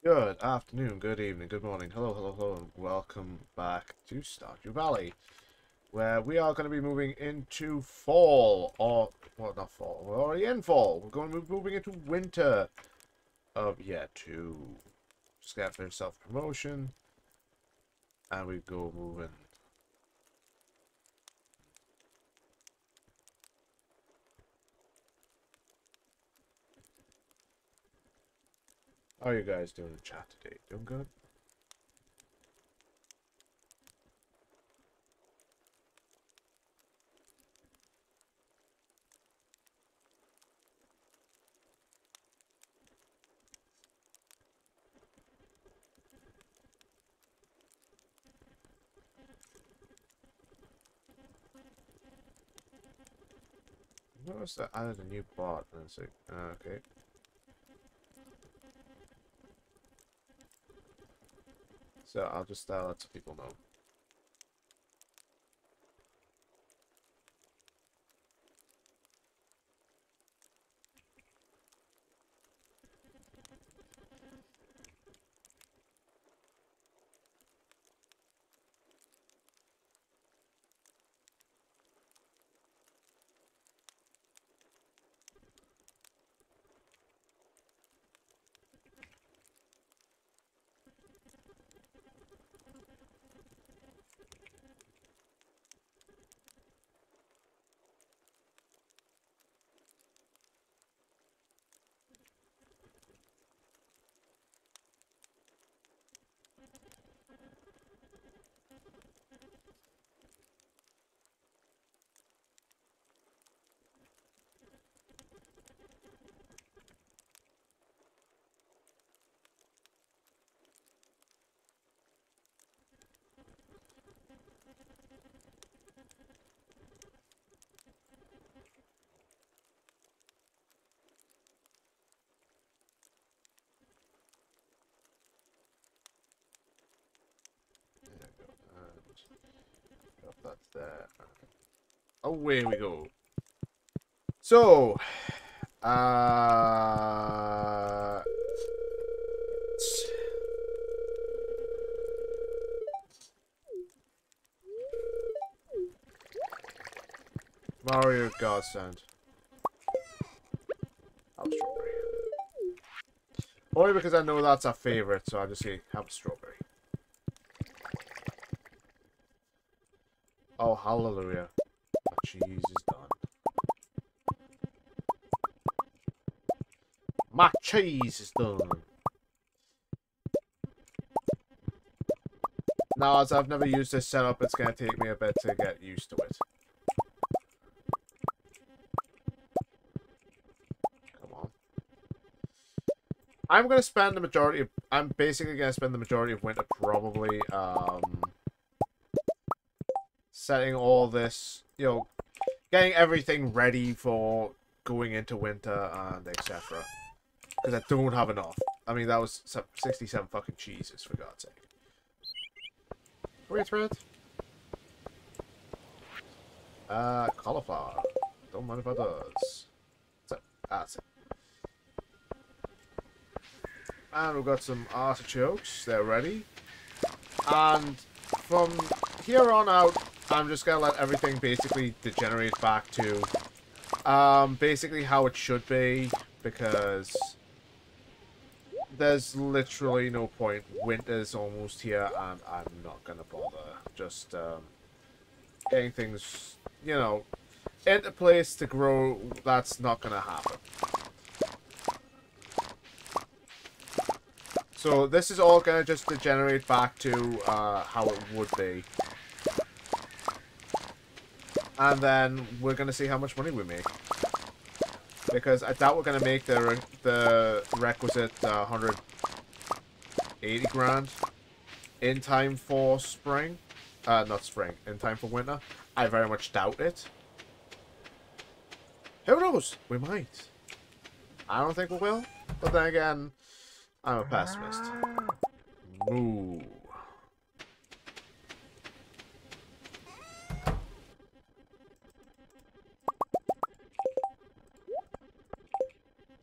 Good afternoon, good evening, good morning, hello, hello, hello, and welcome back to Stardew Valley, where we are going to be moving into fall, or, well, not fall, we're already in fall, we're going to be moving into winter of year 2. Just got for self-promotion, and we go moving. How are you guys doing in chat today? Doing good? Notice that I added a new bot, and it's like, okay. So I'll just let some people know. That's there. Away we go. So, uh, Mario Godsend. Have a strawberry. Only because I know that's a favorite, so I just say have a strawberry. Oh, hallelujah. My cheese is done. My cheese is done. Now, as I've never used this setup, it's going to take me a bit to get used to it. Come on. I'm going to spend the majority of... I'm basically going to spend the majority of winter probably, setting all this, you know, getting everything ready for going into winter and etc. Because I don't have enough. I mean, that was 67 fucking cheeses, for God's sake. Wait, thread. Cauliflower. Don't mind if I does. So, that's it. And we've got some artichokes. They're ready. And from here on out, I'm just gonna let everything basically degenerate back to basically how it should be, because there's literally no point. Winter's almost here, and I'm not gonna bother. Just getting things, you know, into place to grow. That's not gonna happen. So this is all gonna just degenerate back to how it would be. And then we're going to see how much money we make. Because I doubt we're going to make the requisite 180 grand in time for spring. Not spring, in time for winter. I very much doubt it. Who knows? We might. I don't think we will. But then again, I'm a pessimist. Moo.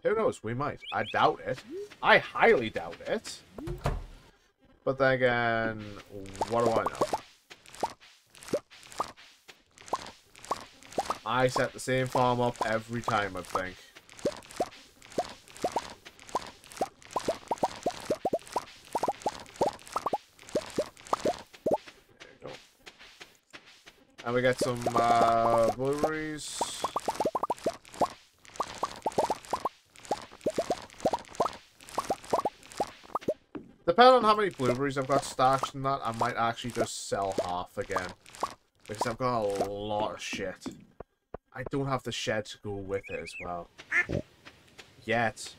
Who knows? We might. I doubt it. I highly doubt it. But then again, what do I know? I set the same farm up every time, I think. There you go. And we get some blueberries. Depending on how many blueberries I've got stashed in that, I might actually just sell half again. Because I've got a lot of shit. I don't have the shed to go with it as well. Yet.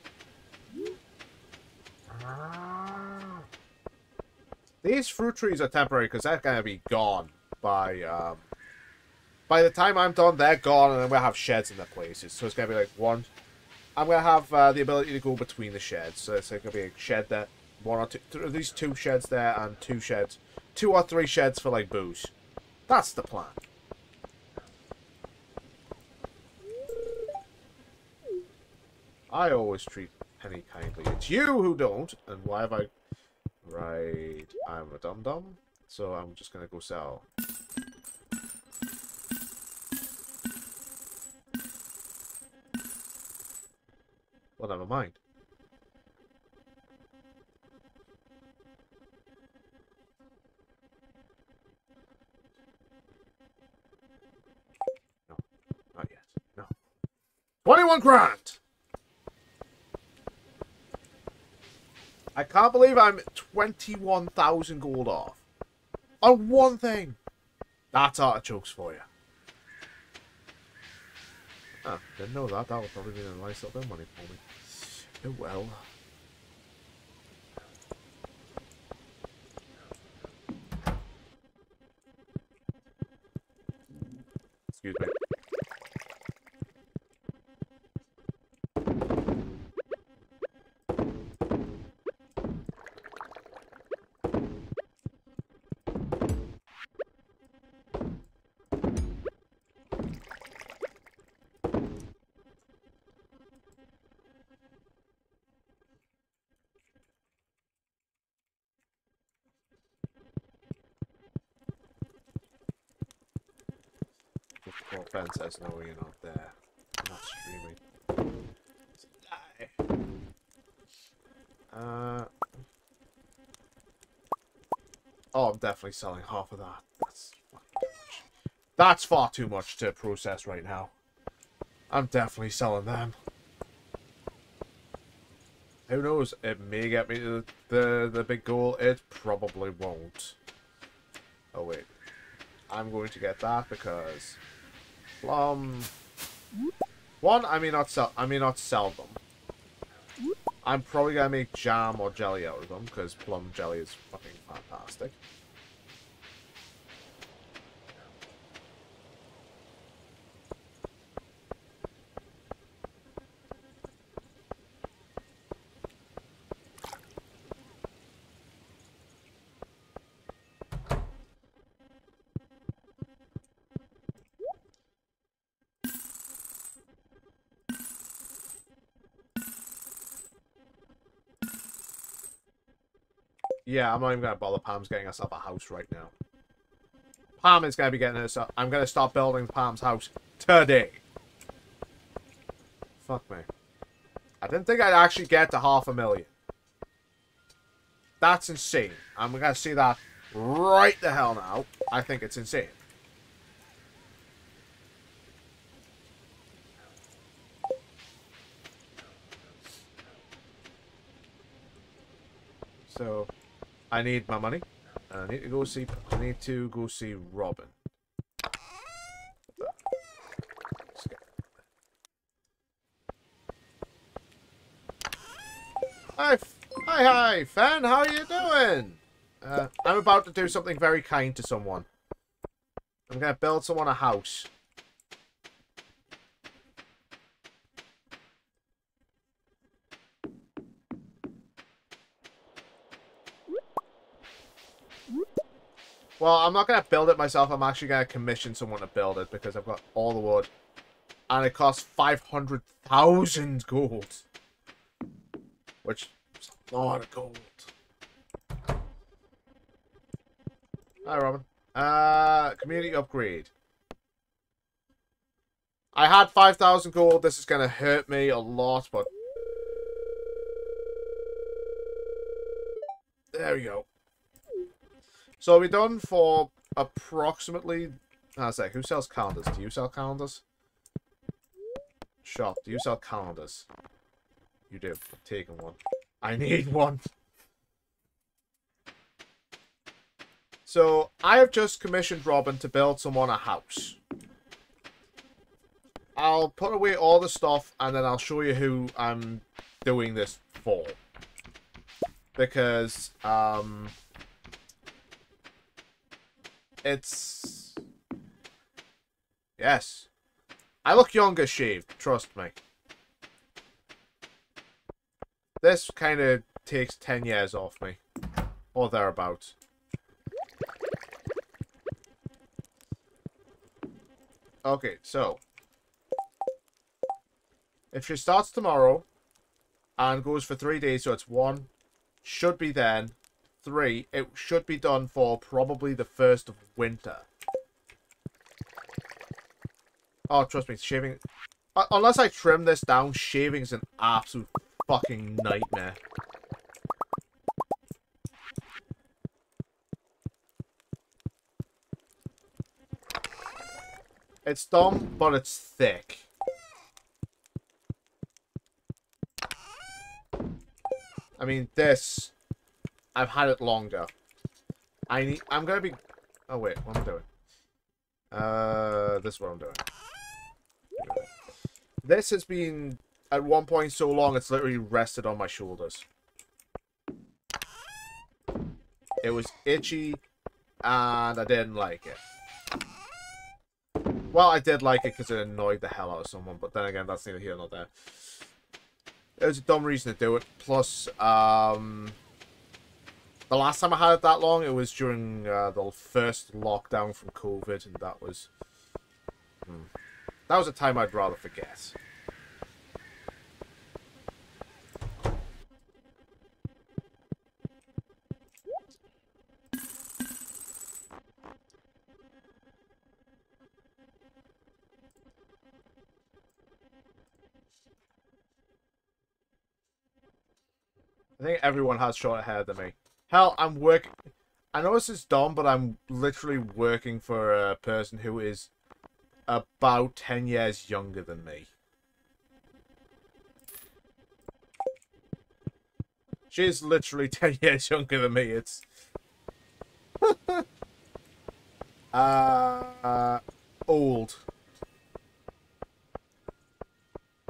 These fruit trees are temporary because they're going to be gone by the time I'm done, they're gone, and then we'll have sheds in their places. So it's going to be like one. I'm going to have the ability to go between the sheds. So it's going to be a shed there. One or two, at least 2 sheds there, and 2 sheds, 2 or 3 sheds for like booze. That's the plan. I always treat Penny kindly. It's you who don't, and why have I? Right, I'm a dum dum, so I'm just gonna go sell. Well, never mind. Not yet. No. 21 grand! I can't believe I'm 21,000 gold off. On one thing. That's artichokes for you. Ah, didn't know that. That would probably be a nice little bit of money for me. Oh well. Excuse me. Ben says no, you're not there. I'm not streaming. Die. Oh, I'm definitely selling half of that. That's fucking too much. That's far too much to process right now. I'm definitely selling them. Who knows? It may get me to the big goal. It probably won't. Oh wait, I'm going to get that because plum. One, I may not sell. I may not sell them. I'm probably gonna make jam or jelly out of them because plum jelly is fucking fantastic. Yeah, I'm not even gonna bother. Pam's getting herself a house right now. Pam is gonna be getting herself. I'm gonna start building Pam's house today. Fuck me. I didn't think I'd actually get to 500,000. That's insane. I'm gonna see that right the hell now. I think it's insane. So, I need my money. I need to go see. I need to go see Robin. Hi, Fan. How are you doing? I'm about to do something very kind to someone. I'm gonna build someone a house. Well, I'm not going to build it myself. I'm actually going to commission someone to build it because I've got all the wood. And it costs 500,000 gold. Which is a lot of gold. Hi, Robin. Community upgrade. I had 5,000 gold. This is going to hurt me a lot, but... There we go. So we're done for approximately... I was like, who sells calendars? Do you sell calendars? Shop. Do you sell calendars? You do. I'm taking one. I need one. So, I have just commissioned Robin to build someone a house. I'll put away all the stuff, and then I'll show you who I'm doing this for. Because, it's... Yes. I look younger shaved, trust me. This kind of takes 10 years off me. Or thereabouts. Okay, so. If she starts tomorrow and goes for 3 days, so it's 1, should be then 3. It should be done for probably the 1st of winter. Oh, trust me, shaving... Unless I trim this down, shaving is an absolute fucking nightmare. It's dumb, but it's thick. I mean, this... I've had it longer. I'm gonna be... Oh, wait, what am I doing? This is what I'm doing. This has been, at one point, so long, it's literally rested on my shoulders. It was itchy, and I didn't like it. Well, I did like it because it annoyed the hell out of someone, but then again, that's neither here nor there. It was a dumb reason to do it. Plus, the last time I had it that long, it was during the first lockdown from COVID, and that was... That was a time I'd rather forget. I think everyone has shorter hair than me. Hell, I'm working... I know this is dumb, but I'm literally working for a person who is about 10 years younger than me. She's literally 10 years younger than me. It's... old.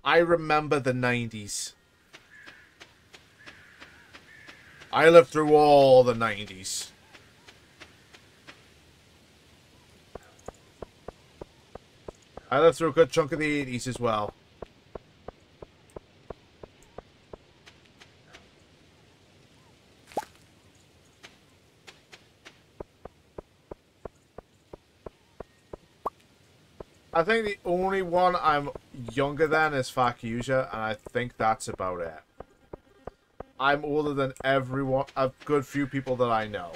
I remember the 90s. I lived through all the 90s. I lived through a good chunk of the 80s as well. I think the only one I'm younger than is Fakuja, and I think that's about it. I'm older than everyone, a good few people that I know.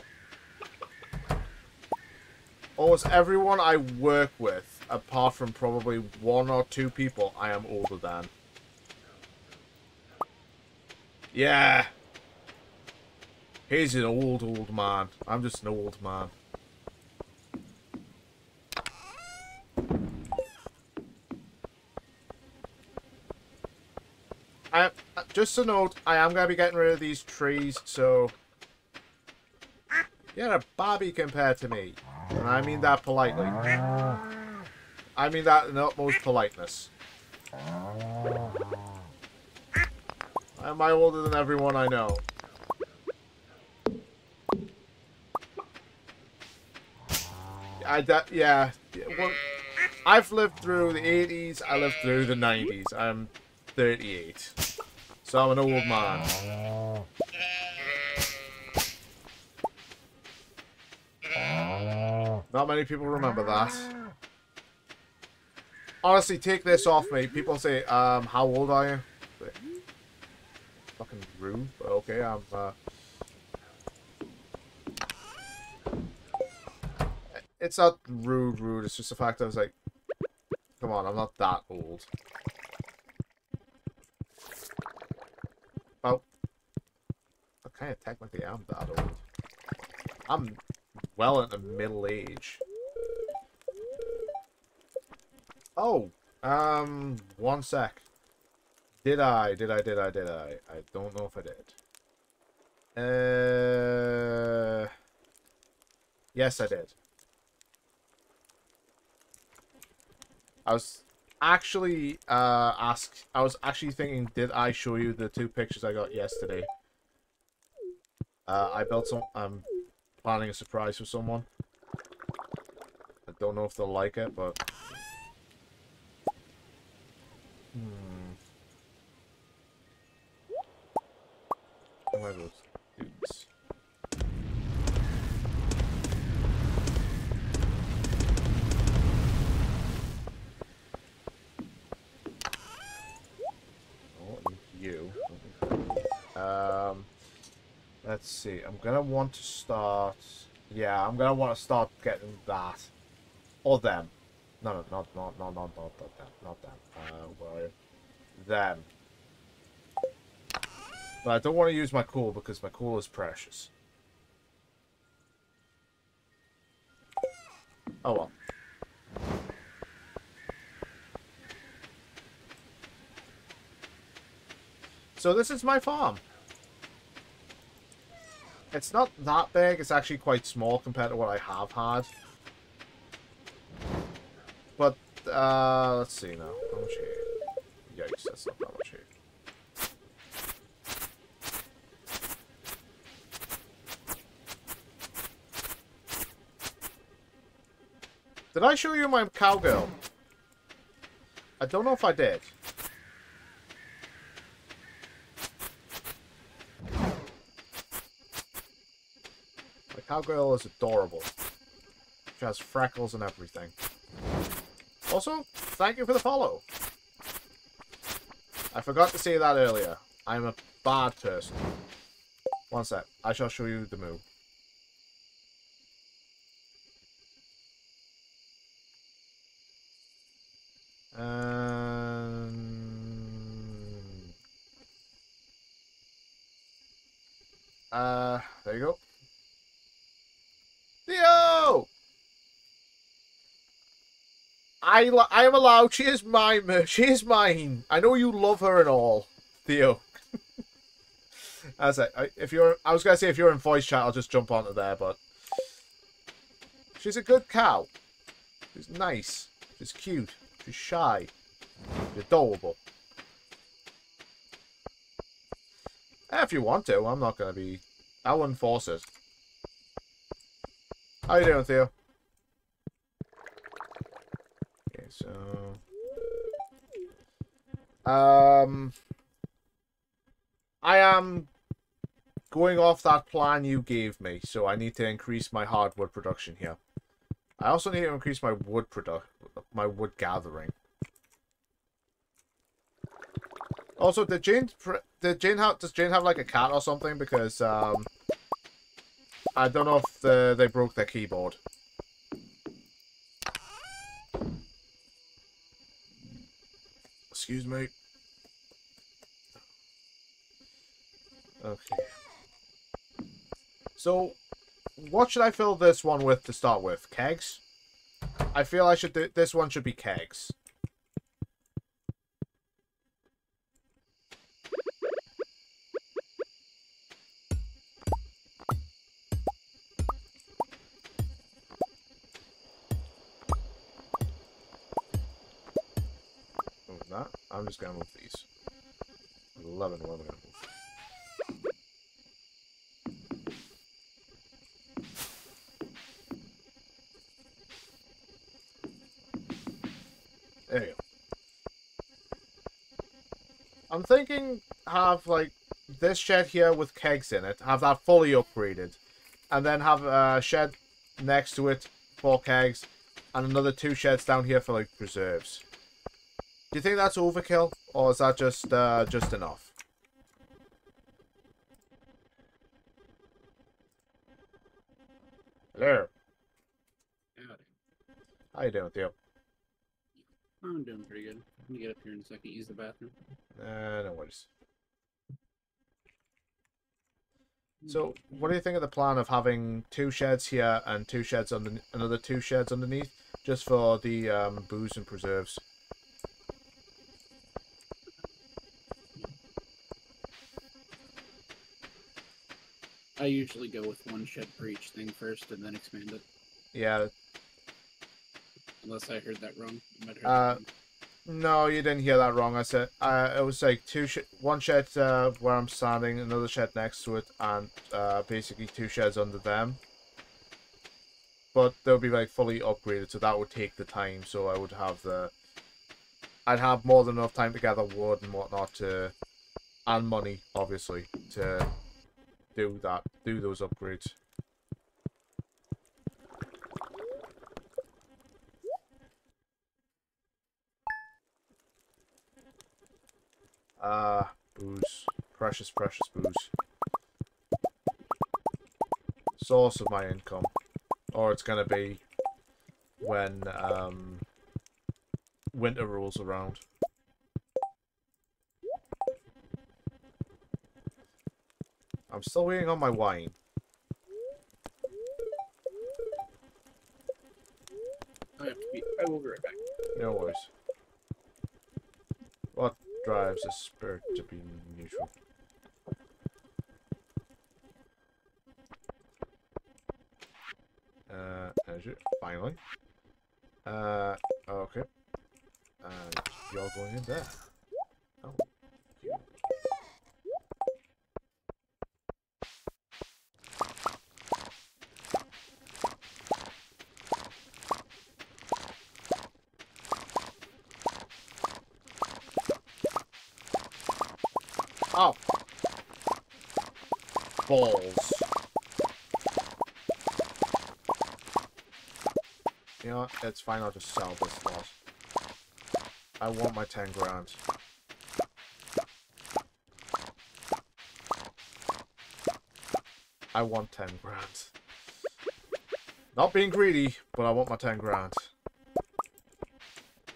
Almost everyone I work with, apart from probably 1 or 2 people, I am older than. Yeah. He's an old man. I'm just an old man. Just a note, I am going to be getting rid of these trees, so... You're a Bobby compared to me. And I mean that politely. I mean that in the utmost politeness. Am I older than everyone I know? Yeah. Well, I've lived through the 80s, I lived through the 90s. I'm 38. So I'm an old man. Not many people remember that. Honestly, take this off me. People say, how old are you? Fucking rude, but okay, it's not rude, it's just the fact I was like, come on, I'm not that old. Well, I kind of technically am that old. I'm well into middle age. Oh, one sec. Did I? I don't know if I did. Yes, I did. I was actually I was actually thinking, did I show you the 2 pictures I got yesterday? I built some. I'm planning a surprise for someone. I don't know if they'll like it, but how am I supposed to do this? Oh, you. Let's see. I'm gonna want to start. Yeah, I'm gonna want to start getting that or them. No, not them. Not them. Well, them. But I don't want to use my coal because my coal is precious. Oh well. So this is my farm. It's not that big. It's actually quite small compared to what I have had. But, let's see now. How much here? Yikes, that's not that much here. Did I show you my cowgirl? I don't know if I did. My cowgirl is adorable. She has freckles and everything. Also, thank you for the follow. I forgot to say that earlier. I'm a bad person. One sec. I shall show you the move. There you go. Theo! I am allowed. She is mine. She is mine. I know you love her and all, Theo. As if you're, I was gonna say if you're in voice chat, I'll just jump onto there. But she's a good cow. She's nice. She's cute. She's shy. She's adorable. If you want to, I'm not gonna be. I wouldn't force it. How you doing, Theo? Okay, so I am going off that plan you gave me, so I need to increase my hardwood production here. I also need to increase my wood gathering. Also, does Jane have like a cat or something? Because I don't know if they broke their keyboard. Excuse me. Okay. So, what should I fill this one with to start with? Kegs? I feel I should do, this one should be kegs. Move that. I'm just gonna move these. 11, what am I gonna move? There you go. I'm thinking have like this shed here with kegs in it, have that fully upgraded, and then have a shed next to it for kegs, and another 2 sheds down here for like preserves. Do you think that's overkill, or is that just enough? Hello. Howdy. How you doing, Theo? I'm doing pretty good. I'm gonna get up here in a second, use the bathroom. No worries. So, what do you think of the plan of having 2 sheds here and 2 sheds under another 2 sheds underneath, just for the booze and preserves? I usually go with 1 shed for each thing first and then expand it. Yeah. Unless I heard that wrong. I might have heard that Uh, wrong. no, you didn't hear that wrong. I said it was like 1 shed where I'm standing, another shed next to it, and basically 2 sheds under them. But they'll be like fully upgraded, so that would take the time. So I'd have more than enough time to gather wood and whatnot and money, obviously, to do those upgrades. Booze. Precious, precious booze. Source of my income. Or it's gonna be when, winter rolls around. I'm still waiting on my wine. I will be right back. No worries. What drives a spirit to be neutral? Energy, finally. Okay. And you're going in there. Oh. Oh! Balls. You know what? It's fine, I'll just sell this lot. I want my 10 grand. I want 10 grand. Not being greedy, but I want my 10 grand.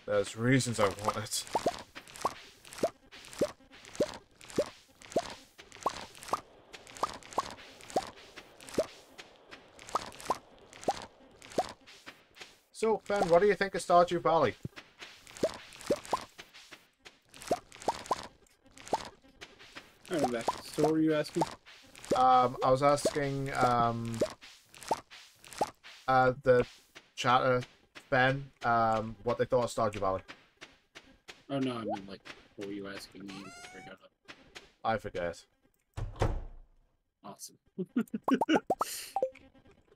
There's reasons I want it. So, Ben, what do you think of Stardew Valley? Alright, back. So what were you asking? I was asking, the chatter, Ben, what they thought of Stardew Valley. Oh no, I meant like, what were you asking me before I got up? I forget. Awesome.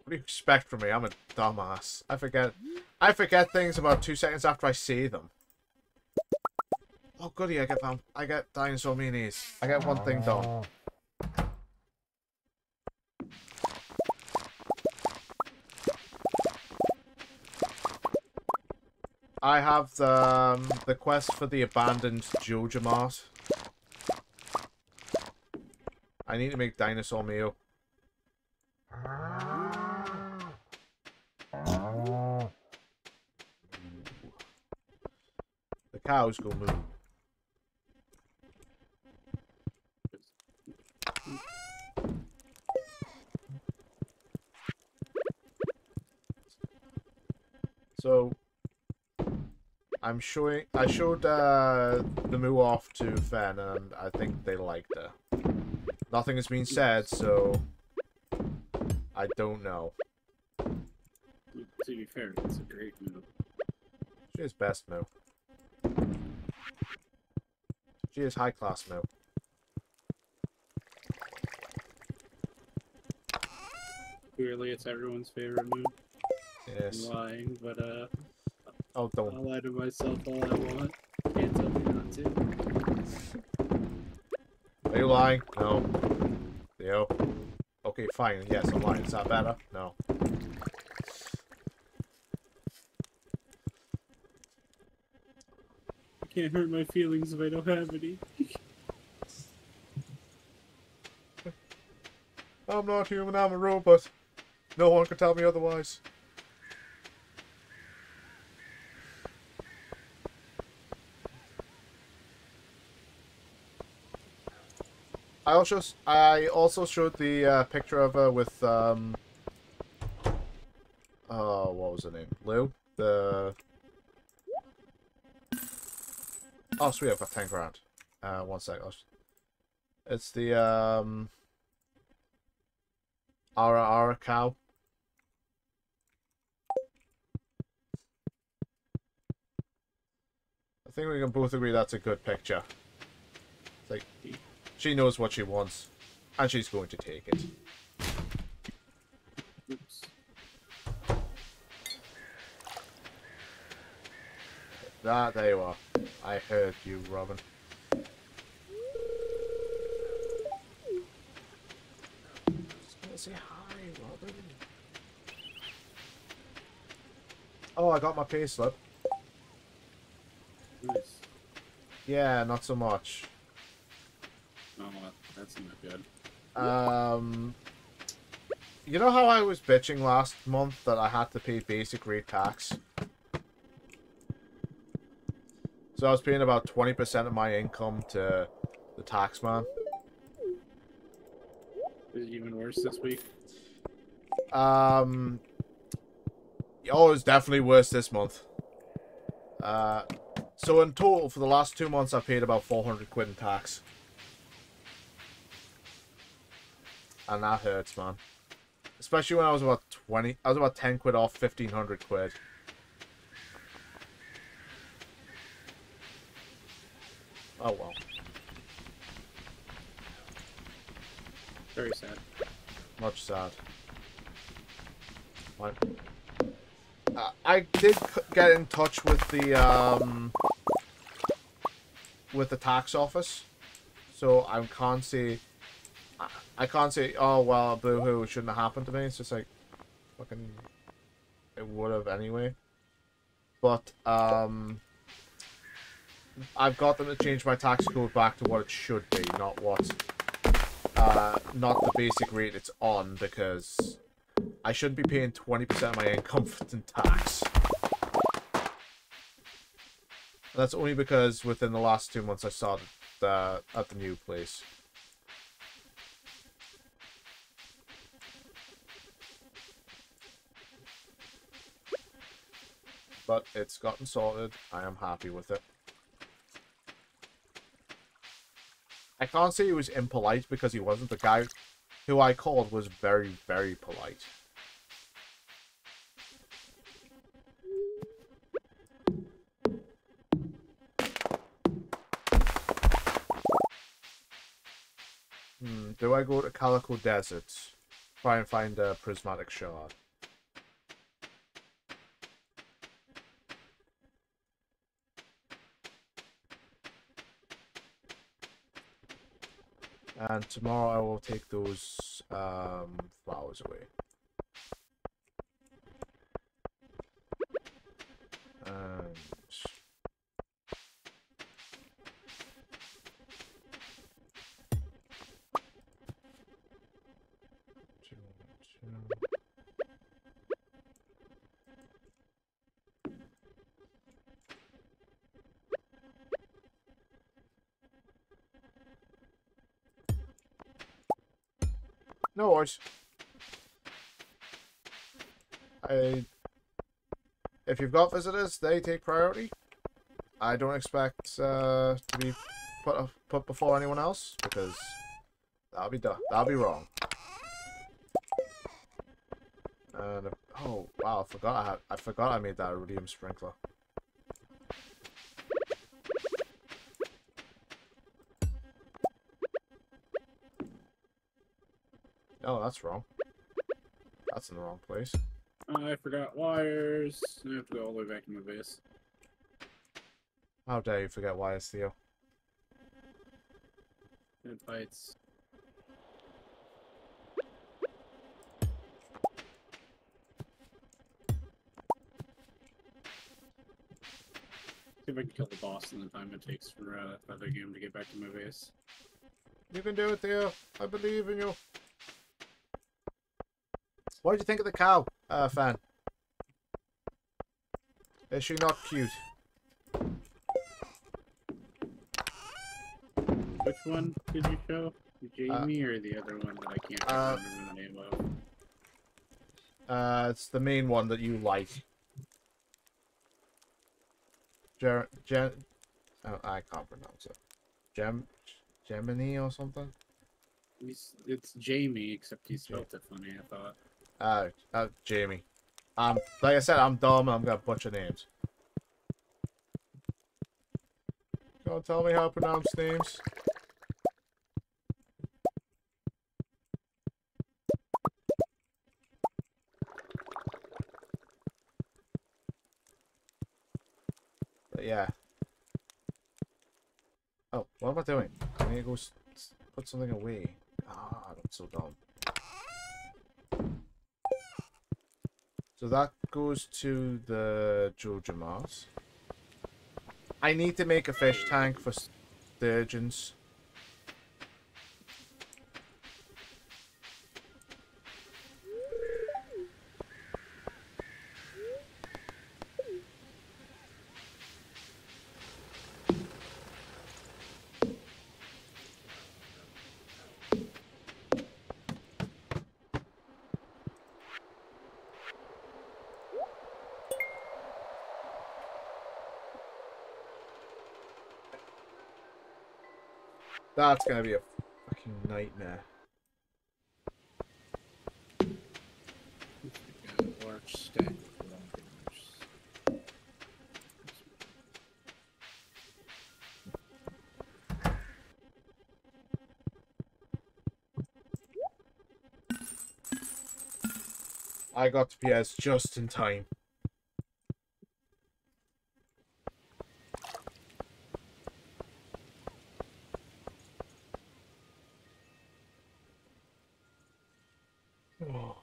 What do you expect from me? I'm a dumbass. I forget things about 2 seconds after I see them. Oh goody, I get dinosaur minis. I get one thing done. I have the quest for the abandoned Joja Mart. I need to make dinosaur meal. The cows go moo. So I showed the moo off to Fen, and I think they liked her. Nothing has been said, so I don't know. To be fair, it's a great move. She is best moo. She is high class moo. Clearly, it's everyone's favorite move. Yes. I'm lying, but Oh, don't. I'll lie to myself all I want. Can't tell me not to. Are you lying? No. Yo. Okay, fine. Yes, I'm lying. Is that better? No. I can't hurt my feelings if I don't have any. I'm not human, I'm a robot. No one can tell me otherwise. I also showed the picture of her with oh, what was her name? Lou? The oh sweet, I've got 10 grand. 1 sec. It's the Ara cow. I think we can both agree that's a good picture. It's like, she knows what she wants, and she's going to take it. Oops. There you are. I heard you, Robin. Just gonna say hi, Robin. Oh, I got my pay slip. Nice. Yeah, not so much. Oh, that's not good. You know how I was bitching last month that I had to pay basic rate tax? So I was paying about 20% of my income to the tax man. Is it even worse this week? Oh, it's definitely worse this month. So in total, for the last 2 months, I paid about 400 quid in tax. And that hurts, man. Especially when I was about 10 quid off 1,500 quid. Oh, well. Very sad. Much sad. What? I did get in touch with the tax office, so I can't say, oh well, boo-hoo, it shouldn't have happened to me. It's just like, fucking, it would have anyway. But I've got them to change my tax code back to what it should be, not not the basic rate it's on, because I shouldn't be paying 20% of my income in tax. And that's only because within the last 2 months I started at the new place. But it's gotten sorted. I am happy with it. I can't say he was impolite because he wasn't. The guy who I called was very, very polite. Do I go to Calico Desert? Try and find a prismatic shard. And tomorrow I will take those flowers away. And no worries. If you've got visitors, they take priority. I don't expect to be put before anyone else, because that'll be wrong. And oh wow, I forgot I made that iridium sprinkler. Oh, that's wrong. That's in the wrong place. I forgot wires. I have to go all the way back to my base. How dare you forget wires, Theo? It bites. See if I can kill the boss in the time it takes for the other game to get back to my base. You can do it, Theo. I believe in you. What did you think of the cow, Fan? Is she not cute? Which one did you show? Jamie or the other one that I can't remember the name of? It's the main one that you like. Oh, I can't pronounce it. Gemini or something? It's Jamie, except he spelled it funny, I thought. Jamie. Like I said, I'm dumb and I'm gonna butcher names. Don't tell me how to pronounce names. But yeah. Oh, what am I doing? I need to go put something away. Ah, that's so dumb. So that goes to the Jojamas. I need to make a fish tank for sturgeons. That's gonna be a fucking nightmare. Large stack. I got to PS just in time. Oh.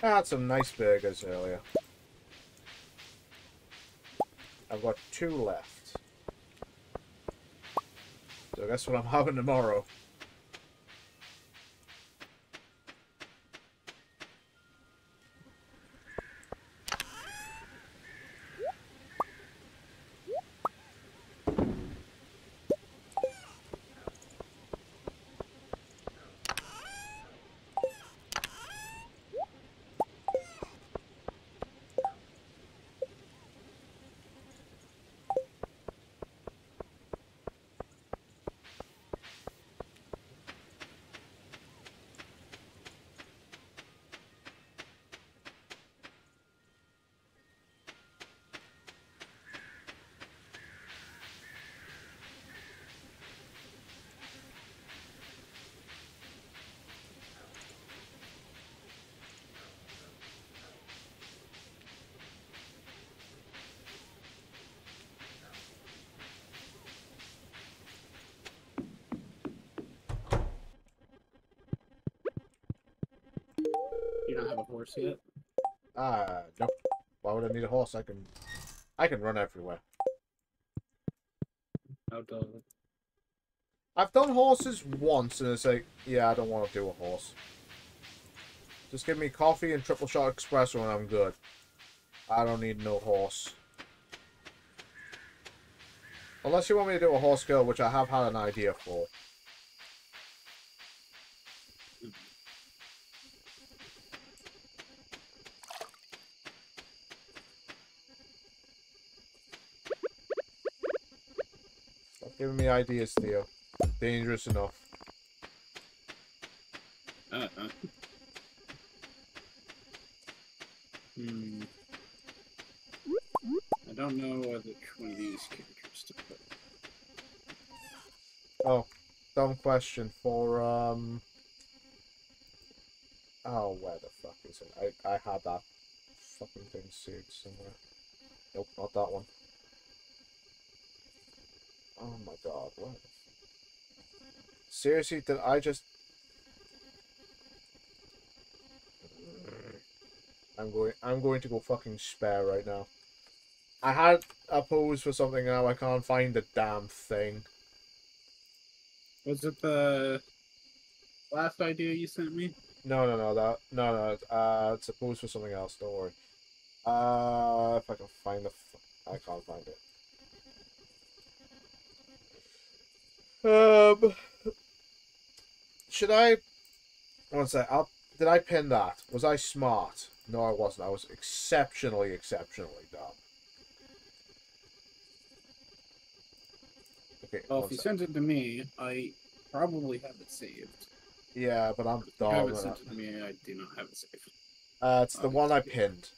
I had some nice burgers earlier. I've got 2 left. So guess what I'm having tomorrow? You don't have a horse yet? Nope. Why would I need a horse? I can run everywhere. How does I've done horses once and it's like, yeah, I don't want to do a horse. Just give me coffee and triple shot espresso and I'm good. I don't need no horse. Unless you want me to do a horse girl, which I have had an idea for. Stop giving me ideas, Theo. Dangerous enough. I don't know which one of these characters to put. Oh, dumb question for, oh, where the fuck is it? I had that fucking thing saved somewhere. Nope, not that one. Oh my god, what? Seriously, did I just... I'm going to go fucking spare right now. I had a pose for something now. I can't find the damn thing. Was it the last idea you sent me? No, it's a pose for something else. Don't worry. If I can find I can't find it. Should I? One sec. Did I pin that? Was I smart? No, I wasn't. I was exceptionally dumb. Okay, Well, one if you sec. sent it to me, I probably have it saved. Yeah, but I'm If you dumb. haven't sent it to me, I do not have it saved. It's the one I pinned.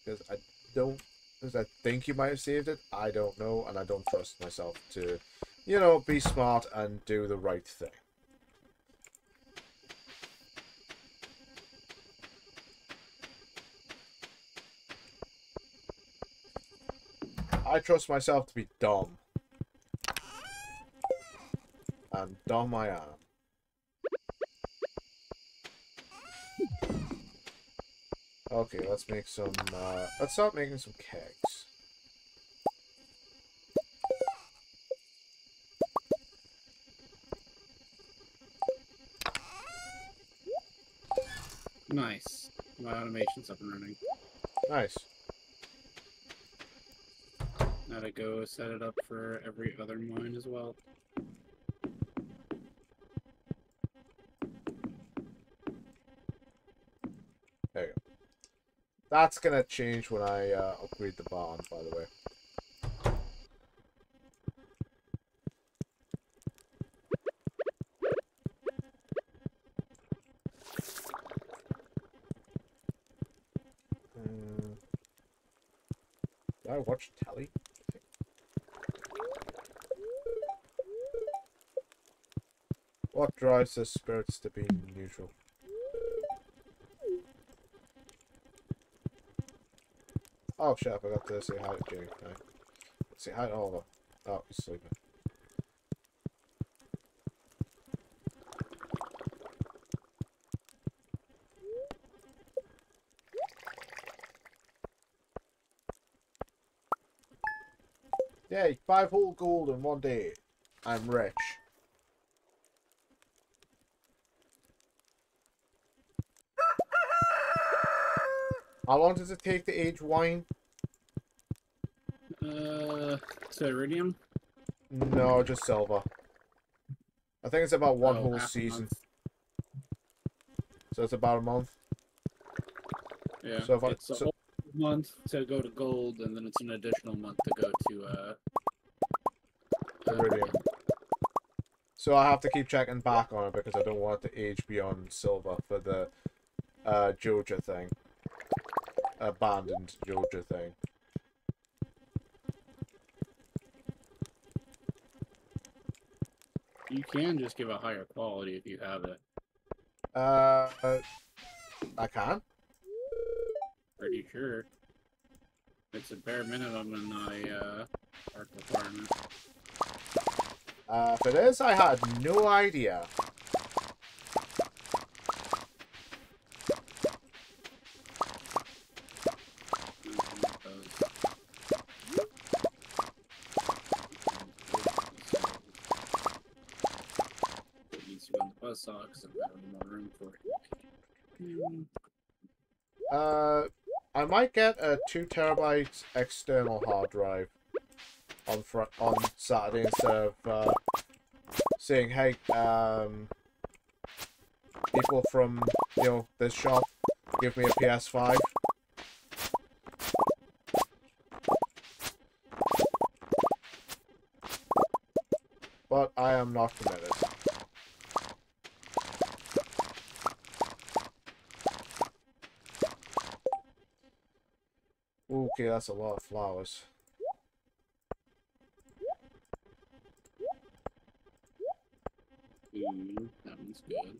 Because I don't... Because I think you might have saved it. I don't know, and I don't trust myself to, you know, be smart and do the right thing. I trust myself to be dumb. And dumb I am. Okay, let's make some, let's start making some kegs. Nice. My automation's up and running. Nice. Now to go set it up for every other mine as well. There you go. That's gonna change when I upgrade the barn, by the way. Did I watch telly? What drives the spirits to be neutral? Oh shit, I forgot to say hi to Jimmy. Right. Say hi to Oliver. Oh, he's sleeping. Yay, 5 whole gold in 1 day. I'm rich. How long does it take to age wine? So iridium? No, just silver. I think it's about one Oh, whole half a season. month. So it's about a month. Yeah, So if it's a whole month to go to gold, and then it's an additional month to go to iridium. So I have to keep checking back on it because I don't want it to age beyond silver for the Georgia thing. Abandoned Georgia thing. You can just give a higher quality if you have it. I can. Pretty sure. It's a bare minimum in my art requirement. If it is, I had no idea. It needs to go in the buzzsaw because I don't have more room for it. I might get a 2 terabyte external hard drive on Saturday instead of saying, hey, people from, you know, this shop, give me a PS5. But I am not committed. Okay, that's a lot of flowers. That one's good.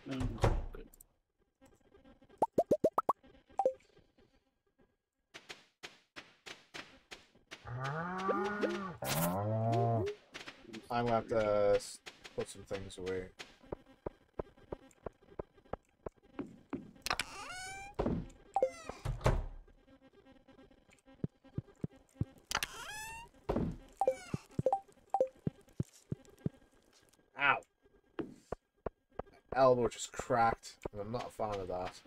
No, good. I'm gonna have to put some things away. Ow! Elbow just cracked, and I'm not a fan of that.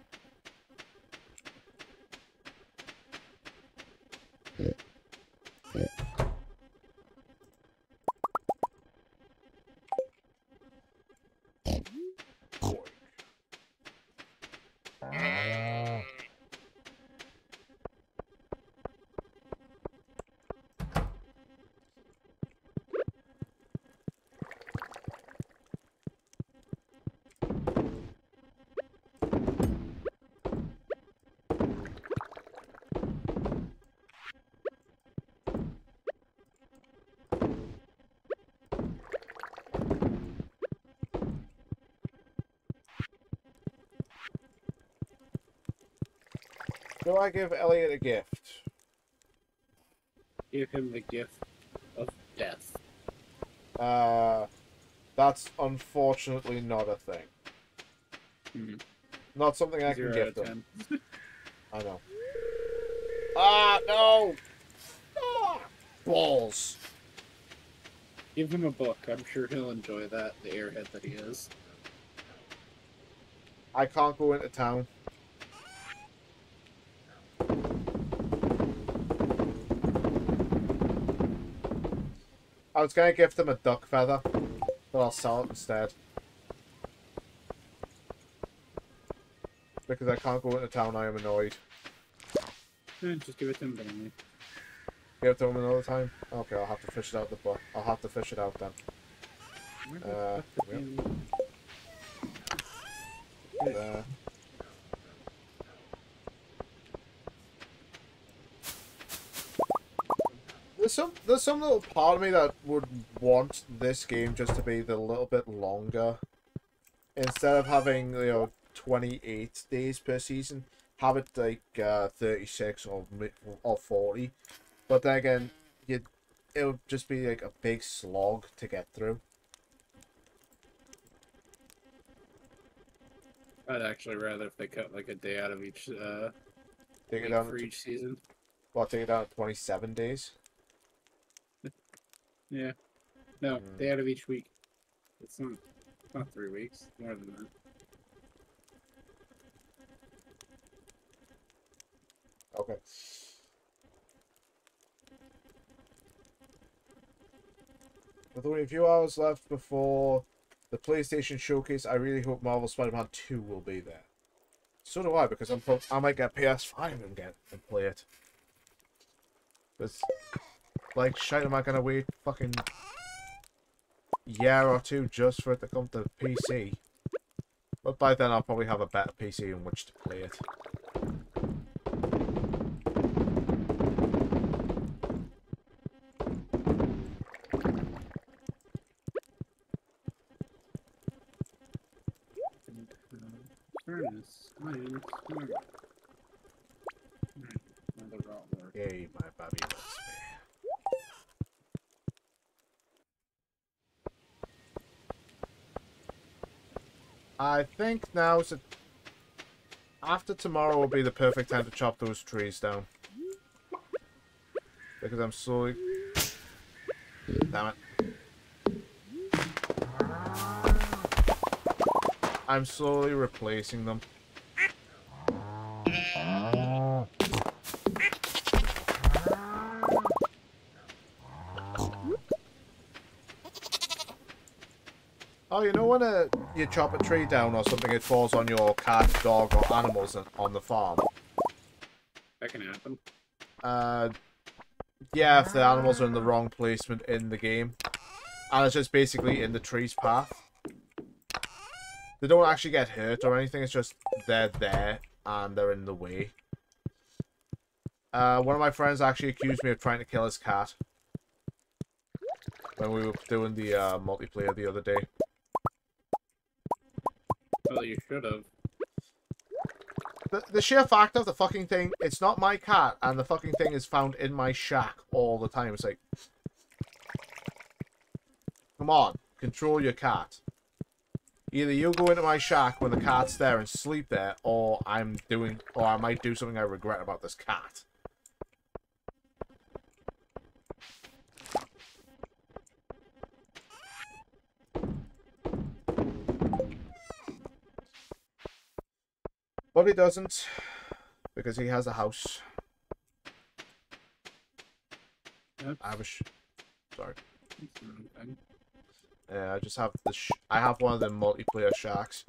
Do I give Elliot a gift? Give him the gift of death. That's unfortunately not a thing. Hmm. Not something I can 0 out gift of him. 10. I know. Ah, no! Ah, balls. Give him a book. I'm sure he'll enjoy that, the airhead that he is. I can't go into town. I was going to gift him a duck feather, but I'll sell it instead. Because I can't go into town, I am annoyed. Just give it to him, Bentley. Give it to him another time? Okay, I'll have to fish it out the book. I'll have to fish it out then. Where the fuck Yep. did you- There. There's some little part of me that would want this game just to be the little bit longer. Instead of having, 28 days per season, have it like 36 or 40. But then again, it'll just be like a big slog to get through. I'd actually rather if they cut like a day out of each Take it week down for to, each season. well, take it down to 27 days. Yeah. No, Hmm. day out of each week. It's not 3 weeks. More than that. Okay. With only a few hours left before the PlayStation Showcase, I really hope Marvel Spider-Man 2 will be there. So do I, because I might get PS5 and play it. It's like, shite, am I gonna wait fucking year or two just for it to come to PC? But by then I'll probably have a better PC in which to play it. Furnace. Iron. Alright. Another raw work. Yay, my baby loves me. I think now's the... After tomorrow will be the perfect time to chop those trees down. Because I'm slowly... Damn it. I'm slowly replacing them. Oh, you know when you chop a tree down or something, it falls on your cat, dog, or animals on the farm? That can happen. Yeah, if the animals are in the wrong placement in the game. And it's just basically in the tree's path. They don't actually get hurt or anything, it's just they're there and they're in the way. One of my friends actually accused me of trying to kill his cat. When we were doing the multiplayer the other day. Well, you should have. The sheer fact of the fucking thing, it's not my cat, and the fucking thing is found in my shack all the time. It's like, come on, control your cat. Either you go into my shack when the cat's there and sleep there, or I might do something I regret about this cat. But he doesn't, because he has a house. Yep. I have a sorry. Okay. Yeah, I just have I have one of the multiplayer shacks.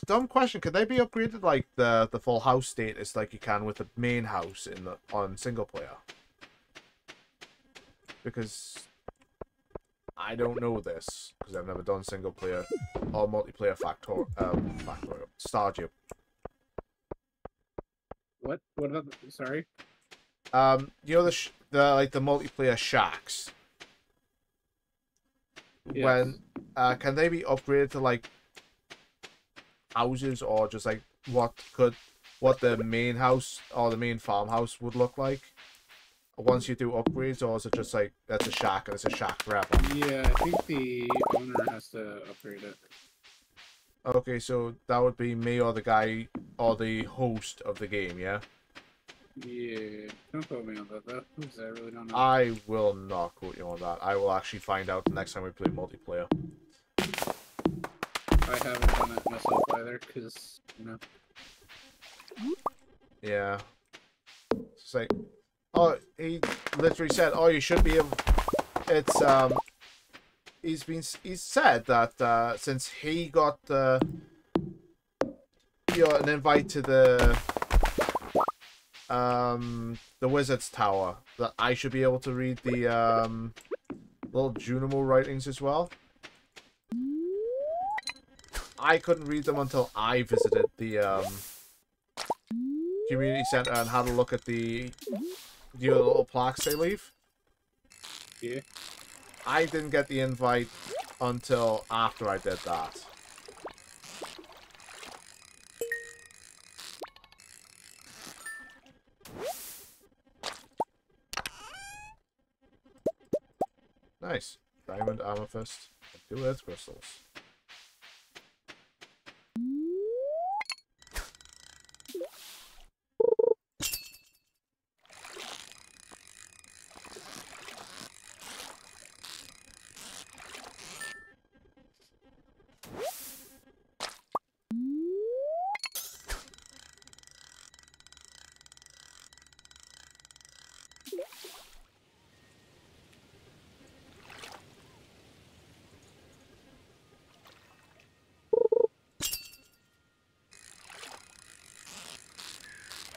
Dumb question: could they be upgraded like the full house status, like you can with the main house on single player? Because I don't know this because I've never done single player or multiplayer Factorial Stardew. What? What about? Sorry. You know the multiplayer shacks. Yes. When can they be upgraded to like houses, or just like what the main house or the main farmhouse would look like once you do upgrades, or is it just like that's a shack and it's a shack forever? Yeah, I think the owner has to upgrade it. Okay, so that would be me or the guy or the host of the game, yeah? Yeah, don't quote me on that though, because I really don't know. I will not quote you on that. I will actually find out the next time we play multiplayer. I haven't done it myself either, because, you know. Yeah. It's like, oh, he literally said, oh, you should be able... It's, he's said that, since he got, an invite to the Wizard's Tower, that I should be able to read the, little Junimo writings as well. I couldn't read them until I visited the, community center and had a look at the little plaques they leave. Yeah. I didn't get the invite until after I did that. Nice. Diamond, amethyst, and 2 earth crystals.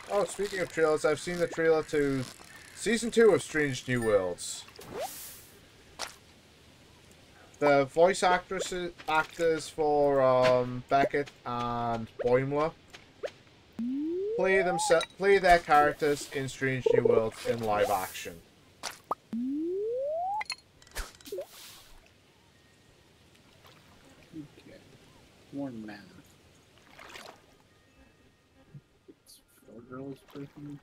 Oh, speaking of trailers, I've seen the trailer to Season 2 of Strange New Worlds. The voice actors for Beckett and Boimler play their characters in Strange New Worlds in live action. Okay. More math. It's 4 girls person.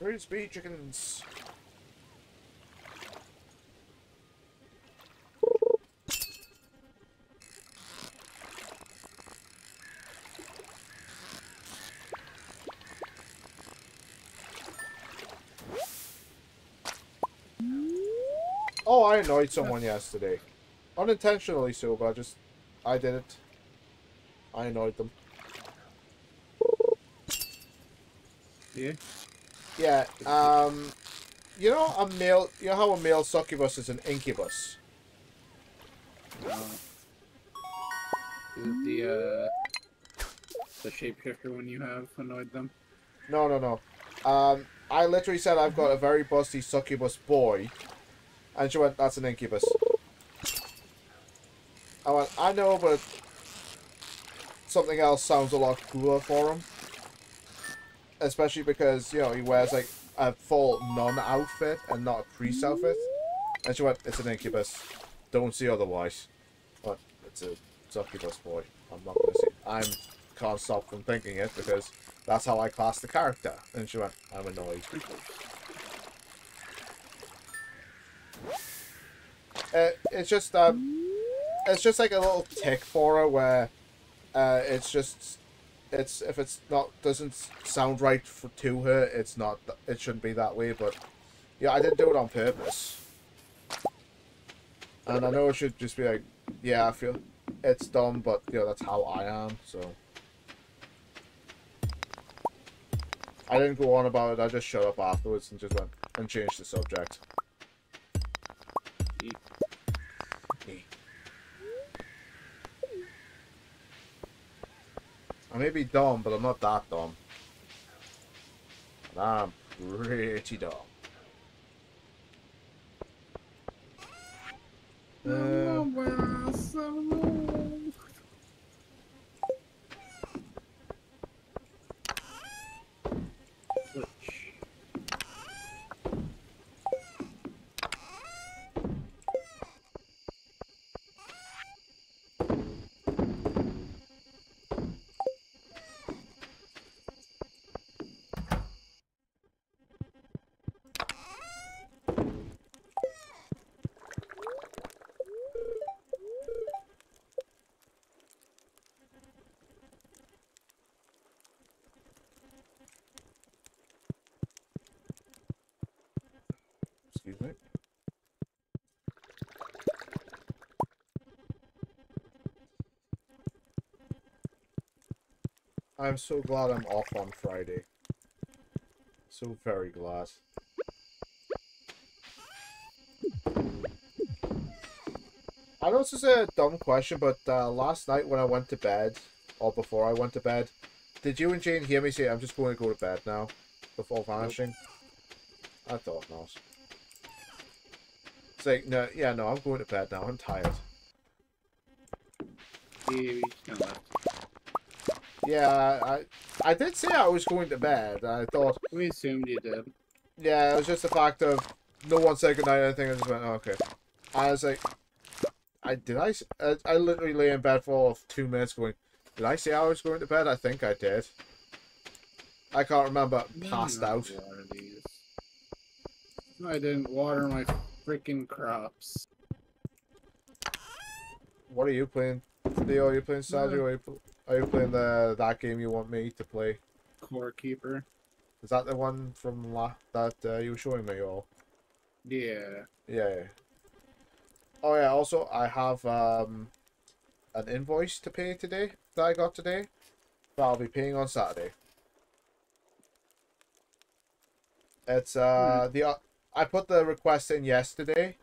Free speed chickens. Oh, I annoyed someone yesterday. Unintentionally so, but I did it. I annoyed them. Yeah. Yeah, you know you know how a male succubus is an incubus? The shapeshifter one you have annoyed them? No. I literally said I've got a very busty succubus boy. And she went, that's an incubus. I went, I know, but something else sounds a lot cooler for him. Especially because, you know, he wears like a full nun outfit and not a priest outfit. And she went, it's an incubus. Don't see otherwise. But it's a succubus boy. I'm not going to see. Can't stop from thinking it because that's how I class the character. And she went, I'm annoyed. It's just like a little tick for her where if it's not doesn't sound right to her, it shouldn't be that way. But yeah, I didn't do it on purpose, and I know it should just be like, yeah, I feel it's dumb, but you know that's how I am. So I didn't go on about it. I just shut up afterwards and just went and changed the subject. I may be dumb, but I'm not that dumb. And I'm pretty dumb. Excuse me. I'm so glad I'm off on Friday. So very glad. I know this is a dumb question, but last night when I went to bed, or before I went to bed, did you and Jane hear me say, I'm just going to go to bed now, before vanishing? Nope. I thought not. It's like, no, yeah, no, I'm going to bed now, I'm tired. Yeah, I did say I was going to bed. I thought... We assumed you did. Yeah, it was just the fact of no one said goodnight or anything. I just went, oh, okay. I was like... I literally lay in bed for 2 minutes going, did I say I was going to bed? I think I did. I can't remember. Passed out. I didn't water my freaking crops. What are you playing? Theo, are you playing Stardew? Are you playing that game you want me to play? Core Keeper. Is that the one from that you were showing me all? Yeah. Yeah. Oh yeah, also I have an invoice to pay today that I got today that I'll be paying on Saturday. It's I put the request in yesterday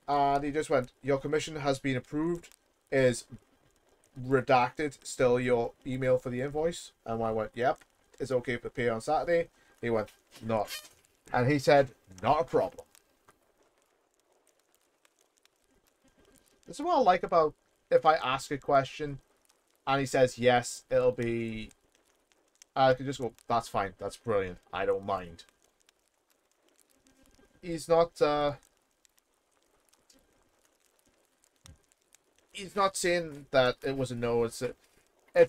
and he just went, your commission has been approved, is redacted still your email for the invoice. And I went, yep, it's okay for pay on Saturday. He went, not. And he said, not a problem. This is what I like about if I ask a question and he says yes, it'll be... I can just go, that's fine, that's brilliant, I don't mind. He's not saying that it was a no, it's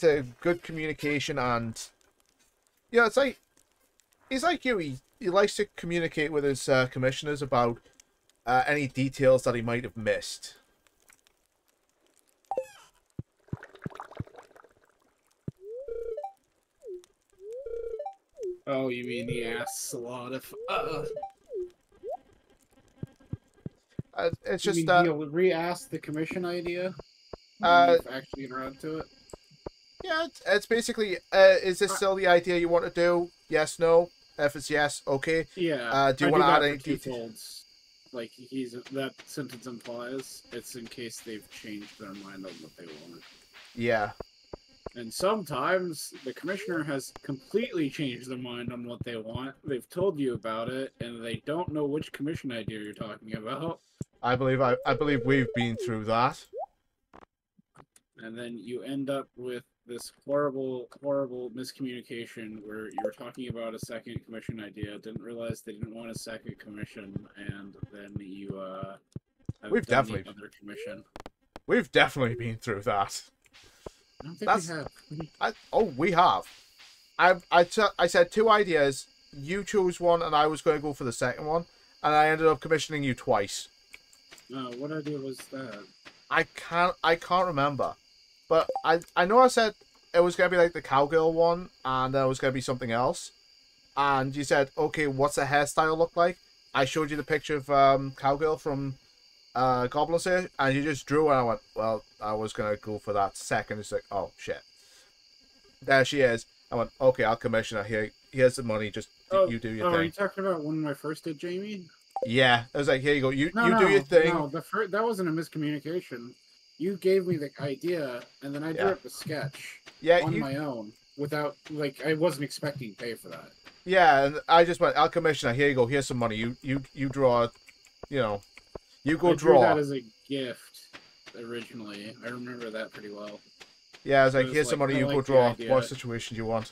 a good communication. And yeah, it's like, he's like you, he likes to communicate with his commissioners about any details that he might have missed. Oh, you mean he asks a lot of... It's just he'll re-ask the commission idea? Actually get around to it? Yeah, it's basically, is this still the idea you want to do? Yes, no? If it's yes, okay. Yeah. Do you want to add any details? Like, that sentence implies it's in case they've changed their mind on what they want. Yeah. And sometimes the commissioner has completely changed their mind on what they want. They've told you about it, and they don't know which commission idea you're talking about. I believe we've been through that. And then you end up with this horrible, horrible miscommunication where you were talking about a second commission idea, didn't realize they didn't want a second commission, and then you have We've done the definitely other commission. we've definitely been through that. I don't think we That's have. we have. I said two ideas. You chose one, and I was going to go for the second one, and I ended up commissioning you twice. What idea was that? I can't remember, but I know I said it was gonna be like the cowgirl one, and there was gonna be something else, and you said, okay, what's the hairstyle look like? I showed you the picture of cowgirl from Goblin Slayer, and you just drew, and I went, well, I was gonna go for that second. It's like, oh shit, there she is. I went, okay, I'll commission her. Here's the money. Just you do your Are you thing. talking about when I first did Jamie? Yeah, I was like, here you go. You No, you do your thing. no. That wasn't a miscommunication. You gave me the idea, and then I drew Yeah, up the sketch yeah, on my own without, like, I wasn't expecting to pay for that. yeah, and I just went, I'll commission her. Here you go. Here's some money. You draw. You know, you go I drew draw. that as a gift originally. I remember that pretty well. Yeah, I was It like, was here's some like, money. I You go like the draw. idea. What situation you want?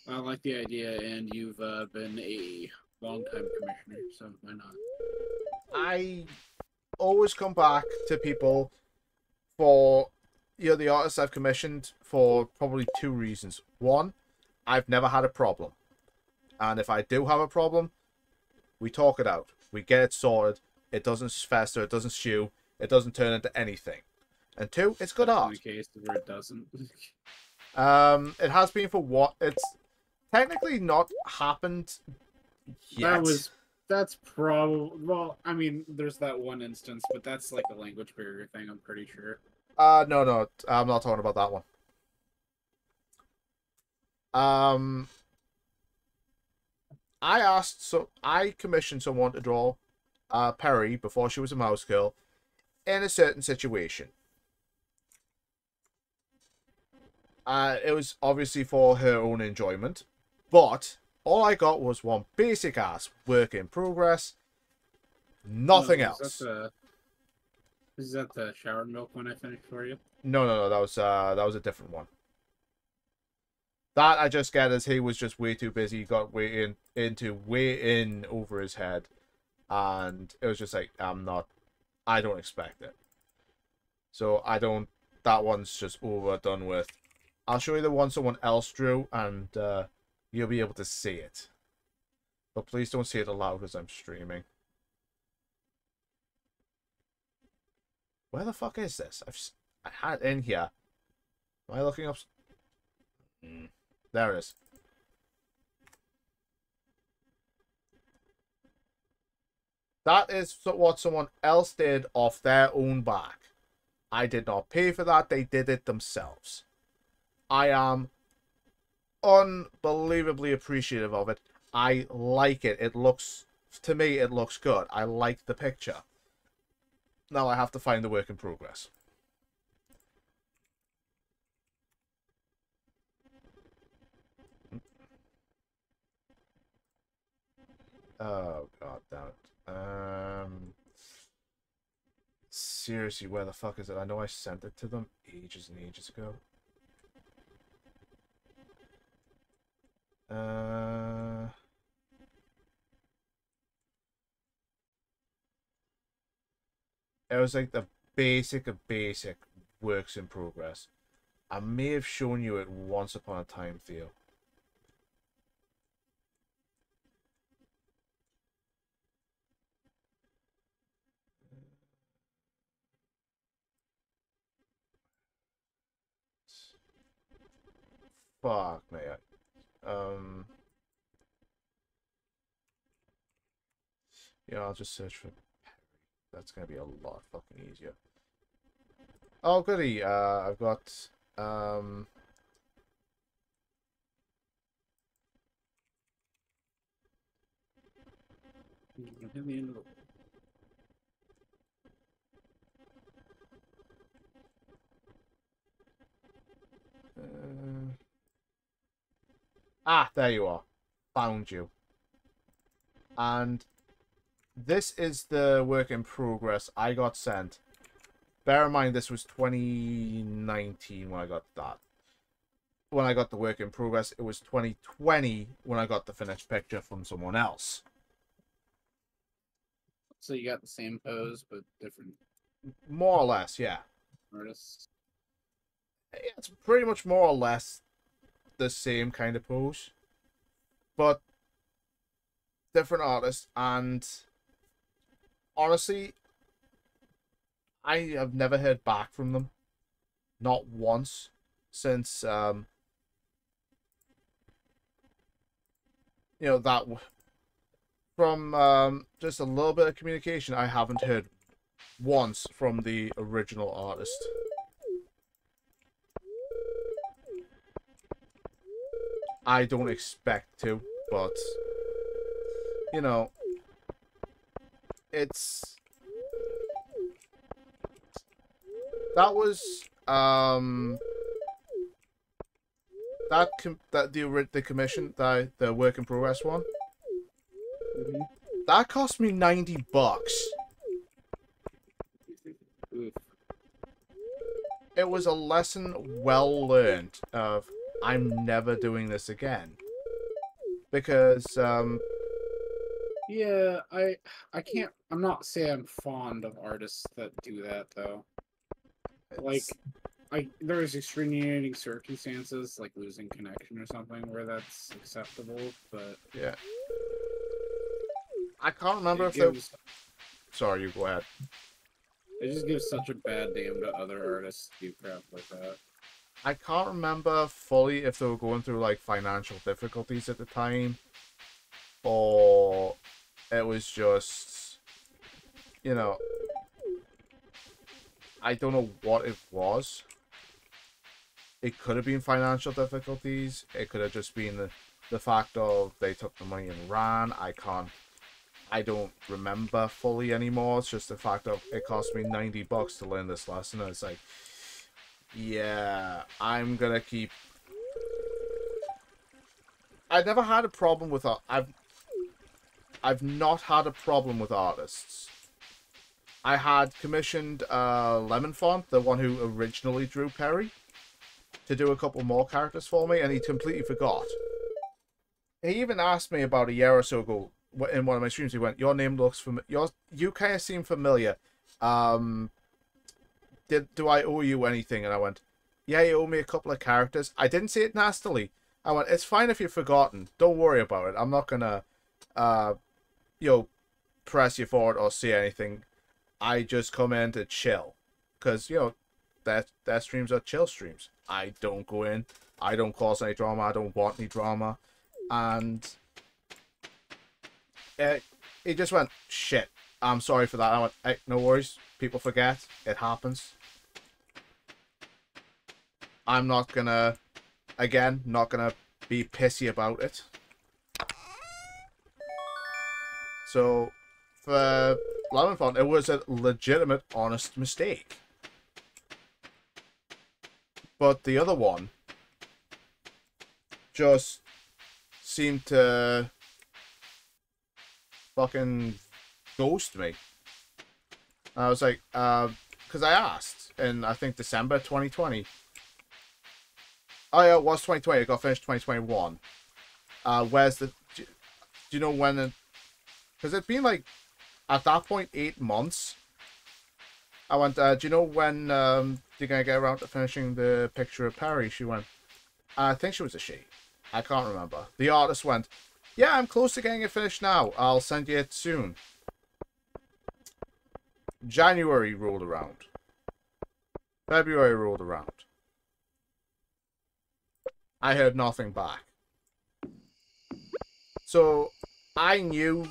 I like the idea, and you've been a long-time commissioner, so why not? I always come back to people for the artists I've commissioned for probably two reasons. One, I've never had a problem, and if I do have a problem, we talk it out. We get it sorted. It doesn't fester. It doesn't stew. It doesn't turn into anything. And two, it's good That's in art. the case where it doesn't. It has been for what it's technically not happened yet. That's probably, well, I mean, there's that one instance, but that's like a language barrier thing, I'm pretty sure. No, I'm not talking about that one. I commissioned someone to draw Perry before she was a mouse girl in a certain situation. It was obviously for her own enjoyment, but all I got was one basic ass work in progress, nothing else. Is that the shower milk one I finished for you? No, that was a different one. That I just get as he was just way too busy, he got way in over his head, and it was just like, I don't expect it. So that one's just over, done with. I'll show you the one someone else drew, and you'll be able to see it. But please don't say it aloud as I'm streaming. Where the fuck is this? I had it in here. Am I looking up? There it is. That is what someone else did off their own back. I did not pay for that. They did it themselves. I am unbelievably appreciative of it. I like it. To me, it looks good. I like the picture. Now I have to find the work in progress. Oh, god damn it. Seriously, where the fuck is it? I know I sent it to them ages and ages ago. It was like the basic of basic works in progress. I may have shown you it once upon a time, Theo. Fuck me. Yeah, I'll just search for Perry. That's gonna be a lot fucking easier. Oh goody, I've got Ah, there you are. Found you. And this is the work in progress I got sent. Bear in mind, this was 2019 when I got that. When I got the work in progress, it was 2020 when I got the finished picture from someone else. So you got the same pose, but different More or less, yeah. artists. Yeah, it's pretty much more or less the same kind of pose. But different artists, and honestly, I have never heard back from them. Not once. Since, you know, that... From just a little bit of communication, I haven't heard once from the original artist. I don't expect to, but you know, it's that was the commission, the work in progress one. That cost me $90. Oof. It was a lesson well learned of I'm never doing this again. Because, Yeah, I can't. I'm not saying I'm fond of artists that do that though. Like, there's extenuating circumstances like losing connection or something where that's acceptable, but yeah. I can't remember if gives, Sorry, you go ahead. it just gives such a bad name to other artists to do crap like that. I can't remember fully if they were going through, like, financial difficulties at the time. Or it was just, you know, I don't know what it was. It could have been financial difficulties. It could have just been the fact of they took the money and ran. I don't remember fully anymore. It's just the fact of it cost me $90 to learn this lesson. And it's like, yeah, I'm gonna keep... I've never had a problem with... I've not had a problem with artists. I had commissioned Lemon Font, the one who originally drew Perry, to do a couple more characters for me, and he completely forgot. He even asked me about a year or so ago in one of my streams. He went, "Your name looks familiar. You kind of seem familiar. Do I owe you anything?" And I went, "Yeah, you owe me a couple of characters." I didn't say it nastily. I went, "It's fine if you've forgotten. Don't worry about it. I'm not gonna, you know, press you for it or say anything. I just come in to chill, because you know, that streams are chill streams. I don't go in. I don't cause any drama. I don't want any drama." And he just went, "Shit, I'm sorry for that." I went, "Hey, no worries. People forget. It happens. I'm not gonna, again, not gonna be pissy about it." So, for Lemon Font, it was a legitimate, honest mistake. But the other one just seemed to fucking ghost me. And I was like, because I asked in, I think, December 2020. Oh yeah, it was 2020. It got finished 2021. Where's the... Do you know when... Because it'd been like, at that point, 8 months. I went, "Do you know when you're going to get around to finishing the picture of Perry?" She went, "I think she was a she. I can't remember." The artist went, "Yeah, I'm close to getting it finished now. I'll send you it soon." January rolled around. February rolled around. I heard nothing back. So, I knew...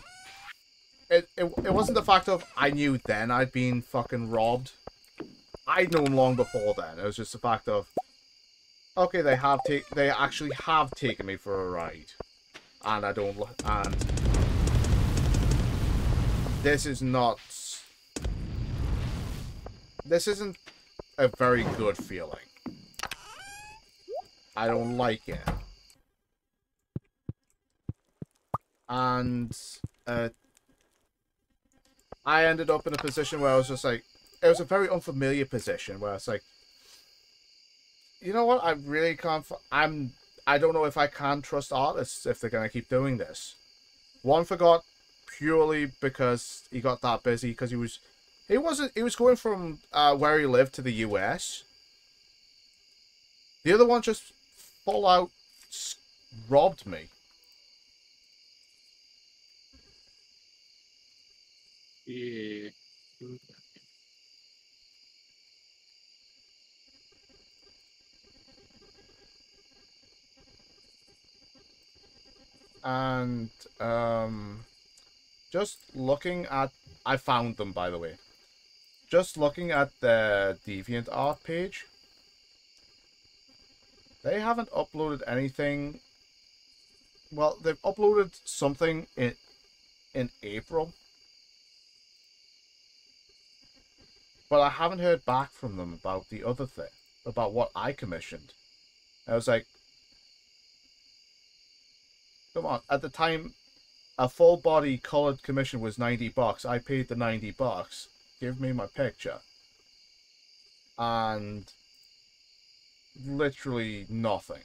It wasn't the fact of I knew then I'd been fucking robbed. I'd known long before then. It was just the fact of, okay, they actually have taken me for a ride, and I don't. And this is not. This isn't a very good feeling. I don't like it. And I ended up in a position where I was just like, it was a very unfamiliar position where it's like, you know what? I really can't. I don't know if I can trust artists if they're gonna keep doing this. One forgot purely because he got that busy because he was going from where he lived to the US. The other one just full out robbed me. Yeah. And just looking at, I found them, by the way. Just looking at the DeviantArt page, they haven't uploaded anything. Well, they've uploaded something in April, but I haven't heard back from them about the other thing, about what I commissioned. I was like, come on. At the time, a full body colored commission was $90. I paid the $90. Give me my picture. And literally nothing.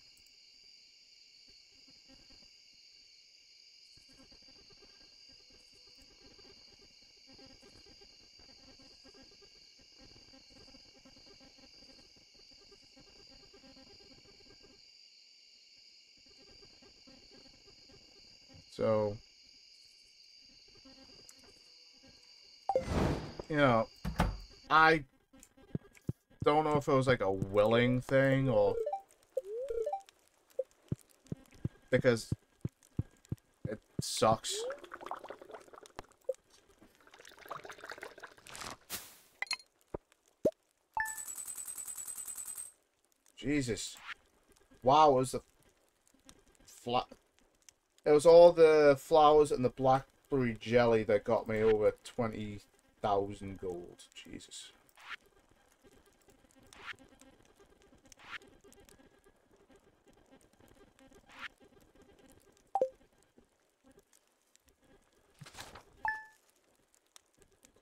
So, you know, I don't know if it was like a willing thing or because it sucks. Jesus. Wow, it was it was all the flowers and the blackberry jelly that got me over 20,000 gold. Jesus.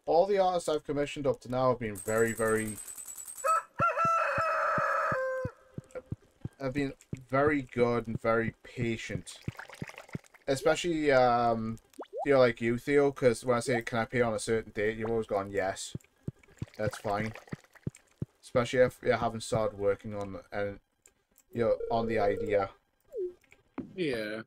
All the artists I've commissioned up to now have been very good and very patient. Especially, feel like you, Theo, because when I say, can I pay on a certain date, you've always gone, yes. That's fine. Especially if you haven't started working on, and you're on the idea. Yeah.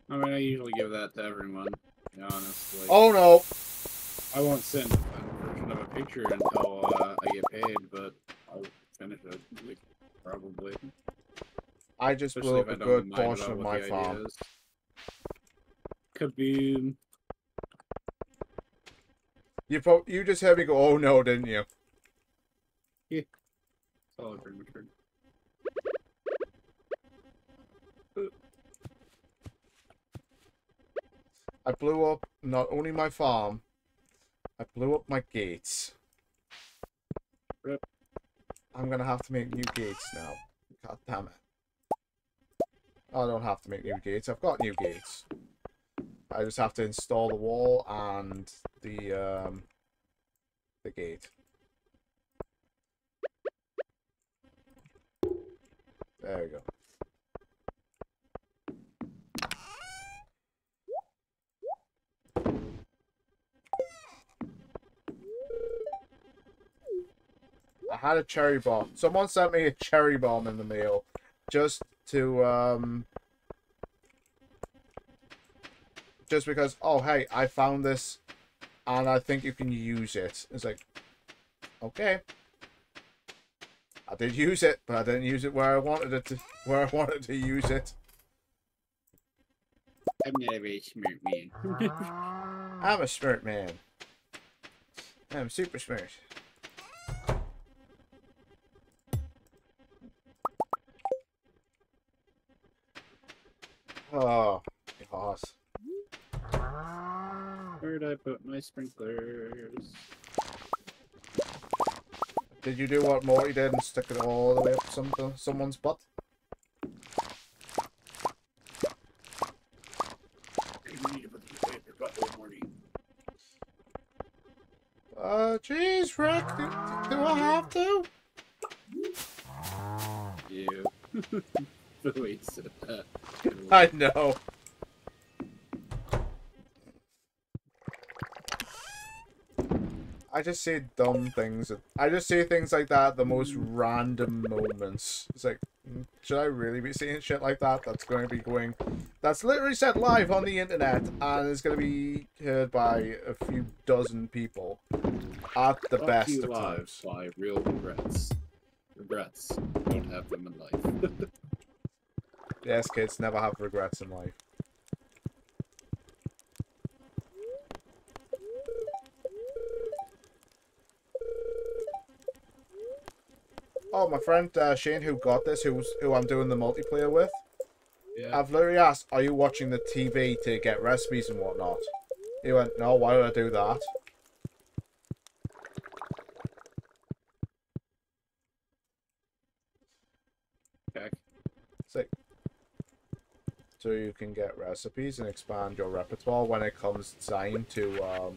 I mean, I usually give that to everyone, to be honest. Like, Oh no! I won't send a version of a picture until I get paid, but I'll finish it, like, probably. I just Especially blew if up I a don't good mind portion about of what my the farm. idea is. Could be... You just heard me go, oh no, didn't you? Yeah. It's all premature. I blew up not only my farm, I blew up my gates. Rip. I'm gonna have to make new gates now. God damn it. I don't have to make new gates. I've got new gates. I just have to install the wall and the gate. There we go. I had a cherry bomb. Someone sent me a cherry bomb in the mail just to just because, oh hey, I found this and I think you can use it. It's like, okay. I did use it, but I didn't use it where I wanted to use it. I'm not a very smart man. I'm a smart man. I'm super smart. Oh, gosh. Where'd I put my sprinklers? Did you do what Morty did and stick it all the way up someone's butt? You need to put the potato in your butt, Morty. Jeez, Rick, do I have to? You. The way you said that. I know. I just say dumb things. I just say things like that at the most random moments. It's like, should I really be saying shit like that? That's going to be going... That's literally said live on the internet, and it's going to be heard by a few dozen people. At the best of times. By real regrets. Regrets. Don't have them in life. Yes, kids, never have regrets in life. Oh, my friend Shane, who got this, who I'm doing the multiplayer with, Yeah. I've literally asked, are you watching the TV to get recipes and whatnot? He went, no, why would I do that? Okay. It's like, so you can get recipes and expand your repertoire when it comes time to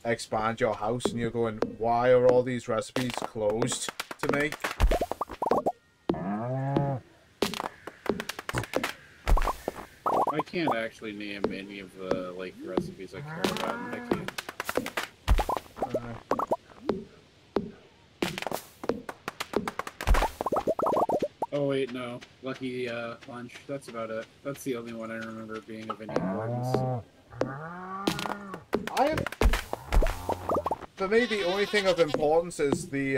expand your house, and you're going, why are all these recipes closed to me? I can't actually name any of the like recipes I care about in Mickey. Oh wait, no. Lucky Lunch. That's about it. That's the only one I remember being of any importance. For me, the only thing of importance is the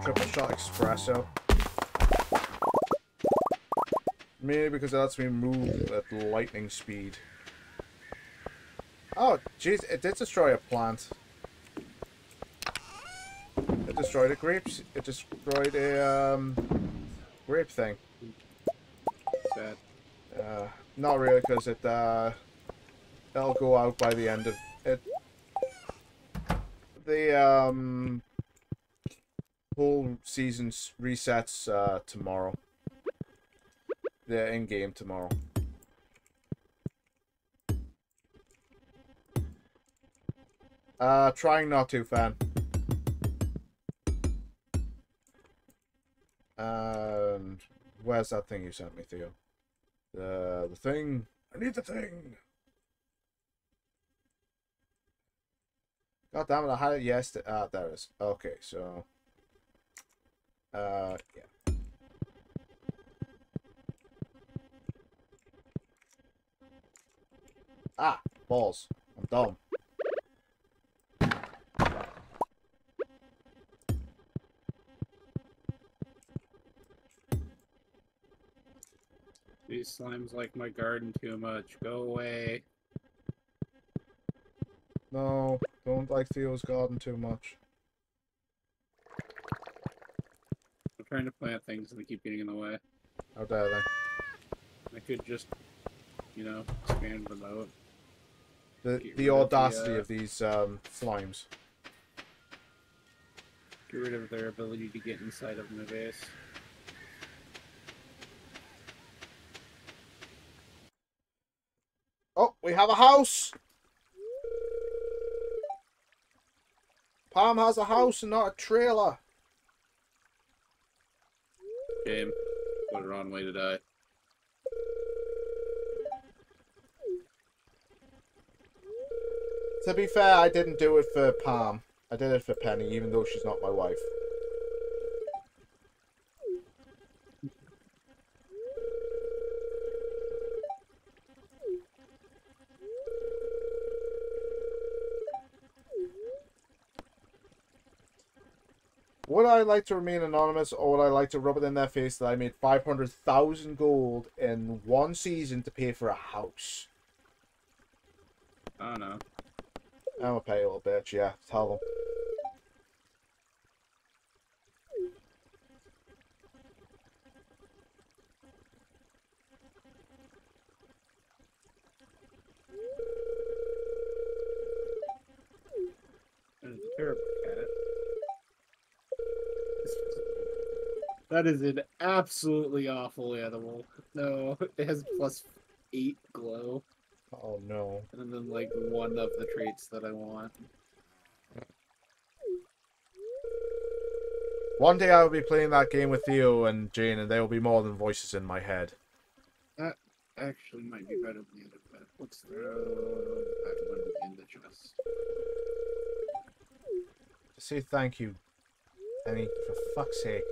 triple shot espresso. Mainly because it lets me move at lightning speed. Oh, jeez, it did destroy a plant. It destroyed a grapes. It destroyed a grape thing. Sad. Not really, because it'll go out by the end of it. The whole season resets tomorrow. The in-game tomorrow. Trying not to, fan. And where's that thing you sent me, Theo? The thing. I need the thing. God damn it! I had it yesterday. There it is. Okay, so. Yeah. Ah, balls. I'm dumb. These slimes like my garden too much. Go away. No, don't like Theo's garden too much. I'm trying to plant things and they keep getting in the way. How dare they? I could just, you know, expand them out. The audacity of these slimes. Get rid of their ability to get inside of my base. Oh, we have a house! Palm has a house and not a trailer. Game. What a wrong way to die. To be fair, I didn't do it for Palm. I did it for Penny, even though she's not my wife. Would I like to remain anonymous, or would I like to rub it in their face that I made 500,000 gold in one season to pay for a house? I don't know. I'm a pay little bitch, yeah. Tell them. That is a terrible cat. That is an absolutely awful animal. No, it has +8 glow, Oh no. and then like one of the traits that I want. One day I will be playing that game with Theo and Jane, and there will be more than voices in my head. That actually might be better than the other bed. Let's throw that one in the chest. Just say thank you, Penny, for fuck's sake.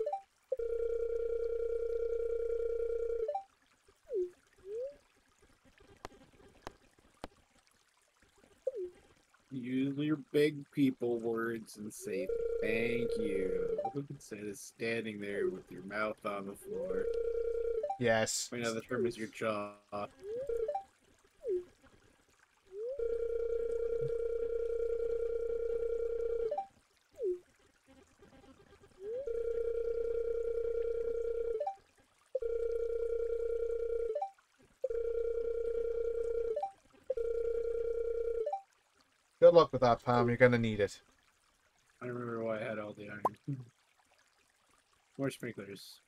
Use your big people words and say thank you instead of standing there with your mouth on the floor. Yes. Right now the term is your jaw. Good luck with that, Pam. You're gonna need it. I remember why I had all the iron. More sprinklers.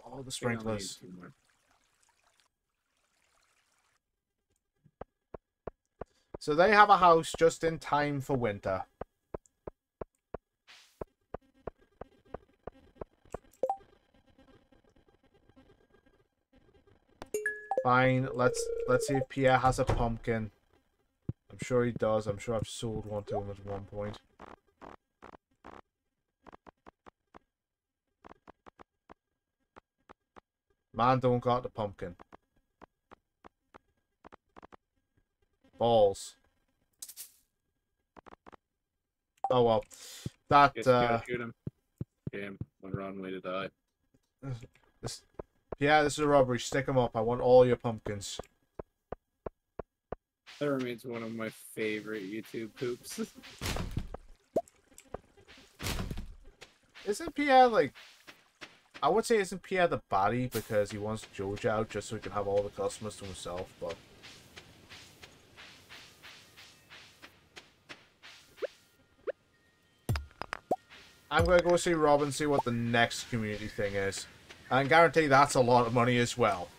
All the I think I'll need sprinklers. 2 more. So they have a house just in time for winter. Fine, let's see if Pierre has a pumpkin. I'm sure he does. I'm sure I've sold one to him at one point. Man don't got the pumpkin. Balls. Oh well. That Guess you gotta shoot him. Damn, one wrong way to die. Yeah, this is a robbery. Stick them up. I want all your pumpkins. That remains one of my favorite YouTube poops. Isn't Pierre like... I would say isn't Pierre the baddie because he wants George out just so he can have all the customers to himself, but... I'm going to go see Rob and see what the next community thing is. And guarantee that's a lot of money as well.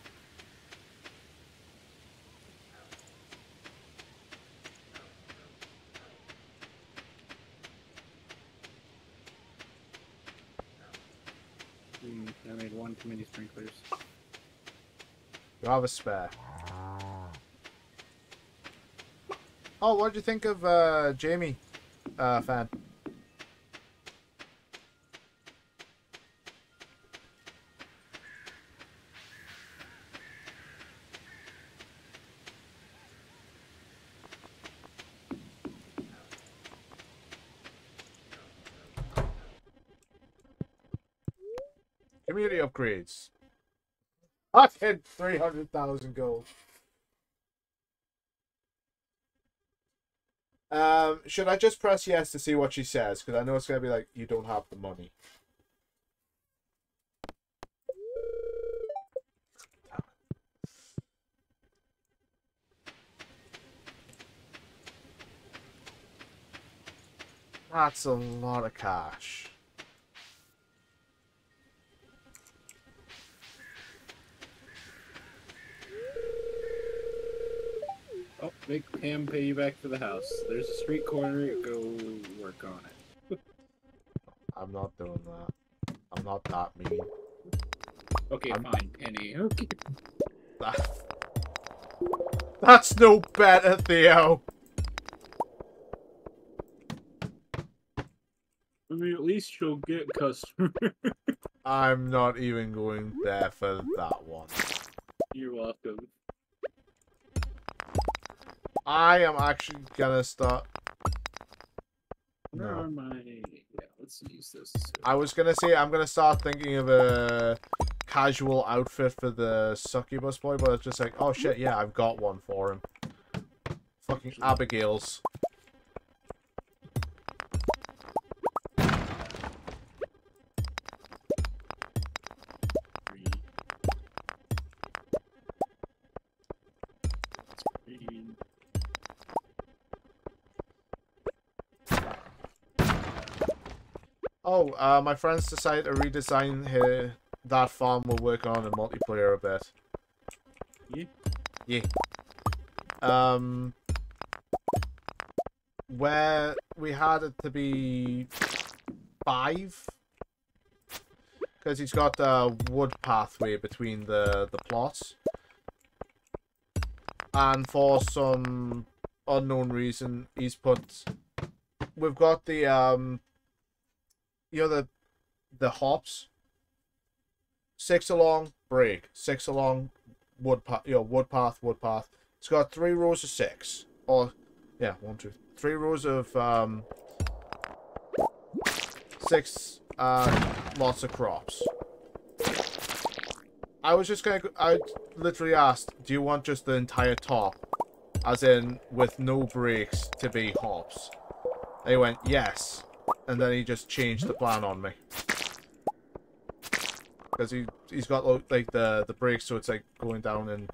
I made one too many sprinklers. You have a spare. Oh, what did you think of Jamie, fan? Community upgrades. I hit 300,000 gold. Should I just press yes to see what she says? Because I know it's going to be like, you don't have the money. That's a lot of cash. Oh, make Pam pay you back for the house. There's a street corner, go work on it. I'm not doing that. I'm not that mean. Okay, fine, Penny. Okay. That's no better, Theo. I mean, at least she'll get customers. I'm not even going there for that one. You're welcome. I am actually gonna start. Where No. are my... Yeah, let's use this. I was gonna say I'm gonna start thinking of a casual outfit for the succubus boy, but it's just like, oh shit, yeah, I've got one for him. Fucking Abigail's. Oh, my friends decided to redesign that farm we're working on in multiplayer a bit. Yeah. Yeah. Where we had it to be 5, because he's got a wood pathway between the plots, and for some unknown reason, we've got the you know the hops, 6 along break, 6 along wood path, wood path, wood path. It's got 3 rows of 6, or yeah, 1, 2, 3 rows of 6 lots of crops. I literally asked, do you want just the entire top, as in with no breaks, to be hops? And he went yes, and then he just changed the plan on me. Because he's got like the breaks, so it's like going down in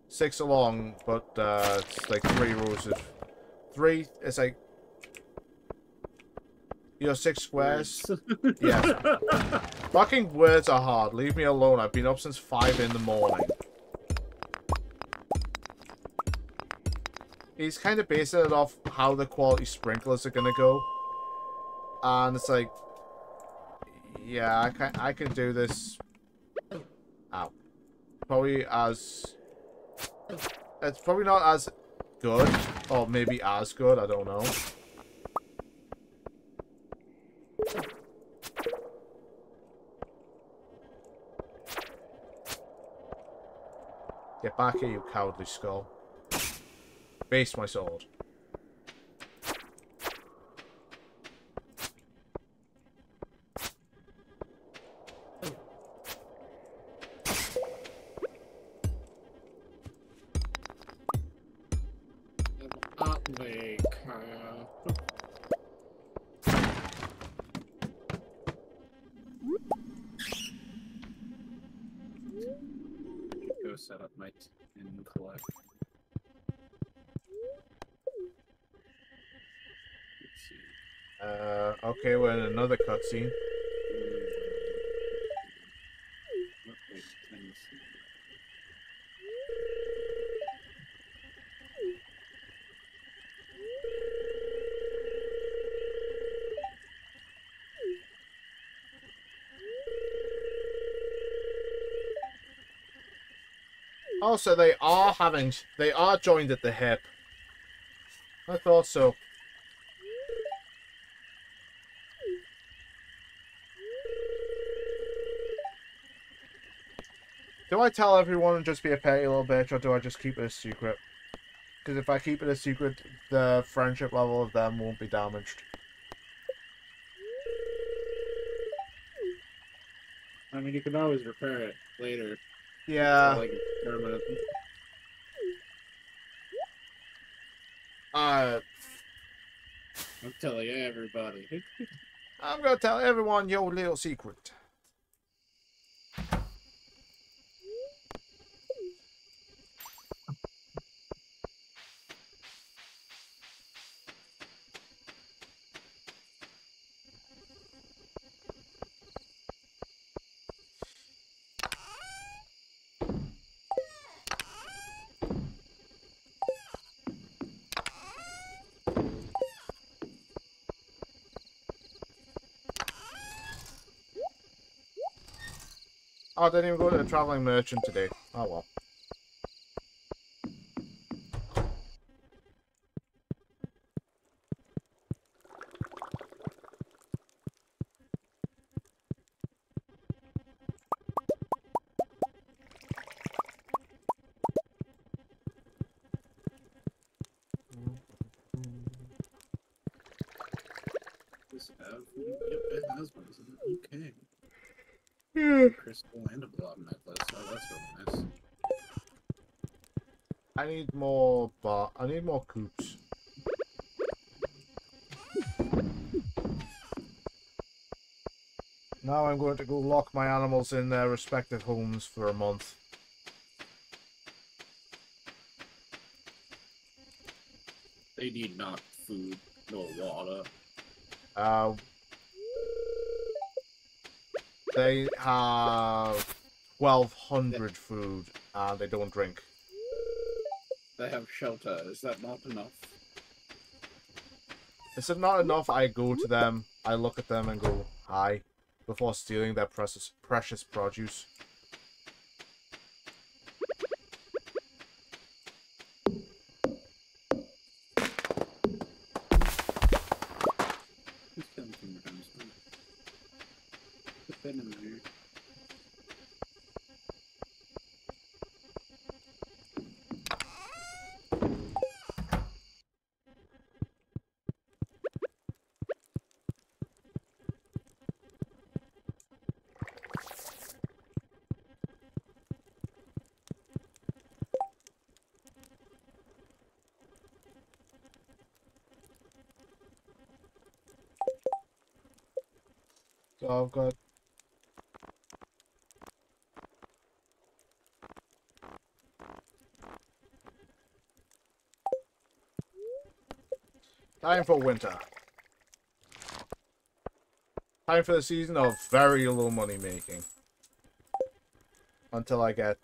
6 along, but it's like 3 rows of 3. It's like 6 squares. Yeah. Fucking words are hard. Leave me alone. I've been up since 5 in the morning. He's kind of basing it off how the quality sprinklers are gonna go, and it's like, yeah, I can do this. Ow. Probably it's probably not as good, or maybe as good. I don't know. Get back here, you cowardly skull. Base my sword. Go set up my tin collect. Let's see. Okay, we're in another cutscene. Okay, tin seed. Oh, so they are joined at the hip. I thought so. Do I tell everyone and just be a petty little bitch, or do I just keep it a secret? Because if I keep it a secret, the friendship level of them won't be damaged. I mean, you can always repair it later. Yeah. Like permanent. I'm telling everybody. gonna tell everyone your little secret. Oh, I didn't even go to the traveling merchant today. Oh well. Does it have? Yep, it has one. Okay. Crystal and a blob necklace. Oh, that's really nice. I need more coops. Now I'm going to go lock my animals in their respective homes for a month. They need not food, no water. They have 1,200 food, and they don't drink. They have shelter. Is that not enough? Is it not enough? I go to them, I look at them and go, hi, before stealing their precious produce. Let's kill them 2 more times. Put that in there. So I've got... Time for winter. Time for the season of very low money making. Until I get,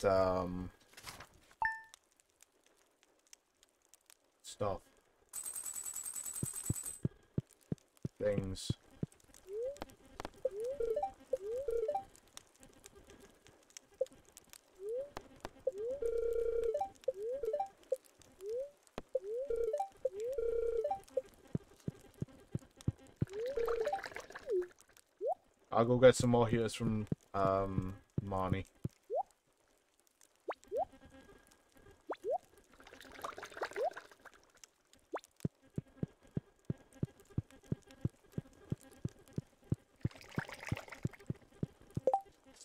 stuff. Things. I'll go get some more heaters from, Marnie.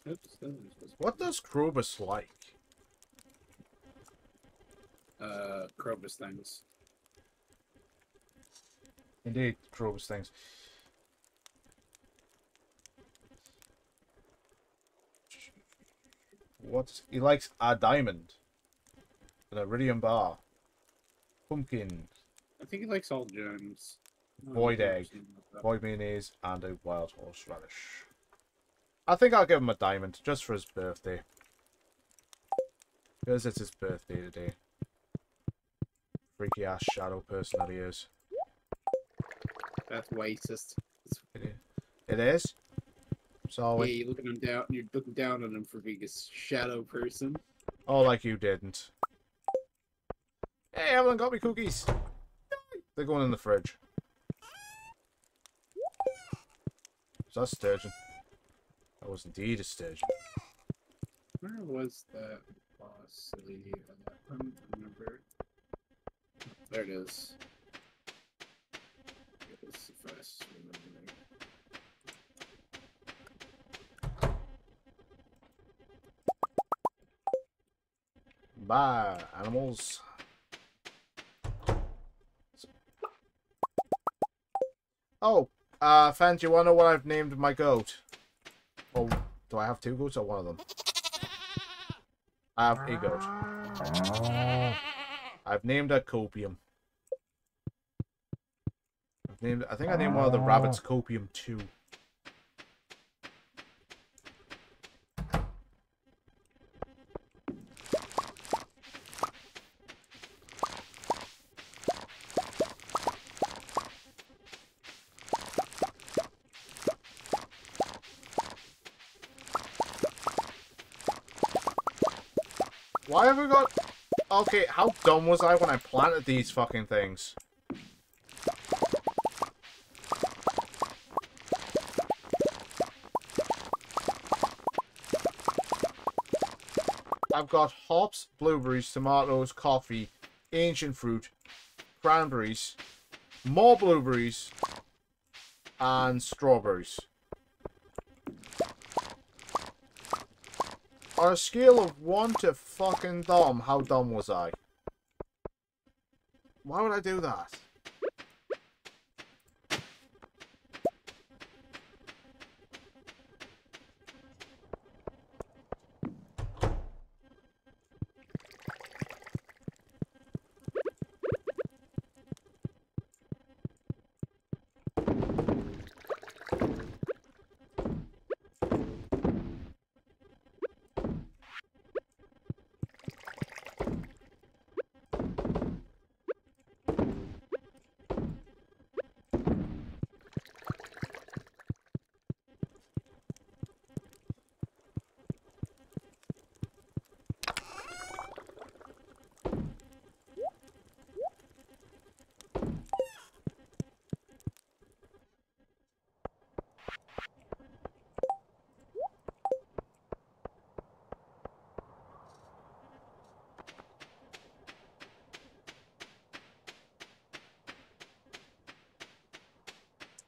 Oops. What does Krobus like? Krobus things. Indeed, Krobus things. What? He likes a diamond. An iridium bar. Pumpkin. I think he likes all gems. Void egg. Void mayonnaise and a wild horseradish. I think I'll give him a diamond just for his birthday. Because it's his birthday today. Freaky ass shadow person that he is. That's racist. It is? So Yeah, you're looking down on him for being a shadow person. oh, like you didn't. Hey, Evelyn got me cookies. They're going in the fridge. Is that sturgeon? That was indeed a sturgeon. Where was that boss lady? I don't remember. There it is. It's the first remember. Bye, animals. Oh, Fan, do you want to know what I've named my goat? Oh, do I have 2 goats or 1 of them? I have a goat. I've named her Copium. I think I named one of the rabbits Copium too. Why have we got... Okay, how dumb was I when I planted these fucking things? I've got hops, blueberries, tomatoes, coffee, ancient fruit, cranberries, more blueberries, and strawberries. On a scale of 1 to fucking dumb, how dumb was I? Why would I do that?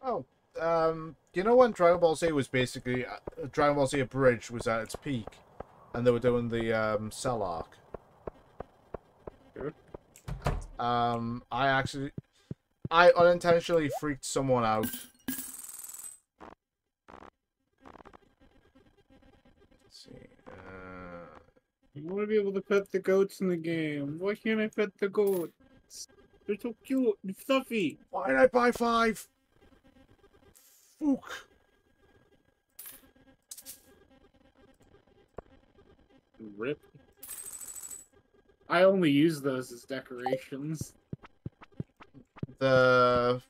Oh, you know when Dragon Ball Z was basically Dragon Ball Z Abridged was at its peak, and they were doing the Cell arc. Sure. I unintentionally freaked someone out. Let's see. I want to be able to pet the goats in the game. Why can't I pet the goats? They're so cute and fluffy. Why did I buy 5? Fook. Rip. I only use those as decorations. The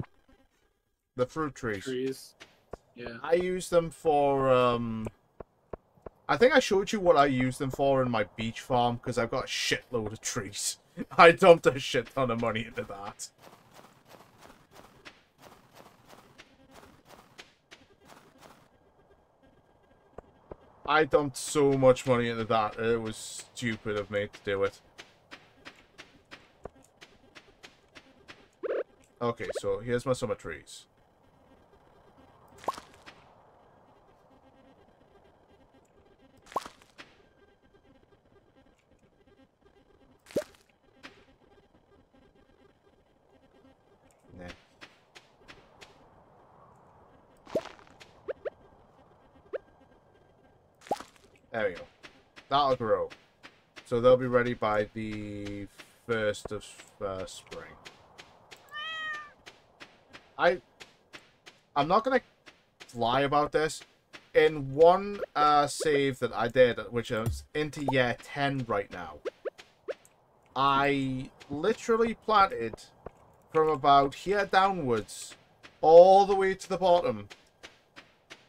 fruit trees. Trees. Yeah. I use them for I think I showed you what I use them for in my beach farm because I've got a shitload of trees. I dumped a shit ton of money into that. I dumped so much money into that. It was stupid of me to do it. Okay, so here's my summer trees. Nah. There we go. That'll grow. So they'll be ready by the 1st of spring. I'm not gonna lie about this. In one save that I did, which is into year 10 right now, I literally planted from about here downwards all the way to the bottom,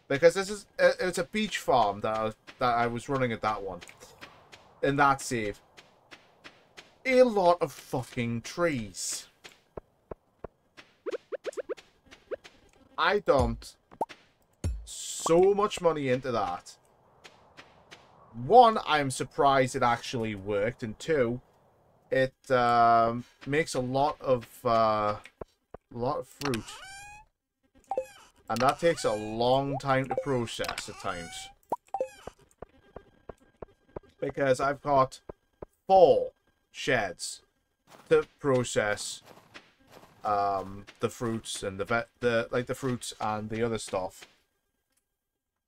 because it's a beach farm that I was running at that one, in that save. A lot of fucking trees. I dumped so much money into that. One, I'm surprised it actually worked, and two, it makes a lot of fruit, and that takes a long time to process at times. Because I've got 4 sheds to process the fruits and the fruits and the other stuff.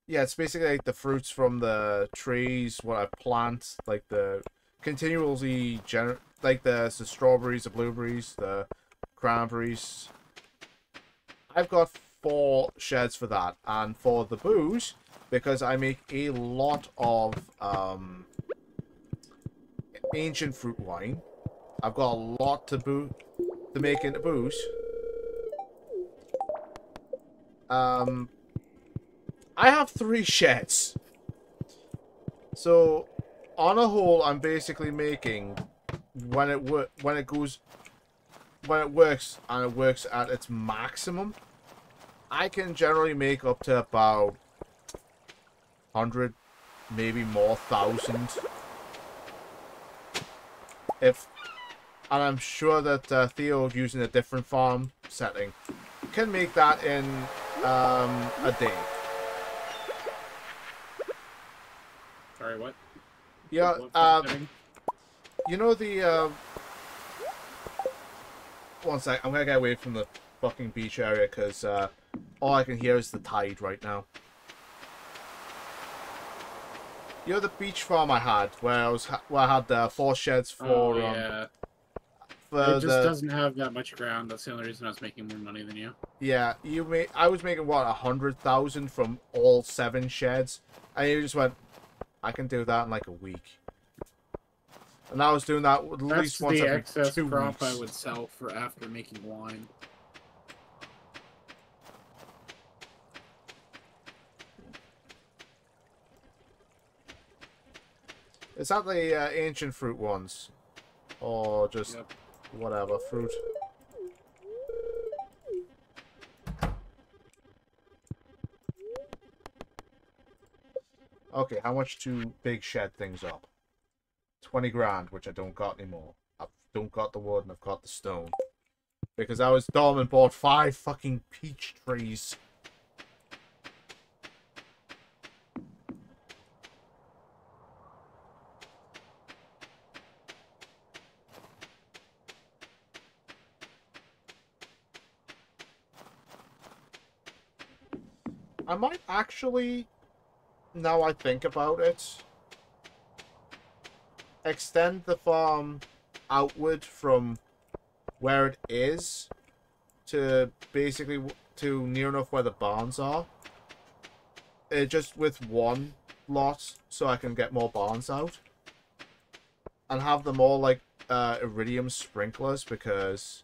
Yeah, it's basically like the fruits from the trees, what I plant, like the continually like the strawberries, the blueberries, the cranberries. I've got 4 sheds for that, and for the booze, because I make a lot of ancient fruit wine. I've got a lot to make into booze. I have 3 sheds. So, on a whole, I'm basically making, when it works and it works at its maximum, I can generally make up to about 100, maybe more, 1,000. And I'm sure that Theo, using a different farm setting, can make that in a day. Sorry, what? Yeah, you know the one sec, I'm gonna get away from the fucking beach area because all I can hear is the tide right now. You know the beach farm I had where I had 4 sheds for yeah. for It just doesn't have that much ground. That's the only reason I was making more money than you. Yeah, I was making what, 100,000 from all 7 sheds, and you just went, I can do that in like a week. And I was doing that at least once every 2 weeks. That's the excess crop I would sell for after making wine. Is that the ancient fruit ones? Or just whatever fruit? Okay, how much to big shed things up? 20 grand, which I don't got anymore. I don't got the wood and I've got the stone. Because I was dumb and bought 5 fucking peach trees. I might actually, now I think about it, extend the farm outward from where it is to basically to near enough where the barns are. Just with one lot so I can get more barns out. And have them all like iridium sprinklers because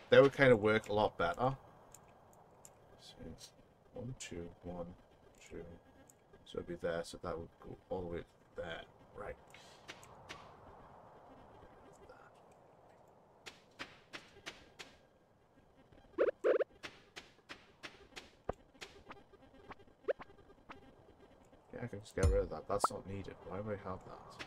they would kind of work a lot better. So it's 1, 2, 1, 2. So it'd be there, so that would go all the way there. Right. Yeah, I can just get rid of that. That's not needed. Why would I have that?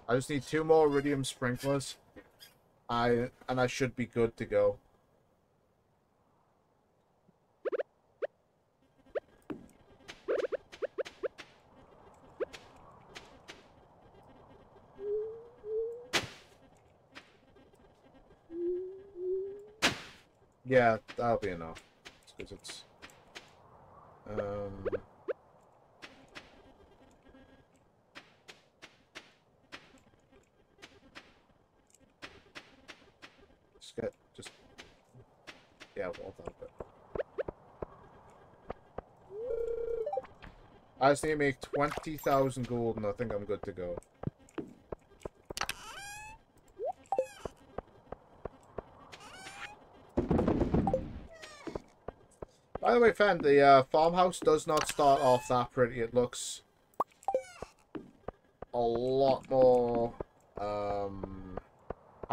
I just need 2 more iridium sprinklers. And I should be good to go. Yeah, that'll be enough. Because it's just yeah, well done. But I just need to make 20,000 gold, and I think I'm good to go. By the way, friend, the farmhouse does not start off that pretty. It looks a lot more, how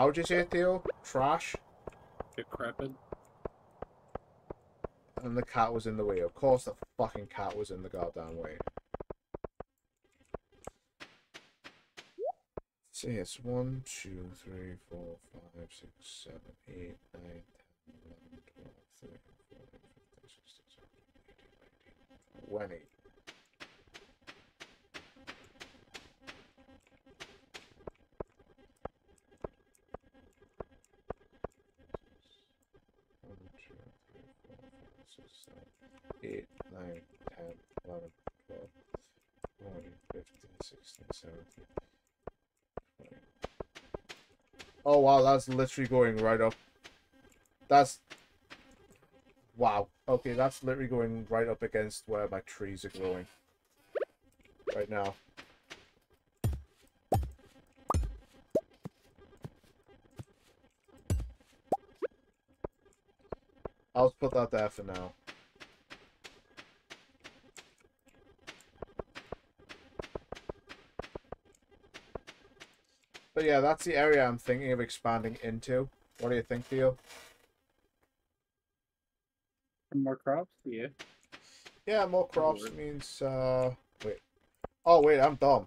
would you say it, Theo? Trash? Decrepit. And the cat was in the way. Of course the fucking cat was in the goddamn way. See, it's 1, 2, 3, 4, 5, 6, 7, 8, 9, 10, 11, 12, 13, 14, 15, 16, 17, 18, 19, 20. Eight, 9, 10, 11, 12, 14, 15, 16, 17, 20. Oh wow, that's literally going right up. That's... Wow. Okay, that's literally going right up against where my trees are growing. Right now. I'll just put that there for now. But yeah, that's the area I'm thinking of expanding into. What do you think, Theo? More crops? Yeah. Yeah, more crops means, wait. Oh, wait, I'm dumb.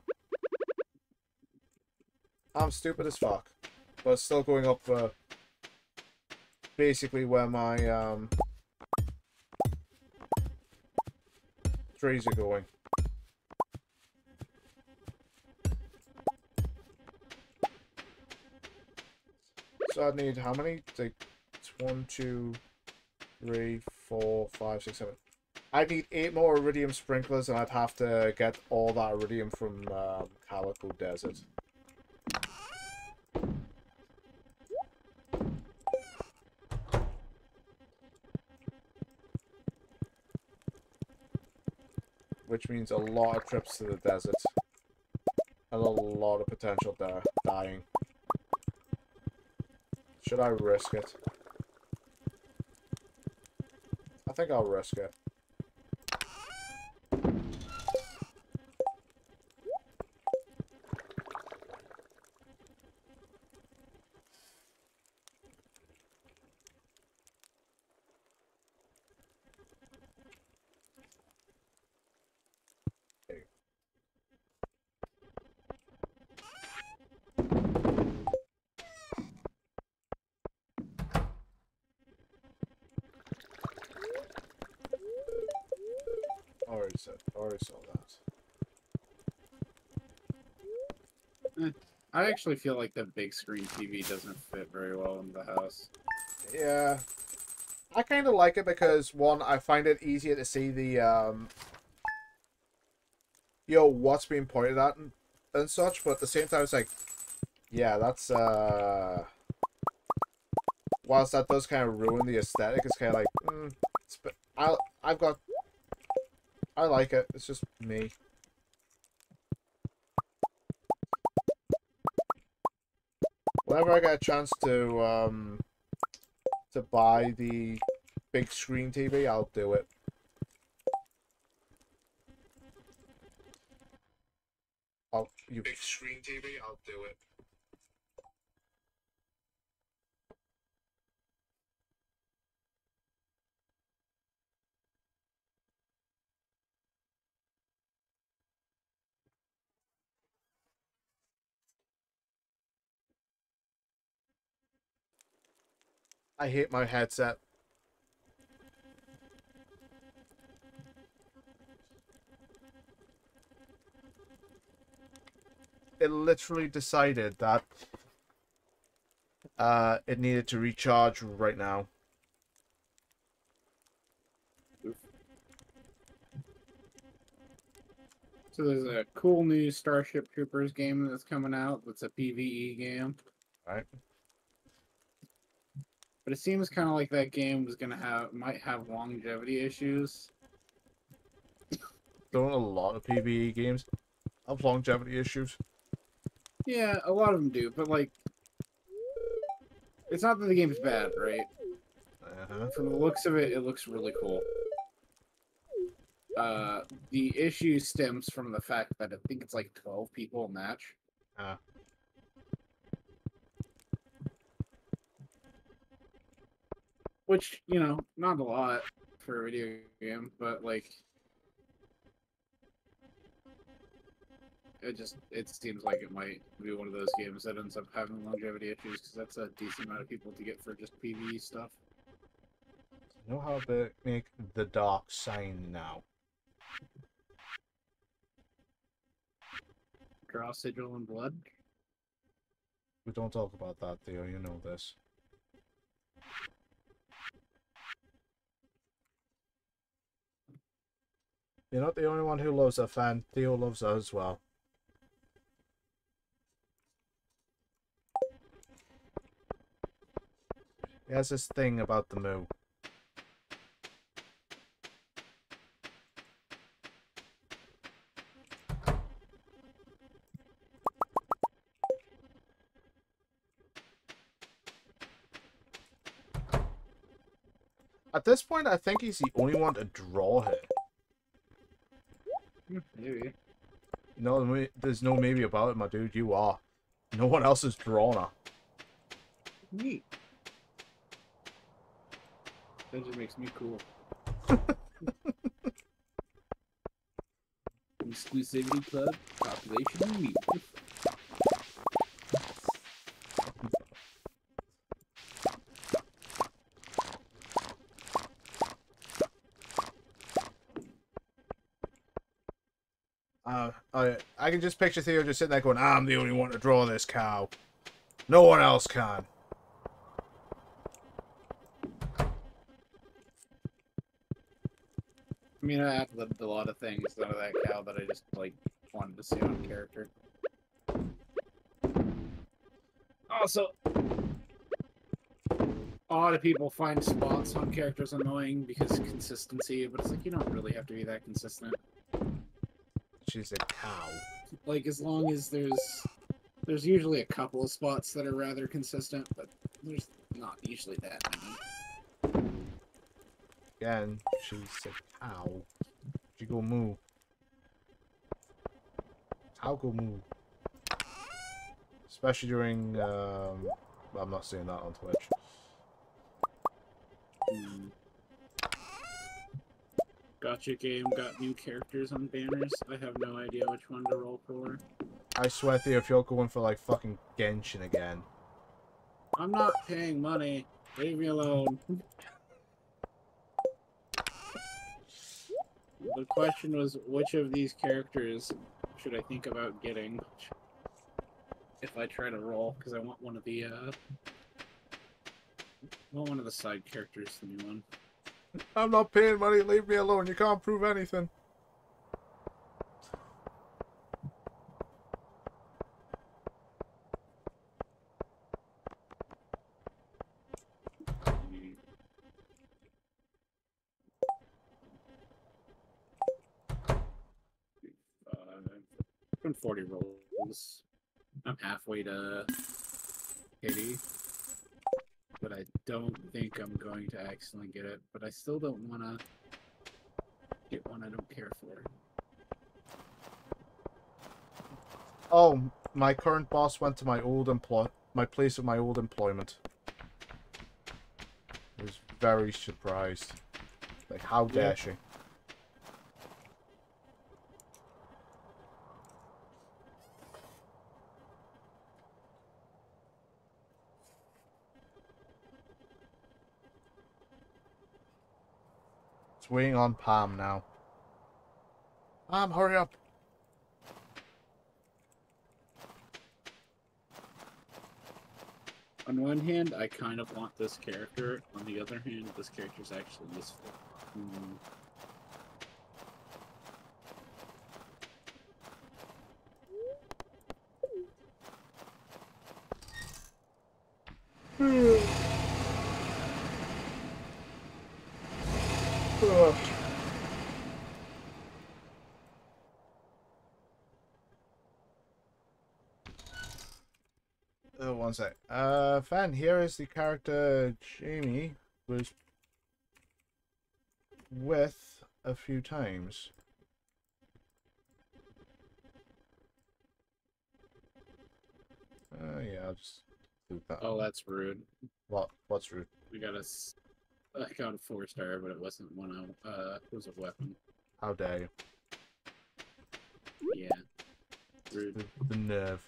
I'm stupid as fuck. But it's still going up, basically where my, trees are going. So I'd need how many? Like 1, 2, 3, 4, 5, 6, 7. I'd need 8 more iridium sprinklers, and I'd have to get all that iridium from Calico Desert. Which means a lot of trips to the desert. And a lot of potential dying. Should I risk it? I think I'll risk it. that's it. Already saw that. I actually feel like the big screen TV doesn't fit very well in the house. Yeah. I kind of like it because, one, I find it easier to see the, what's being pointed at and such, but at the same time, it's like, yeah, that's, whilst that does kind of ruin the aesthetic, it's kind of like, I like it. It's just me. Whenever I get a chance to buy the big screen TV, I'll do it. Big screen TV, I'll do it. I hate my headset. It literally decided that it needed to recharge right now. So there's a cool new Starship Troopers game that's coming out. That's a PvE game. Right. But it seems kind of like that game was might have longevity issues. Don't a lot of PvE games have longevity issues? Yeah, a lot of them do, but like, it's not that the game's bad, right? From the looks of it, it looks really cool. The issue stems from the fact that I think it's like 12 people a match. Which, not a lot for a video game, but like, it seems like it might be one of those games that ends up having longevity issues, because that's a decent amount of people to get for just PvE stuff. You know how to make the dark sign now? Draw sigil and blood? We don't talk about that, Theo. You know this. You're not the only one who loves her fan. Theo loves her as well. He has this thing about the moo. At this point, I think he's the only one to draw her. Maybe. No, there's no maybe about it, my dude. You are. No one else has drawn her. Neat. That just makes me cool. Exclusivity Club, population me. I can just picture Theo just sitting there going, I'm the only one to draw this cow. No one else can. I mean, I have lived a lot of things out of that cow that I just, like, wanted to see on character. Also, a lot of people find spots on characters annoying because of consistency, but it's like, you don't really have to be that consistent. She's a cow. Like, as long as there's usually a couple of spots that are rather consistent, but there's not usually that many. Again, she's a cow. She go moo. Cow go moo. Especially during, well, I'm not seeing that on Twitch. Gotcha game got new characters on banners. I have no idea which one to roll for. I swear, Theo, if you're going for, like, fucking Genshin again. I'm not paying money. Leave me alone. The question was, which of these characters should I think about getting if I try to roll? Because I want one of the side characters, the new one. I'm not paying money. Leave me alone. You can't prove anything. From 40 rolls. I'm halfway to 80. But I don't think I'm going to accidentally get it. But I still don't want to get one I don't care for. Oh, my current boss went to my place of my old employment. I was very surprised. Like, how dare she? It's waiting on Pam now. Pam, hurry up! On one hand, I kind of want this character. On the other hand, this character is actually useful. Oh, one sec. Fan, here is the character Jamie was with a few times. Yeah, I'll just do that. Oh, that's rude. What? What's rude? I got a 4-star, but it wasn't one. It was a weapon. How dare you? Yeah. Rude. The nerve.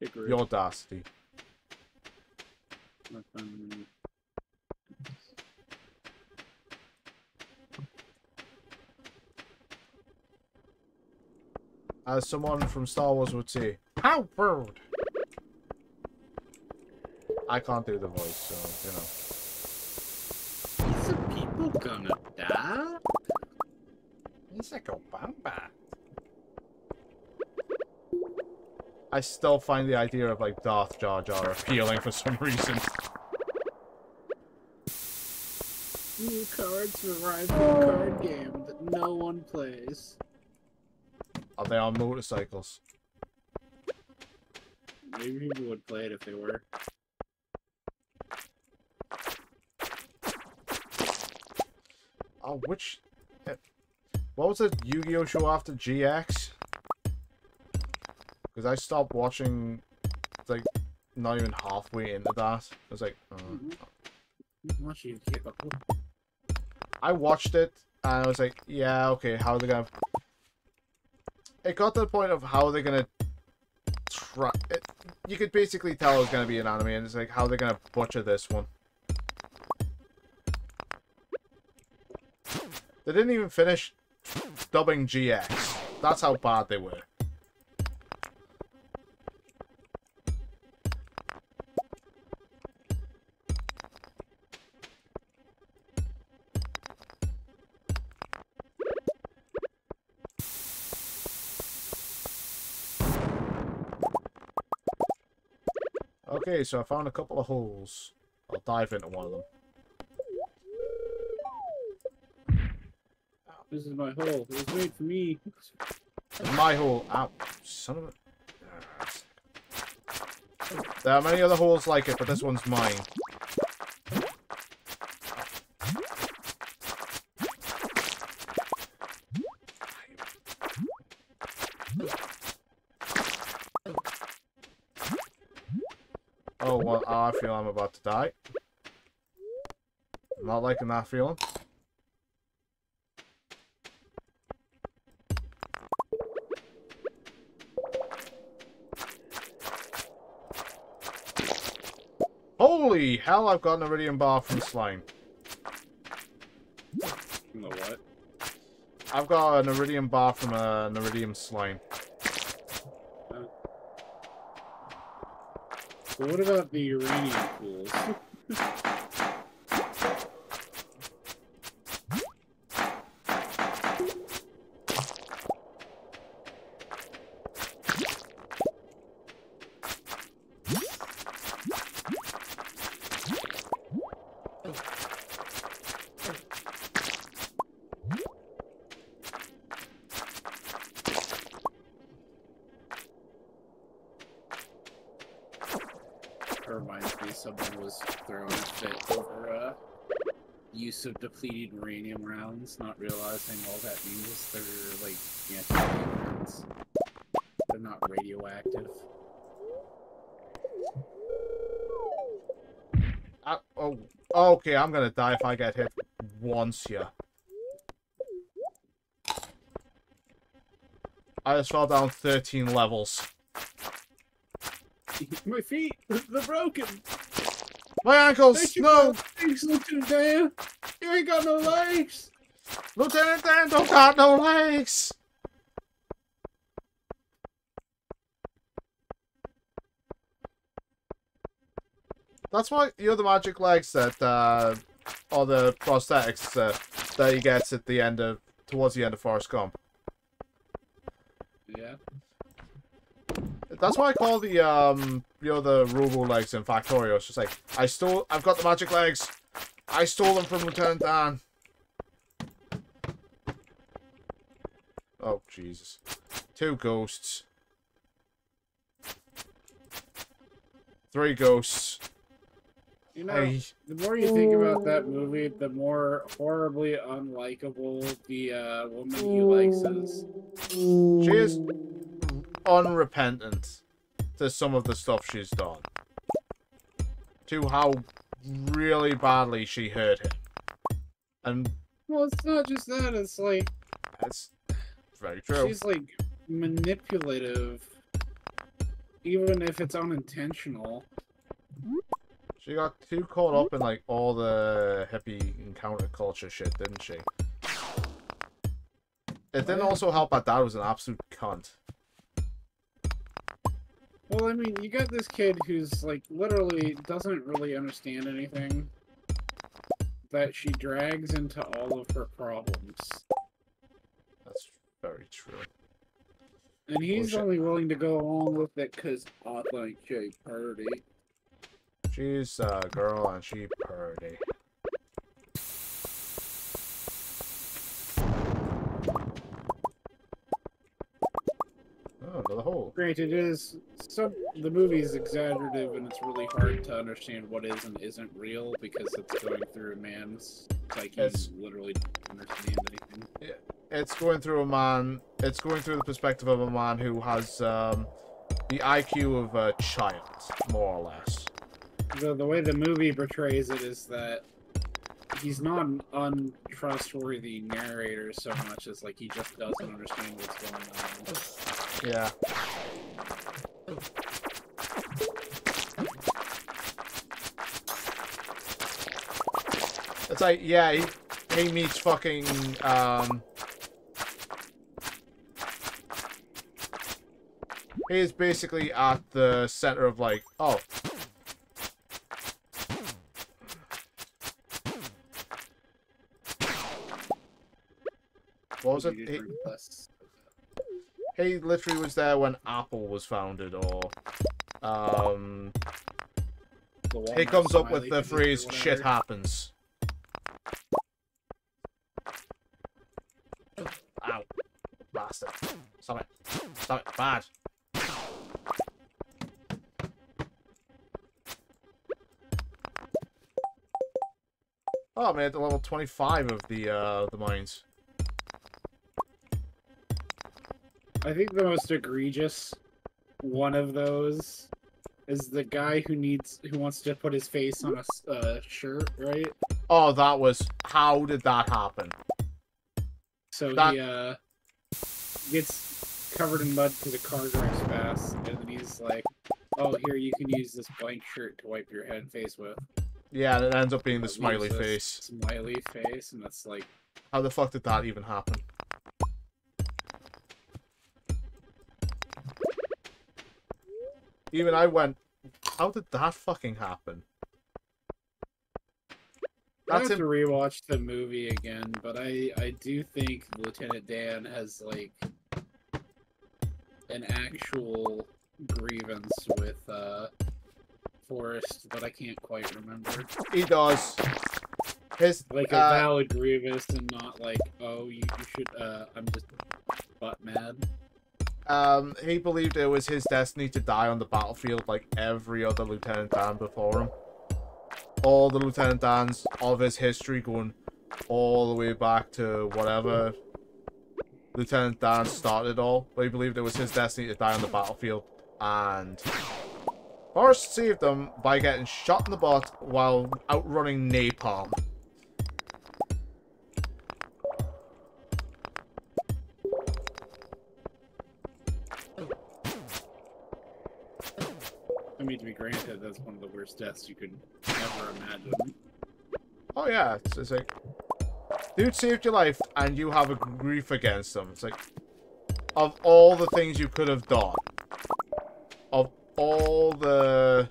Big rude. The audacity. Weapon. As someone from Star Wars would say, how rude! I can't do the voice, so, you know. Is the people gonna die? It's like a bamba. I still find the idea of, like, Darth Jar Jar appealing for some reason. New cards arrive in a card game that no one plays. Are they on motorcycles? Maybe people would play it if they were. Oh, which... What was the Yu-Gi-Oh show after GX? Because I stopped watching, like, not even halfway into that. I was like, I watched it, and I was like, yeah, okay, how are they gonna... It got to the point of how they're gonna try... You could basically tell it was gonna be an anime, and it's like, how are they gonna butcher this one? They didn't even finish dubbing GX. That's how bad they were. Okay, so I found a couple of holes. I'll dive into one of them. This is my hole. It was made for me. It's my hole. Ow, son of a... There are many other holes like it, but this one's mine. Oh, well, I feel I'm about to die. I'm not liking that feeling. Holy hell, I've got an iridium bar from slime. From the what? I've got an iridium bar from an iridium slime. So what about the uranium pools? Reminds me someone was throwing a fit over use of depleted uranium rounds, not realizing all that means they're like anti-tank rounds. They're not radioactive. Oh, okay, I'm gonna die if I get hit once here. I just fell down 13 levels. My feet, they're broken. My ankles, no! Thanks, Lieutenant Dan. You ain't got no legs. Lieutenant Dan don't got no legs! That's why you're the magic legs that, or the prosthetics that he gets at the end of, towards the end of Forrest Gump. Yeah. That's why I call the, you know, the robo legs in Factorio. It's just like, I've got the magic legs. I stole them from Lieutenant Dan. Oh, Jesus. 2 ghosts. 3 ghosts. You know, Hey. the more you think about that movie, the more horribly unlikable the woman he likes is. She is unrepentant to some of the stuff she's done. To how really badly she hurt him. And Well, it's not just that, it's like... that's very true. She's, like, manipulative. Even if it's unintentional. She got too caught up in, like, all the hippie and counterculture shit, didn't she? It didn't also help that Dad was an absolute cunt. Well, I mean, you got this kid who's, like, literally doesn't really understand anything that she drags into all of her problems. That's very true. And he's Bullshit. only willing to go along with it because I think she's pretty. She's a girl and she pretty. Oh, another hole. Granted, the movie's exaggerative and it's really hard to understand what is and isn't real because it's going through a man's psyche. It's literally doesn't understand anything. Yeah, it's going through a man. It's going through the perspective of a man who has the IQ of a child, more or less. The way the movie portrays it is that he's not an untrustworthy narrator so much as like he just doesn't understand what's going on. Yeah. It's like, yeah, he meets fucking, he is basically at the center of, like, oh. What was it? He literally was there when Apple was founded, or, he comes up with the phrase, shit happens. Ow. Bastard. Stop it. Stop it. Bad. Oh, I made it to level 25 of the mines. I think the most egregious one of those is the guy who wants to put his face on a shirt, right? Oh, that was... How did that happen? So he gets covered in mud because a car drives past, and then he's like, "Oh, here, you can use this blank shirt to wipe your head and face with." Yeah, and it ends up being the smiley Use this face. Smiley face, and it's like... How the fuck did that even happen? even I went, how did that fucking happen? I That's have to him. rewatch the movie again, but I do think Lieutenant Dan has like an actual grievance with Forrest, but I can't quite remember. He does. His Like a valid grievance and not like, oh, you should I'm just butt mad. He believed it was his destiny to die on the battlefield like every other Lieutenant Dan before him. All the Lieutenant Dans of his history going all the way back to whatever Lieutenant Dan started it all. But he believed it was his destiny to die on the battlefield. And Forrest saved him by getting shot in the butt while outrunning napalm. I mean, to be granted, that's one of the worst deaths you could ever imagine. Oh yeah, it's like, dude saved your life and you have a grief against him. It's like, of all the things you could have done, of all the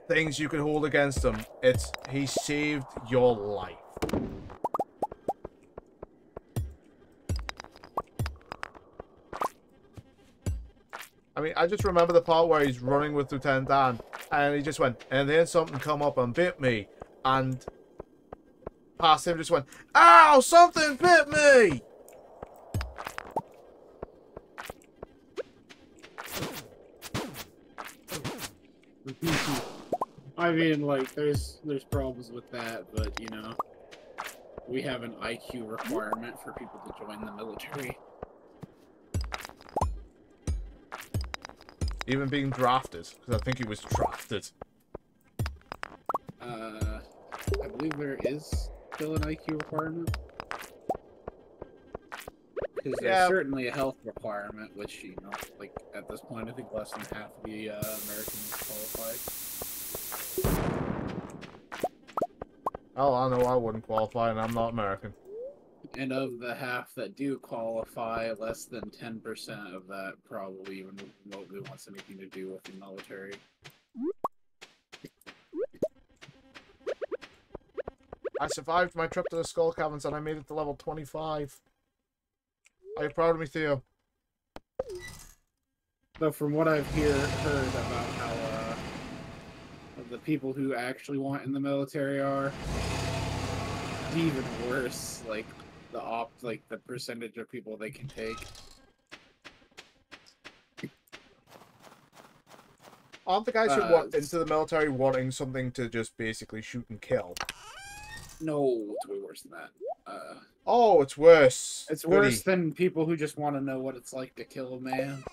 things you could hold against him, it's he saved your life. I mean, I just remember the part where he's running with Lieutenant Dan, and he just went, and then something come up and bit me, and past him just went, ow, something bit me! I mean, like, there's problems with that, but, you know, we have an IQ requirement for people to join the military. Even being drafted, because I think he was drafted. I believe there is still an IQ requirement. Because there's certainly a health requirement, which, you know, like, at this point, I think less than half of the Americans qualify. Oh, I know I wouldn't qualify, and I'm not American. And of the half that do qualify, less than 10% of that probably even remotely wants anything to do with the military. I survived my trip to the Skull Caverns and I made it to level 25. Are you proud of me, Theo? So from what I've heard about how the people who actually want in the military are, even worse, like the percentage of people they can take. Aren't the guys who want into the military wanting something to just basically shoot and kill? No, it's way worse than that. Oh, it's worse. It's worse than people who just want to know what it's like to kill a man.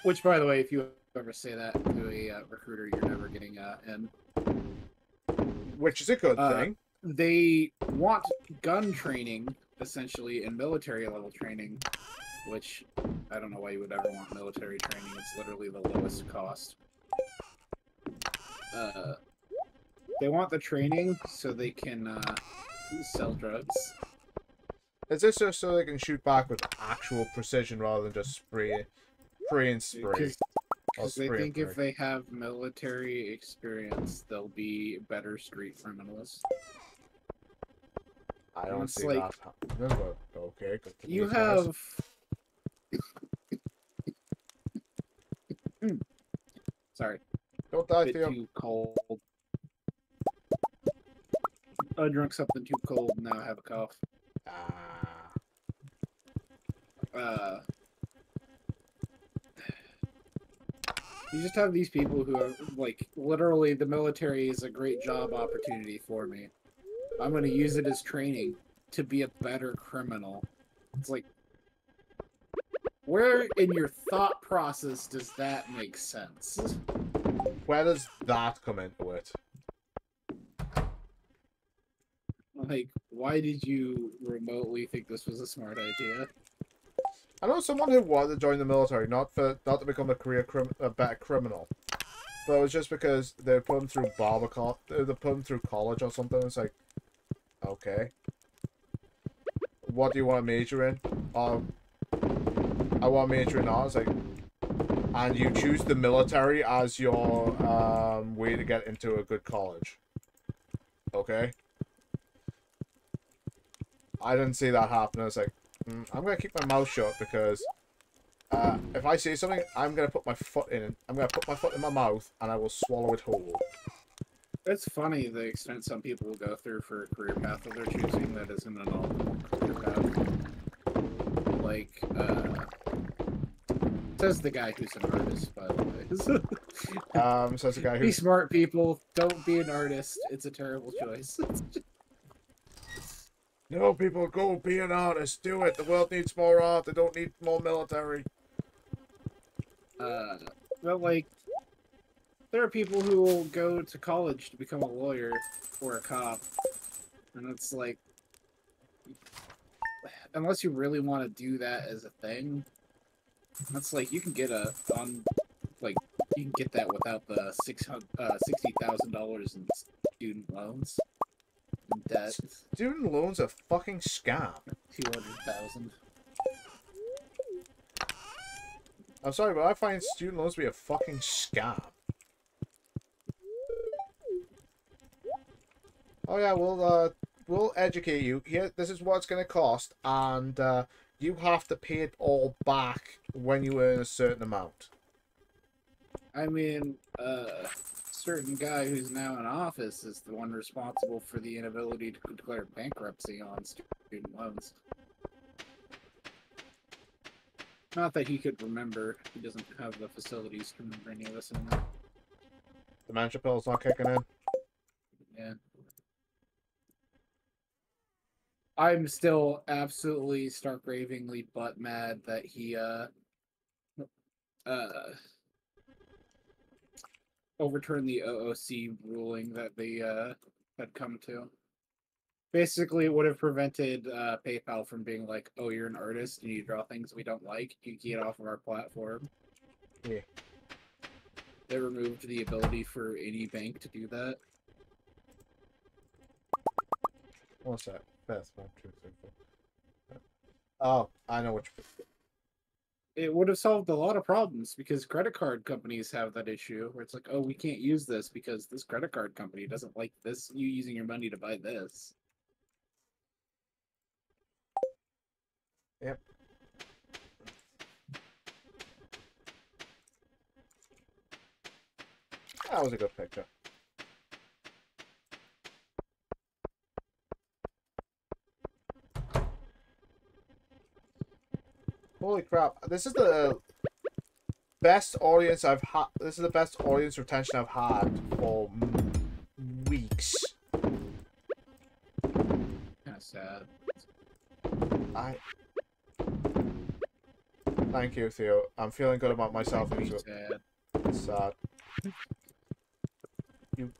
Which, by the way, if you ever say that to a recruiter, you're never getting in. Which is a good thing. They want gun training, essentially, and military level training, which I don't know why you would ever want military training. It's literally the lowest cost. They want the training so they can sell drugs. Is this just so they can shoot back with actual precision rather than just spray and spray? Because they think if they have military experience, they'll be better street criminals. I don't see that happening, but okay. You have... Sorry. Don't die, bit Theo. too cold. I drank something too cold and now I have a cough. You just have these people who are, like, literally the military is a great job opportunity for me. I'm going to use it as training to be a better criminal. It's like, where in your thought process does that make sense? Where does that come into it? Like, why did you remotely think this was a smart idea? I know someone who wanted to join the military, not to become a better criminal, but it was just because they put him through they put him through college or something. It's like, okay, what do you want to major in? I want to major in art. It's like, and you choose the military as your way to get into a good college. Okay? I didn't see that happen. I was like, I'm going to keep my mouth shut because if I say something, I'm going to put my foot in it. I'm going to put my foot in my mouth and I will swallow it whole. It's funny the extent some people will go through for a career path that they're choosing that isn't an all career path. Like, says the guy who's an artist, by the way. Says the guy who... Be smart, people. Don't be an artist. It's a terrible choice. No, people, go be an artist. Do it. The world needs more art. They don't need more military. But, like, there are people who will go to college to become a lawyer or a cop. And it's like, unless you really want to do that as a thing, that's like, you can get you can get that without the $60,000 in student loans and debt. Student loans are fucking scam. 200,000. I'm sorry, but I find student loans to be a fucking scam. Oh yeah, we'll educate you. Here, this is what it's gonna cost, and you have to pay it all back when you earn a certain amount. I mean, certain guy who's now in office is the one responsible for the inability to declare bankruptcy on student loans. Not that he could remember. He doesn't have the facilities to remember any of this anymore. Dementia pill's not kicking in. Yeah. I'm still absolutely stark ravingly butt mad that he overturned the OOC ruling that they had come to. Basically, it would have prevented PayPal from being like, "Oh, you're an artist and you draw things we don't like. You can get off of our platform." Yeah. They removed the ability for any bank to do that. What's that? That's 1, 2, 3, 4. Oh, I know what you're... It would have solved a lot of problems because credit card companies have that issue where it's like, oh, we can't use this because this credit card company doesn't like this, you using your money to buy this. Yep. That was a good picture. Holy crap. This is the best audience I've had. This is the best audience retention I've had for weeks. Kind of sad. Thank you, Theo. I'm feeling good about myself. Sad. Sad. You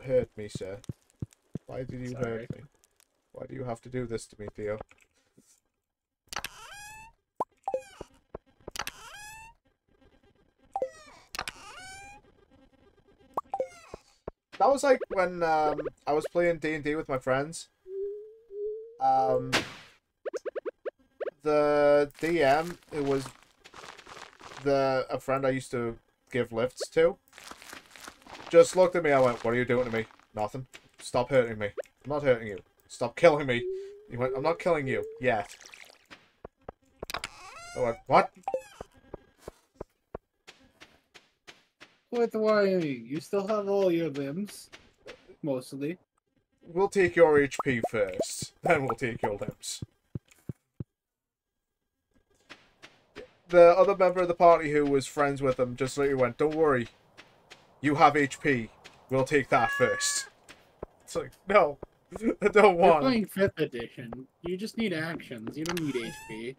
hurt me, sir. Why did you hurt me? Why do you have to do this to me, Theo? That was like when I was playing D&D with my friends. The DM, it was a friend I used to give lifts to, just looked at me. I went, "What are you doing to me?" "Nothing. Stop hurting me." "I'm not hurting you. Stop killing me." He went, "I'm not killing you yet." I went, "What?" What do I mean? You still have all your limbs. Mostly. "We'll take your HP first, then we'll take your limbs." The other member of the party who was friends with him just literally went, "Don't worry. You have HP. We'll take that first." It's like, no. I don't want. You're playing 5th edition. You just need actions. You don't need HP.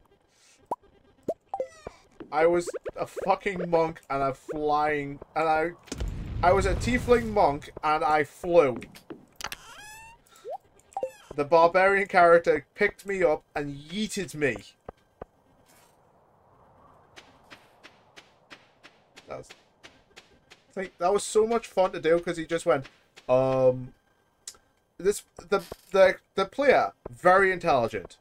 I was a fucking monk and a flying... And I was a tiefling monk and I flew. The barbarian character picked me up and yeeted me. That was so much fun to do because he just went, the player, very intelligent.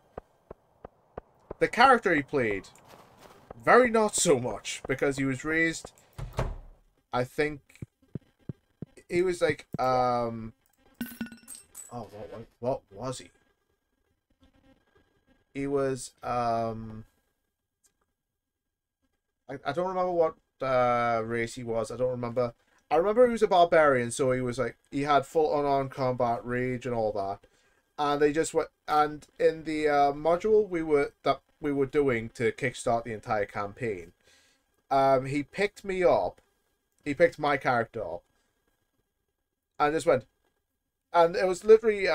The character he played, very not so much, because he was raised, I think, he was like, oh, what was he? He was, I don't remember what race he was. I don't remember. I remember he was a barbarian, so he was like, he had full unarmed combat, rage, and all that. And they just went, and in the module we were doing to kickstart the entire campaign, he picked me up. He picked my character up, and just went, and it was literally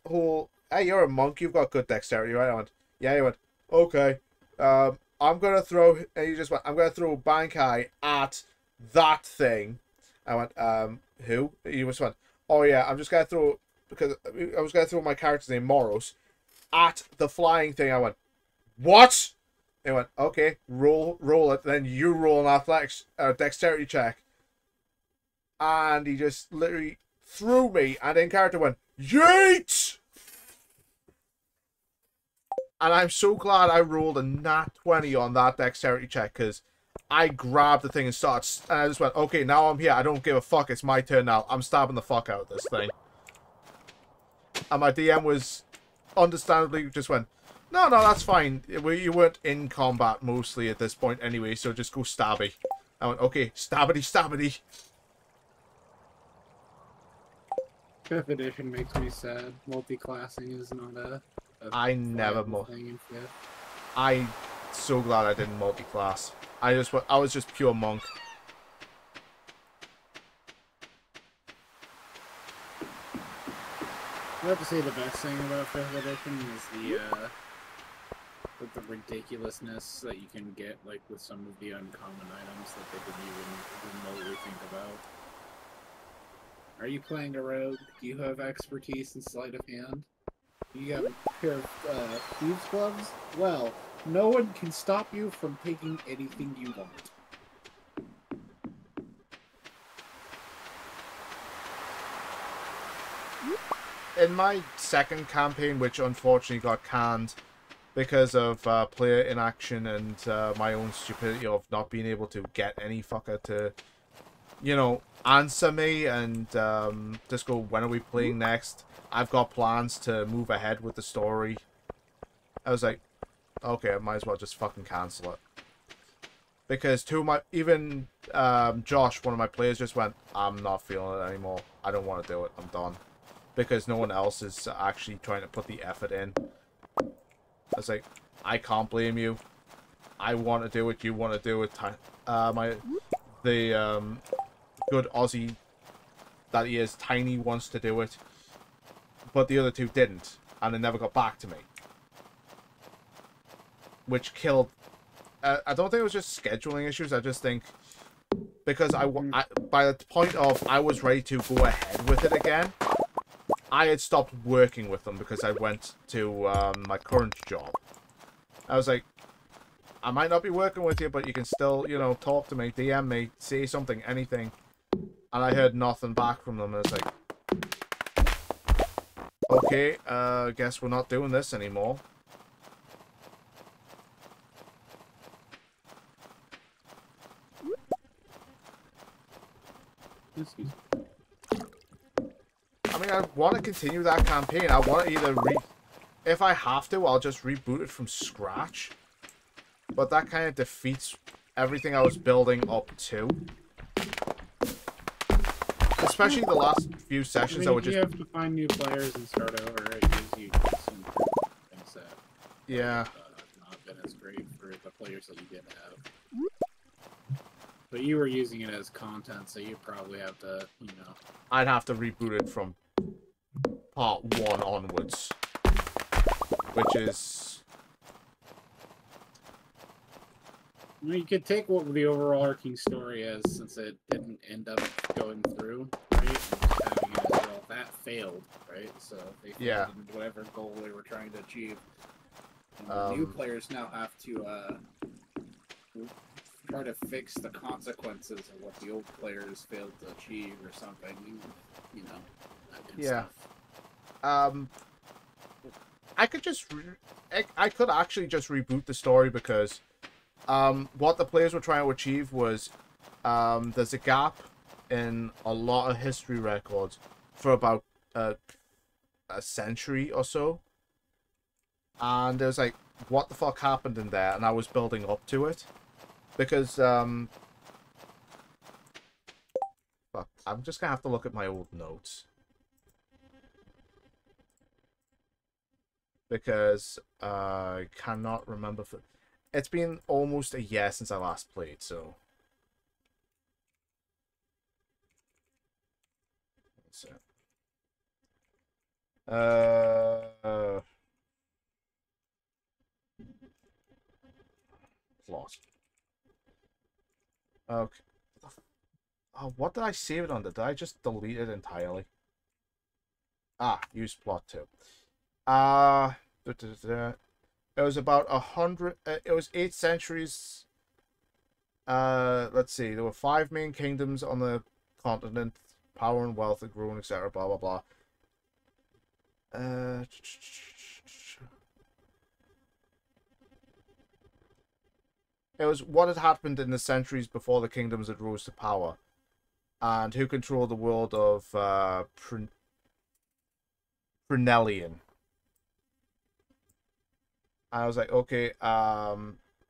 whole. Hey, you're a monk. You've got good dexterity, right? I went, yeah. He went, okay. I'm gonna throw. And he just went, I'm gonna throw Bankai at that thing. I went, who? He just went, oh yeah, I'm just gonna throw, because I was gonna throw my character's name Moros at the flying thing. I went, what? He went, okay, roll it. Then you roll an athletics dexterity check, and he just literally threw me, and in character went, yeet! And I'm so glad I rolled a nat 20 on that dexterity check, because I grabbed the thing and started, and I just went, okay, now I'm here. I don't give a fuck. It's my turn now. I'm stabbing the fuck out of this thing. And my DM was understandably just went, no, that's fine. You weren't in combat mostly at this point anyway, so just go stabby. I went, okay, stabbity. 5th edition makes me sad. Multi-classing is not a I never thing in 5th. I'm so glad I didn't multi-class. I was just pure monk. I have to say the best thing about 5th edition is the ridiculousness that you can get, like, with some of the uncommon items that they didn't even remotely think about. Are you playing a rogue? Do you have expertise in sleight of hand? You have a pair of thieves' gloves? Well, no one can stop you from taking anything you want. In my second campaign, which unfortunately got canned because of player inaction and my own stupidity of not being able to get any fucker to, you know, answer me and just go, when are we playing next? I've got plans to move ahead with the story. I was like, okay, I might as well just fucking cancel it. Because even Josh, one of my players, just went, I'm not feeling it anymore. I don't want to do it. I'm done. Because no one else is actually trying to put the effort in. I was like, I can't blame you. I want to do it. You want to do it. The good Aussie that he is, Tiny, wants to do it. But the other two didn't. And they never got back to me. Which killed... I don't think it was just scheduling issues. I just think... Because by the point of I was ready to go ahead with it again, I had stopped working with them because I went to my current job. I was like, I might not be working with you, but you can still, you know, talk to me, DM me, say something, anything. And I heard nothing back from them. I was like, okay, guess we're not doing this anymore. Excuse me. I mean, I want to continue that campaign. I want to either if I have to, I'll just reboot it from scratch. But that kind of defeats everything I was building up to. Especially the last few sessions that were just... You have to find new players and start over. It gives you some things that yeah. not been as great for the players that you did have. But you were using it as content, so you probably have to, you know... I'd have to reboot it from part 1 onwards. Which is... I mean, you could take what the overarching story is, since it didn't end up going through, right? And just having it as, well, that failed, right? So they failed in whatever goal they were trying to achieve. And the new players now have to try to fix the consequences of what the old players failed to achieve or something, you know, that kind of stuff. I could just... I could actually just reboot the story because what the players were trying to achieve was there's a gap in a lot of history records for about a century or so. And it was like, what the fuck happened in there? And I was building up to it. Because, fuck, I'm just gonna have to look at my old notes. Because I cannot remember. It's been almost a year since I last played, so. That's it. Lost. Okay. Oh, what did I save it under? Did I just delete it entirely? Ah, use plot 2. It was about 100. It was 8 centuries. Let's see. There were 5 main kingdoms on the continent. Power and wealth had grown, etc. Blah blah blah. It was what had happened in the centuries before the kingdoms had rose to power, and who controlled the world of Brunellian. I was like, okay,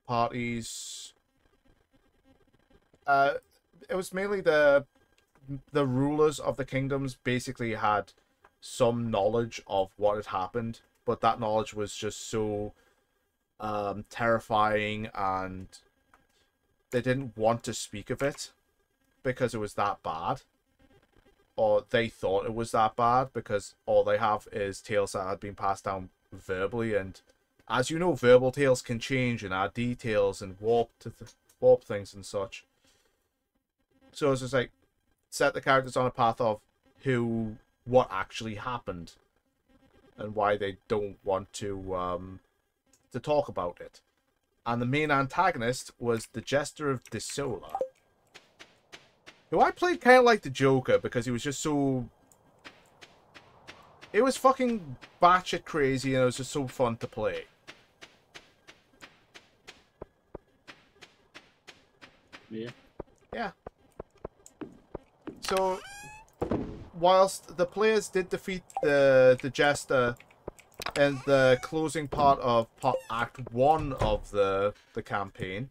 parties. It was mainly the rulers of the kingdoms basically had some knowledge of what had happened, but that knowledge was just so terrifying, and they didn't want to speak of it because it was that bad, or they thought it was that bad because all they have is tales that had been passed down verbally, and as you know, verbal tales can change and add details and warp things and such. So it's just like, set the characters on a path of what actually happened and why they don't want to talk about it. And the main antagonist was the Jester of Desola, who I played kind of like the Joker because he was just so... It was fucking batshit crazy and it was just so fun to play. Yeah. Yeah. So, whilst the players did defeat the Jester in the closing part of Act 1 of the campaign,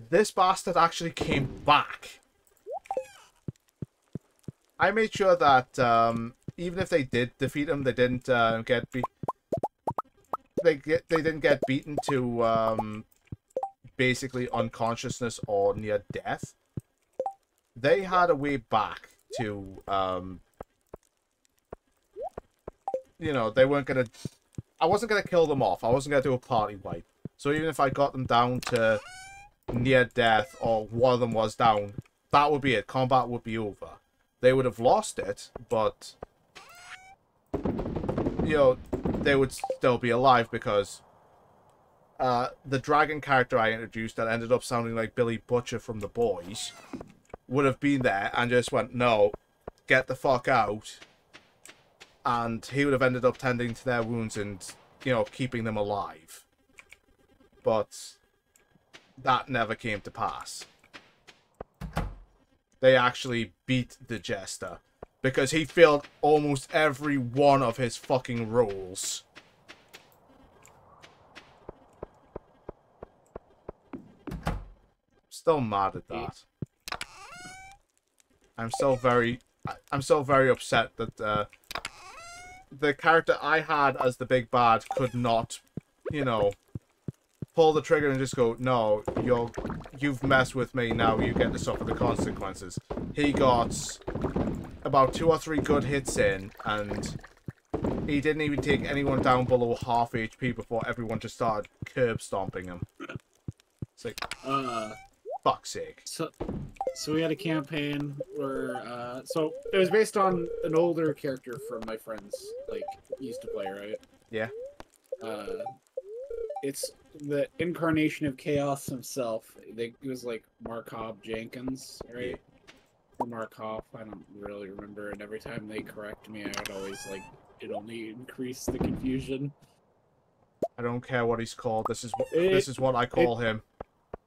this bastard actually came back. I made sure that even if they did defeat him, they didn't get beat. They didn't get beaten to basically unconsciousness or near death. They had a way back to you know, they weren't gonna... I wasn't gonna kill them off. I wasn't gonna do a party wipe. So even if I got them down to near death, or one of them was down, that would be it. Combat would be over. They would have lost it, but you know, they would still be alive because the dragon character I introduced that ended up sounding like Billy Butcher from The Boys would have been there and just went, no, get the fuck out. And he would have ended up tending to their wounds and, you know, keeping them alive. But that never came to pass. They actually beat the Jester because he failed almost every one of his fucking rolls. Still mad at that. I'm still very upset that the character I had as the big bad could not, you know, pull the trigger and just go, no, you've messed with me, now you get to suffer the consequences. He got about 2 or 3 good hits in, and he didn't even take anyone down below half HP before everyone just started curb stomping him. It's like, fuck's sake. So we had a campaign where, so it was based on an older character from my friends, like, used to play, right? Yeah. It's the incarnation of Chaos himself. It was like Markov Jenkins, right? Yeah. Or Markov, I don't really remember, and every time they correct me, I would always, like, it only increased the confusion. I don't care what he's called. This is what I it, call him.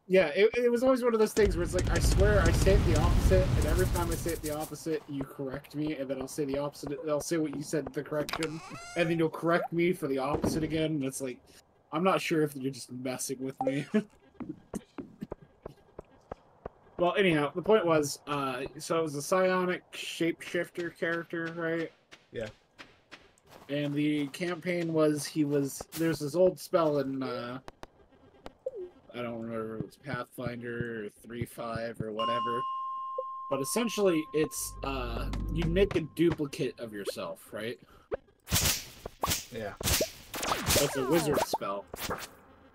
Yeah, it was always one of those things where it's like, I swear I say it the opposite, and every time I say it the opposite, you correct me, and then I'll say the opposite, I'll say what you said the correction, and then you'll correct me for the opposite again, and it's like, I'm not sure if you're just messing with me. Well, anyhow, the point was, so it was a psionic shapeshifter character, right? Yeah. And the campaign was, there's this old spell in, I don't remember if it was Pathfinder or 3.5 or whatever. But essentially, it's, you make a duplicate of yourself, right? Yeah. It's a wizard spell.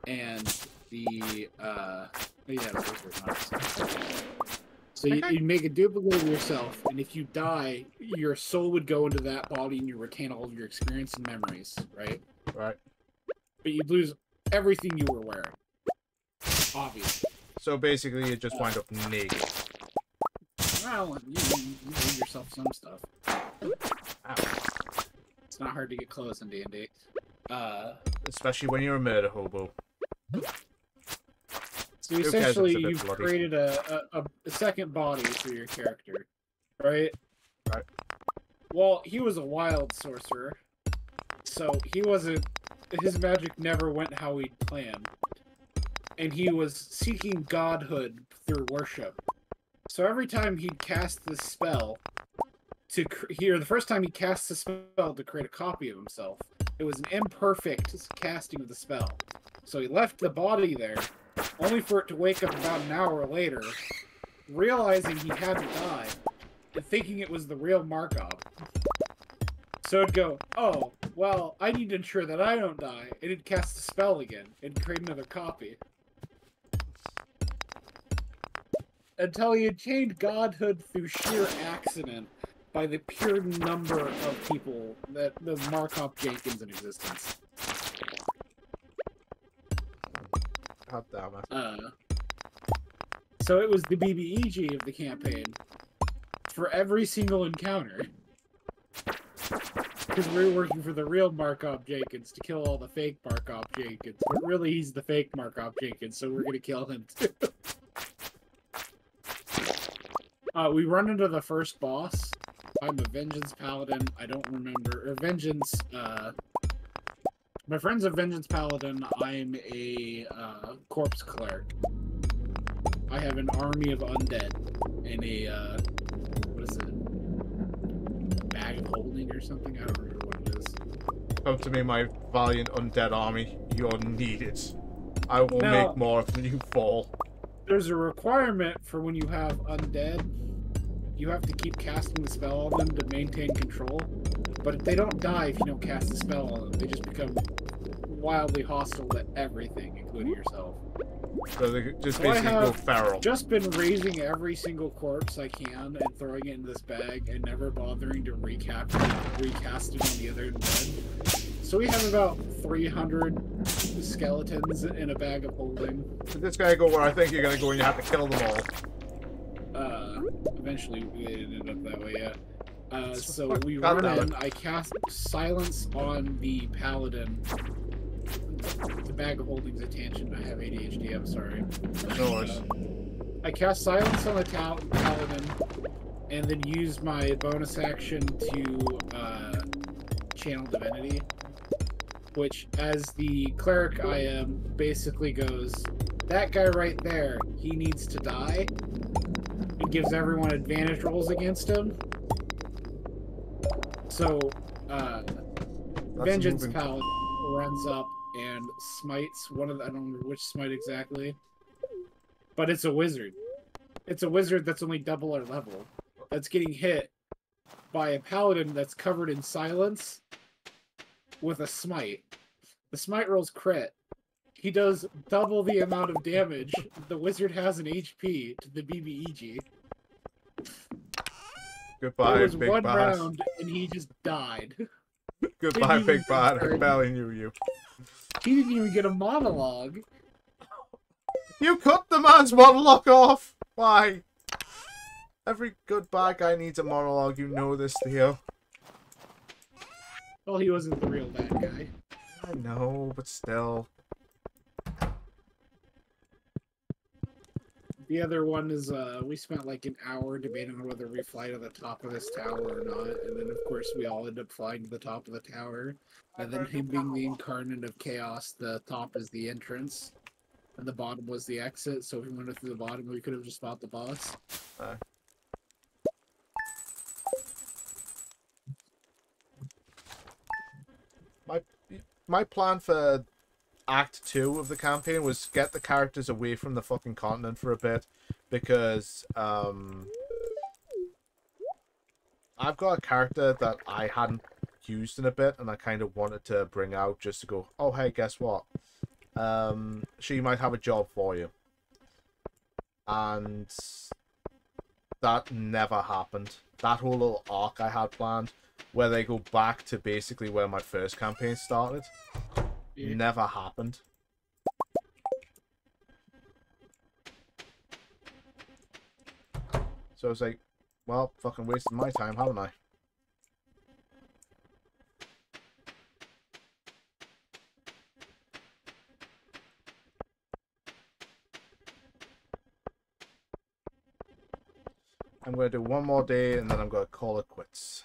And the, yeah, wizard, not spell. So you make a duplicate of yourself, and if you die, your soul would go into that body and you retain all of your experience and memories, right? Right. But you'd lose everything you were wearing. Obviously. So basically, you just wind up naked. Well, you leave yourself some stuff. Ow. It's not hard to get clothes in D&D. Especially when you're a murder hobo. So essentially, you've created a second body for your character, right? Right. Well, he was a wild sorcerer, so he wasn't. His magic never went how he'd planned, and he was seeking godhood through worship. So every time he'd cast this spell, the first time he cast the spell to create a copy of himself, it was an imperfect casting of the spell. So he left the body there, only for it to wake up about an hour later, realizing he hadn't died, and thinking it was the real Markov. So it'd go, oh, well, I need to ensure that I don't die, and it'd cast the spell again, and create another copy. Until he attained godhood through sheer accident by the pure number of people that the Markov Jenkins in existence. God damn it. So it was the BBEG of the campaign for every single encounter. Because we were working for the real Markov Jenkins to kill all the fake Markov Jenkins. But really, he's the fake Markov Jenkins, so we're going to kill him too. We run into the first boss. I'm a Vengeance Paladin. I don't remember. Or Vengeance, my friend's a Vengeance Paladin. I'm a Corpse Cleric. I have an army of undead and a, what is it? Bag of holding or something? I don't remember what it is. Come to me, my valiant undead army. You're needed. I will make more when you fall. There's a requirement for when you have undead. You have to keep casting the spell on them to maintain control. But if they don't die if you don't cast the spell on them, they just become wildly hostile to everything, including yourself. So they just basically go feral. Just been raising every single corpse I can and throwing it in this bag and never bothering to recast it on the other bed. So we have about 300 skeletons in a bag of holding. Did this guy go where I think you're gonna go and you have to kill them all? Eventually we ended up that way, yeah. So we run in, I cast Silence on the Paladin. The bag of holding's a tangent, I have ADHD, I'm sorry. No worries. I cast Silence on the Paladin, and then use my bonus action to channel Divinity. Which, as the cleric I am, basically goes, that guy right there, he needs to die. It gives everyone advantage rolls against him. So, Vengeance Paladin runs up and smites one of the, I don't remember which smite exactly. But it's a wizard. It's a wizard that's only double our level. That's getting hit by a paladin that's covered in silence with a smite. The smite rolls crit. He does double the amount of damage the wizard has in HP to the BBEG. Goodbye, it was big one boss. round, and he just died. Goodbye, big bad. I barely knew you. He didn't even get a monologue. You cut the man's monologue off! Why? Every good bad guy needs a monologue, you know this, Theo. Well, he wasn't the real bad guy. I know, but still. The other one is we spent like an hour debating on whether we fly to the top of this tower or not, and then of course we all end up flying to the top of the tower. And then him being the incarnate of chaos, the top is the entrance, and the bottom was the exit. So if we went through the bottom, we could have just fought the boss. My my plan for Act 2 of the campaign was get the characters away from the fucking continent for a bit, because I've got a character that I hadn't used in a bit, and I kind of wanted to bring out just to go, oh hey, guess what? She might have a job for you. And that never happened. That whole little arc I had planned, where they go back to basically where my first campaign started, never happened. So I was like, well, fucking wasted my time, haven't I? I'm going to do one more day, and then I'm going to call it quits.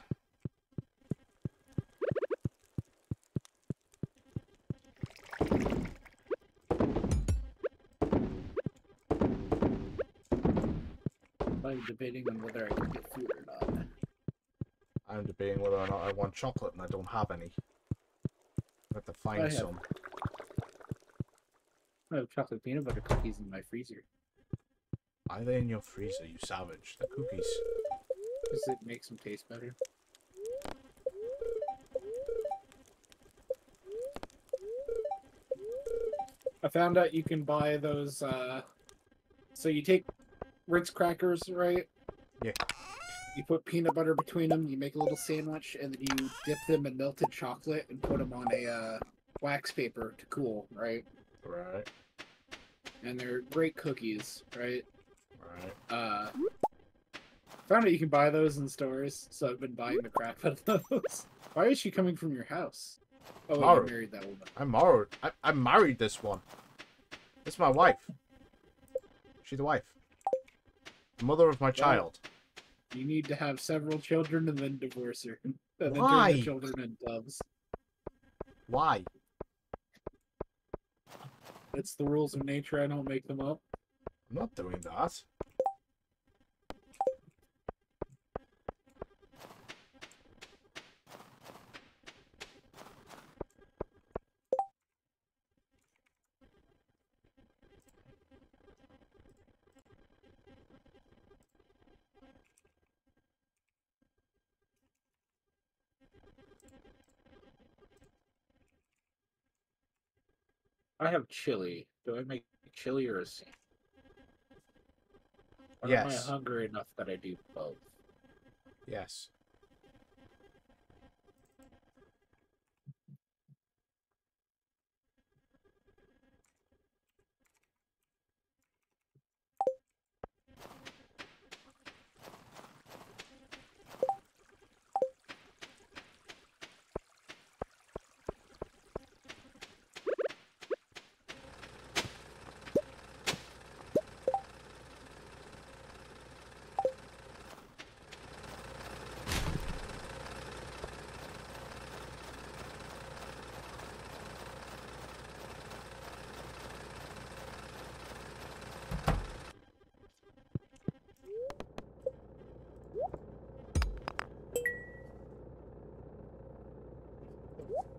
I'm debating on whether I can get food or not. I'm debating whether or not I want chocolate, and I don't have any. I have to find some. I have chocolate peanut butter cookies in my freezer. Are they in your freezer, you savage? The cookies. Does it make them taste better? I found out you can buy those, so you take Ritz crackers, right? Yeah. You put peanut butter between them, you make a little sandwich, and then you dip them in melted chocolate and put them on a wax paper to cool, right? Right. And they're great cookies, right? Right. Found out you can buy those in stores, so I've been buying the crap out of those. Why is she coming from your house? Oh, you married that woman. I married this one. This is my wife. She's the wife. The mother of my child. You need to have several children and then divorce her. And then Why? turn the children into doves. Why? It's the rules of nature, I don't make them up. I'm not doing that. I have chili. Do I make chili or a sandwich? Or Yes. am I hungry enough that I do both? Yes.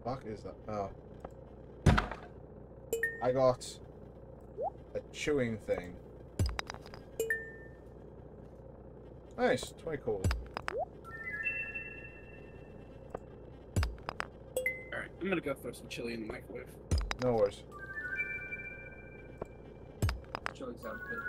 Fuck is that? Oh. I got a chewing thing. Nice, 20 cool. Alright, I'm gonna go throw some chili in the microwave. No worries. Chili sounds good.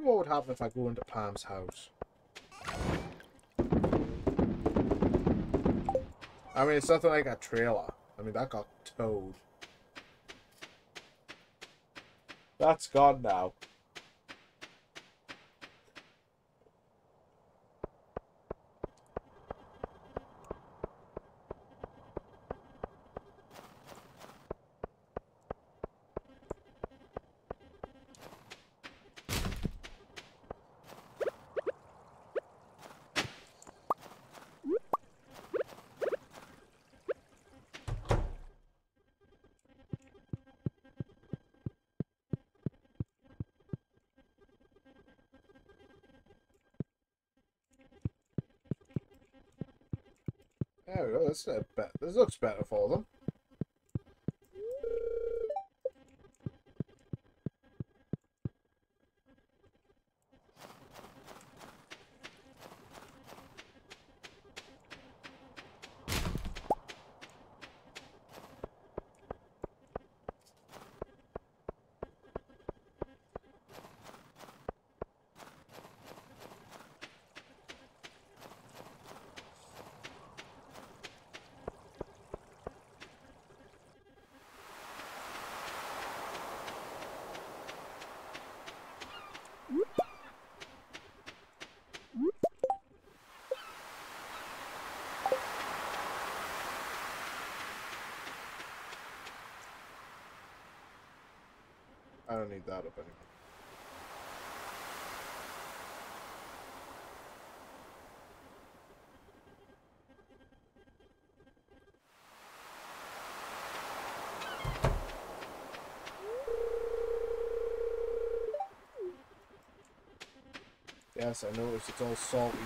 wonder what would happen if I go into Pam's house. I mean, it's nothing like a trailer. I mean, that got towed. That's gone now. There we go. This looks better for them. I don't need that up anymore. Yes, I noticed it's all salty.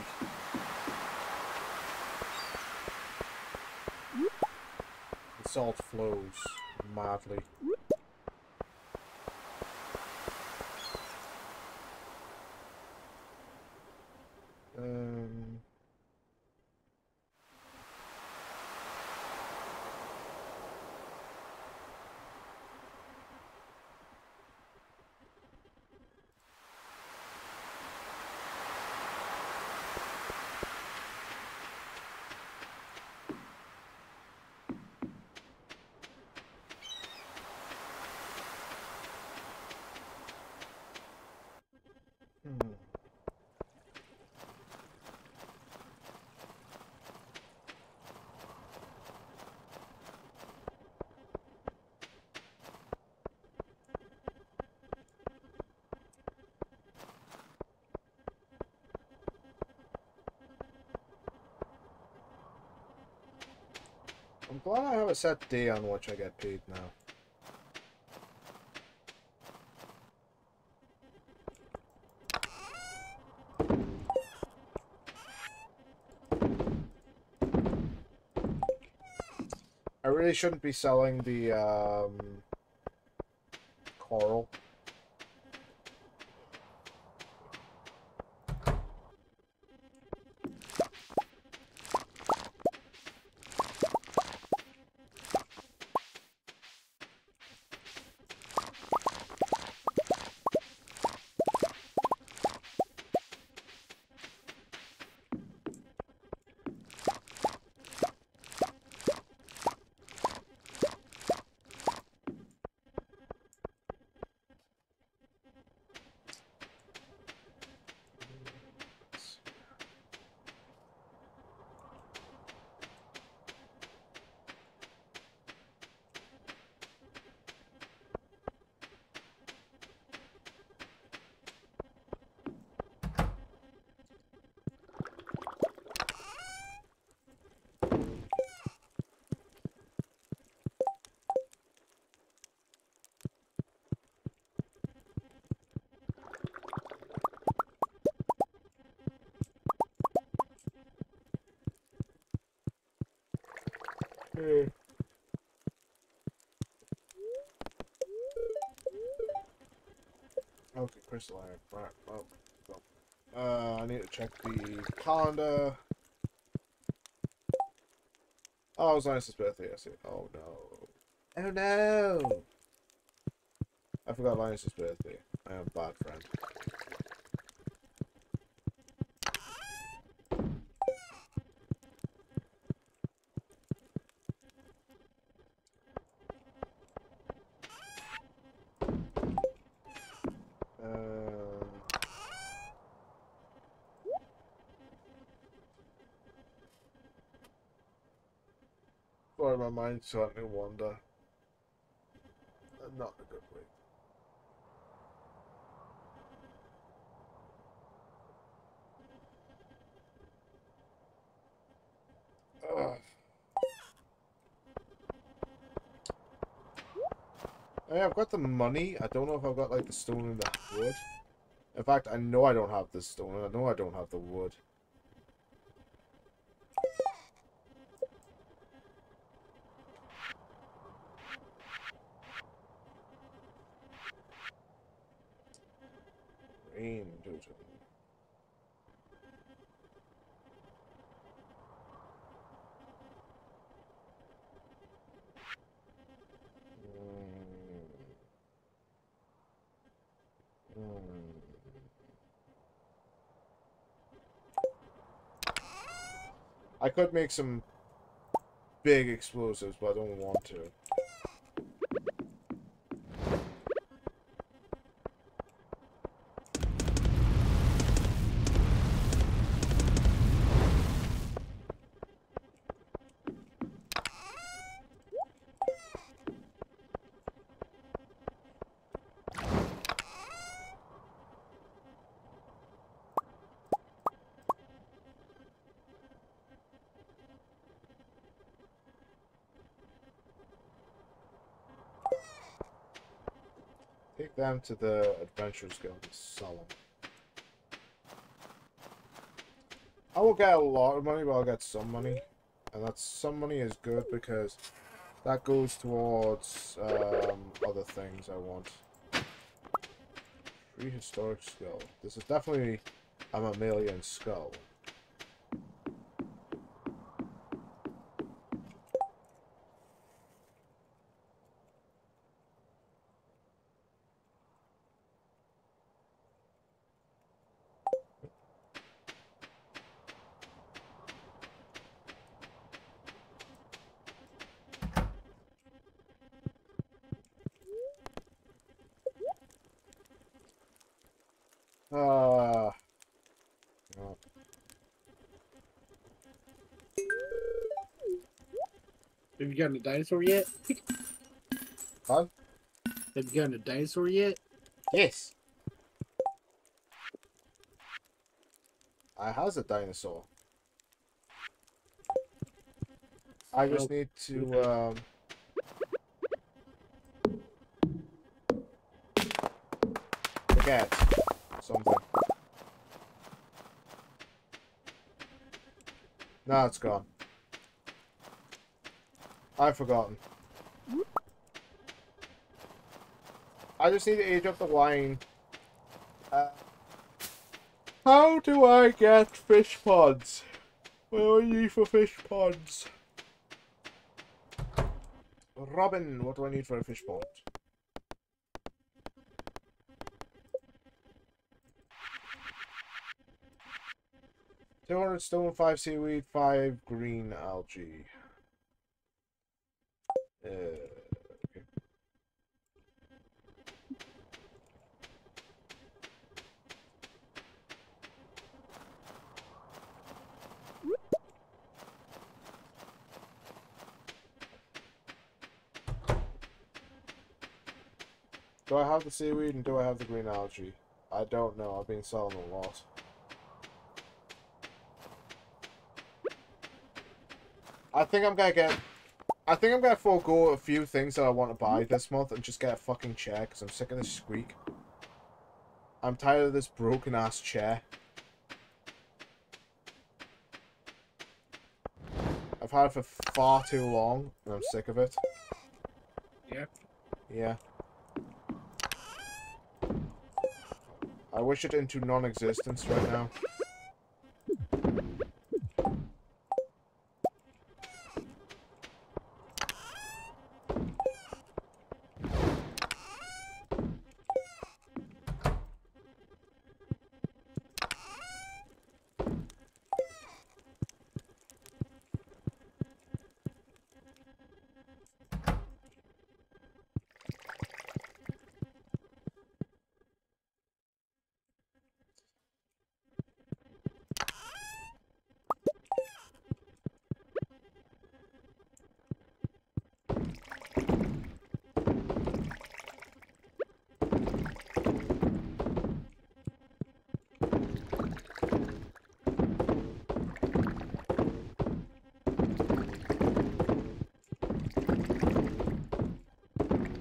The salt flows madly. Um... Hmm. I'm glad I have a set day on which I get paid now. I really shouldn't be selling the coral. Hmm. Okay, crystal iron. Right. I need to check the calendar. Oh, it was Linus's birthday yesterday. Oh no. Oh no! I forgot Linus's birthday. I am a bad friend. Um, sorry, my mind's starting to wander. Not in a good way. Ugh. Yeah, I've got the money. I don't know if I've got like the stone and the wood. In fact, I know I don't have the stone. And I know I don't have the wood. Rain totem. I could make some big explosives, but I don't want to. Take them to the Adventurers Guild and sell them. I will get a lot of money, but I'll get some money. And that some money is good because that goes towards other things I want. Prehistoric skull. This is definitely a mammalian skull. Ah. No. Have you gotten a dinosaur yet? Huh? Have you gotten a dinosaur yet? Yes. I has a dinosaur. I just need to get something. Now it's gone. I've forgotten. I just need to age up the wine. How do I get fish pods? What do I need for fish pods? Robin, what do I need for a fish pond? 200 stone, 5 seaweed, 5 green algae. Okay. Do I have the seaweed and do I have the green algae? I don't know. I've been selling a lot. I think I'm gonna forego a few things that I want to buy this month and just get a fucking chair because I'm sick of this squeak. I'm tired of this broken ass chair. I've had it for far too long and I'm sick of it. Yeah. Yeah. I wish it into non-existence right now.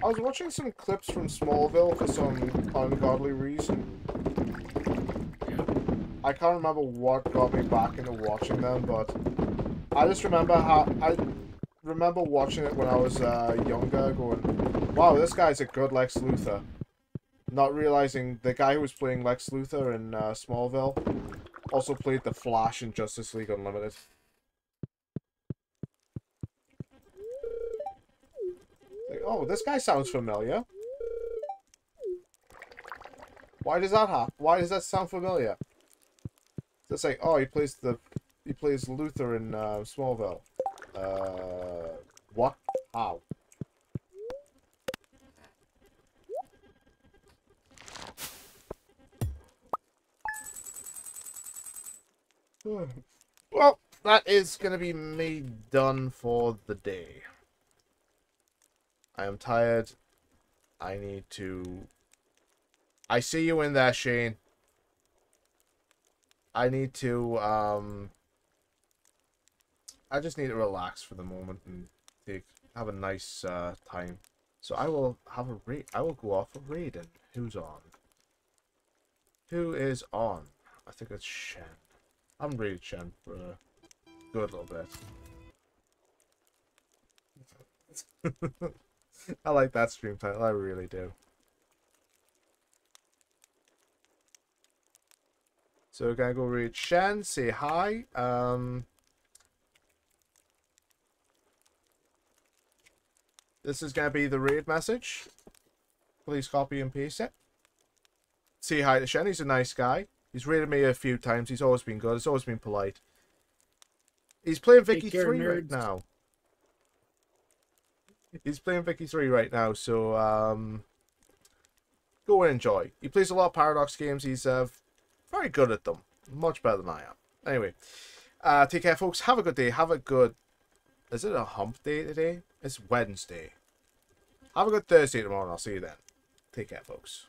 I was watching some clips from Smallville for some ungodly reason. Yeah. I can't remember what got me back into watching them, but I just remember I remember watching it when I was younger, going, "Wow, this guy's a good Lex Luthor." Not realizing the guy who was playing Lex Luthor in Smallville also played the Flash in Justice League Unlimited. Like, oh, this guy sounds familiar. Why does that Why does that sound familiar? It's like, oh, he plays Luthor in Smallville. What? How? Well, that is gonna be me done for the day. I am tired. I need to... I see you in there, Shane. I need to, I just need to relax for the moment and have a nice time. So I will have a raid. I will go off a raid. Who's on? Who is on? I think it's Shen. I haven't raided Shen for a good little bit. I like that stream title. I really do. So we're gonna go raid Shen. Say hi. This is going to be the raid message. Please copy and paste it. Say hi to Shen. He's a nice guy. He's raided me a few times. He's always been good. He's always been polite. He's playing Vicky 3 right now. He's playing Vicky 3 right now, so go and enjoy. He plays a lot of Paradox games. He's very good at them. Much better than I am. Anyway, take care, folks. Have a good day. Have a good... Is it a hump day today? It's Wednesday. Have a good Thursday tomorrow, and I'll see you then. Take care, folks.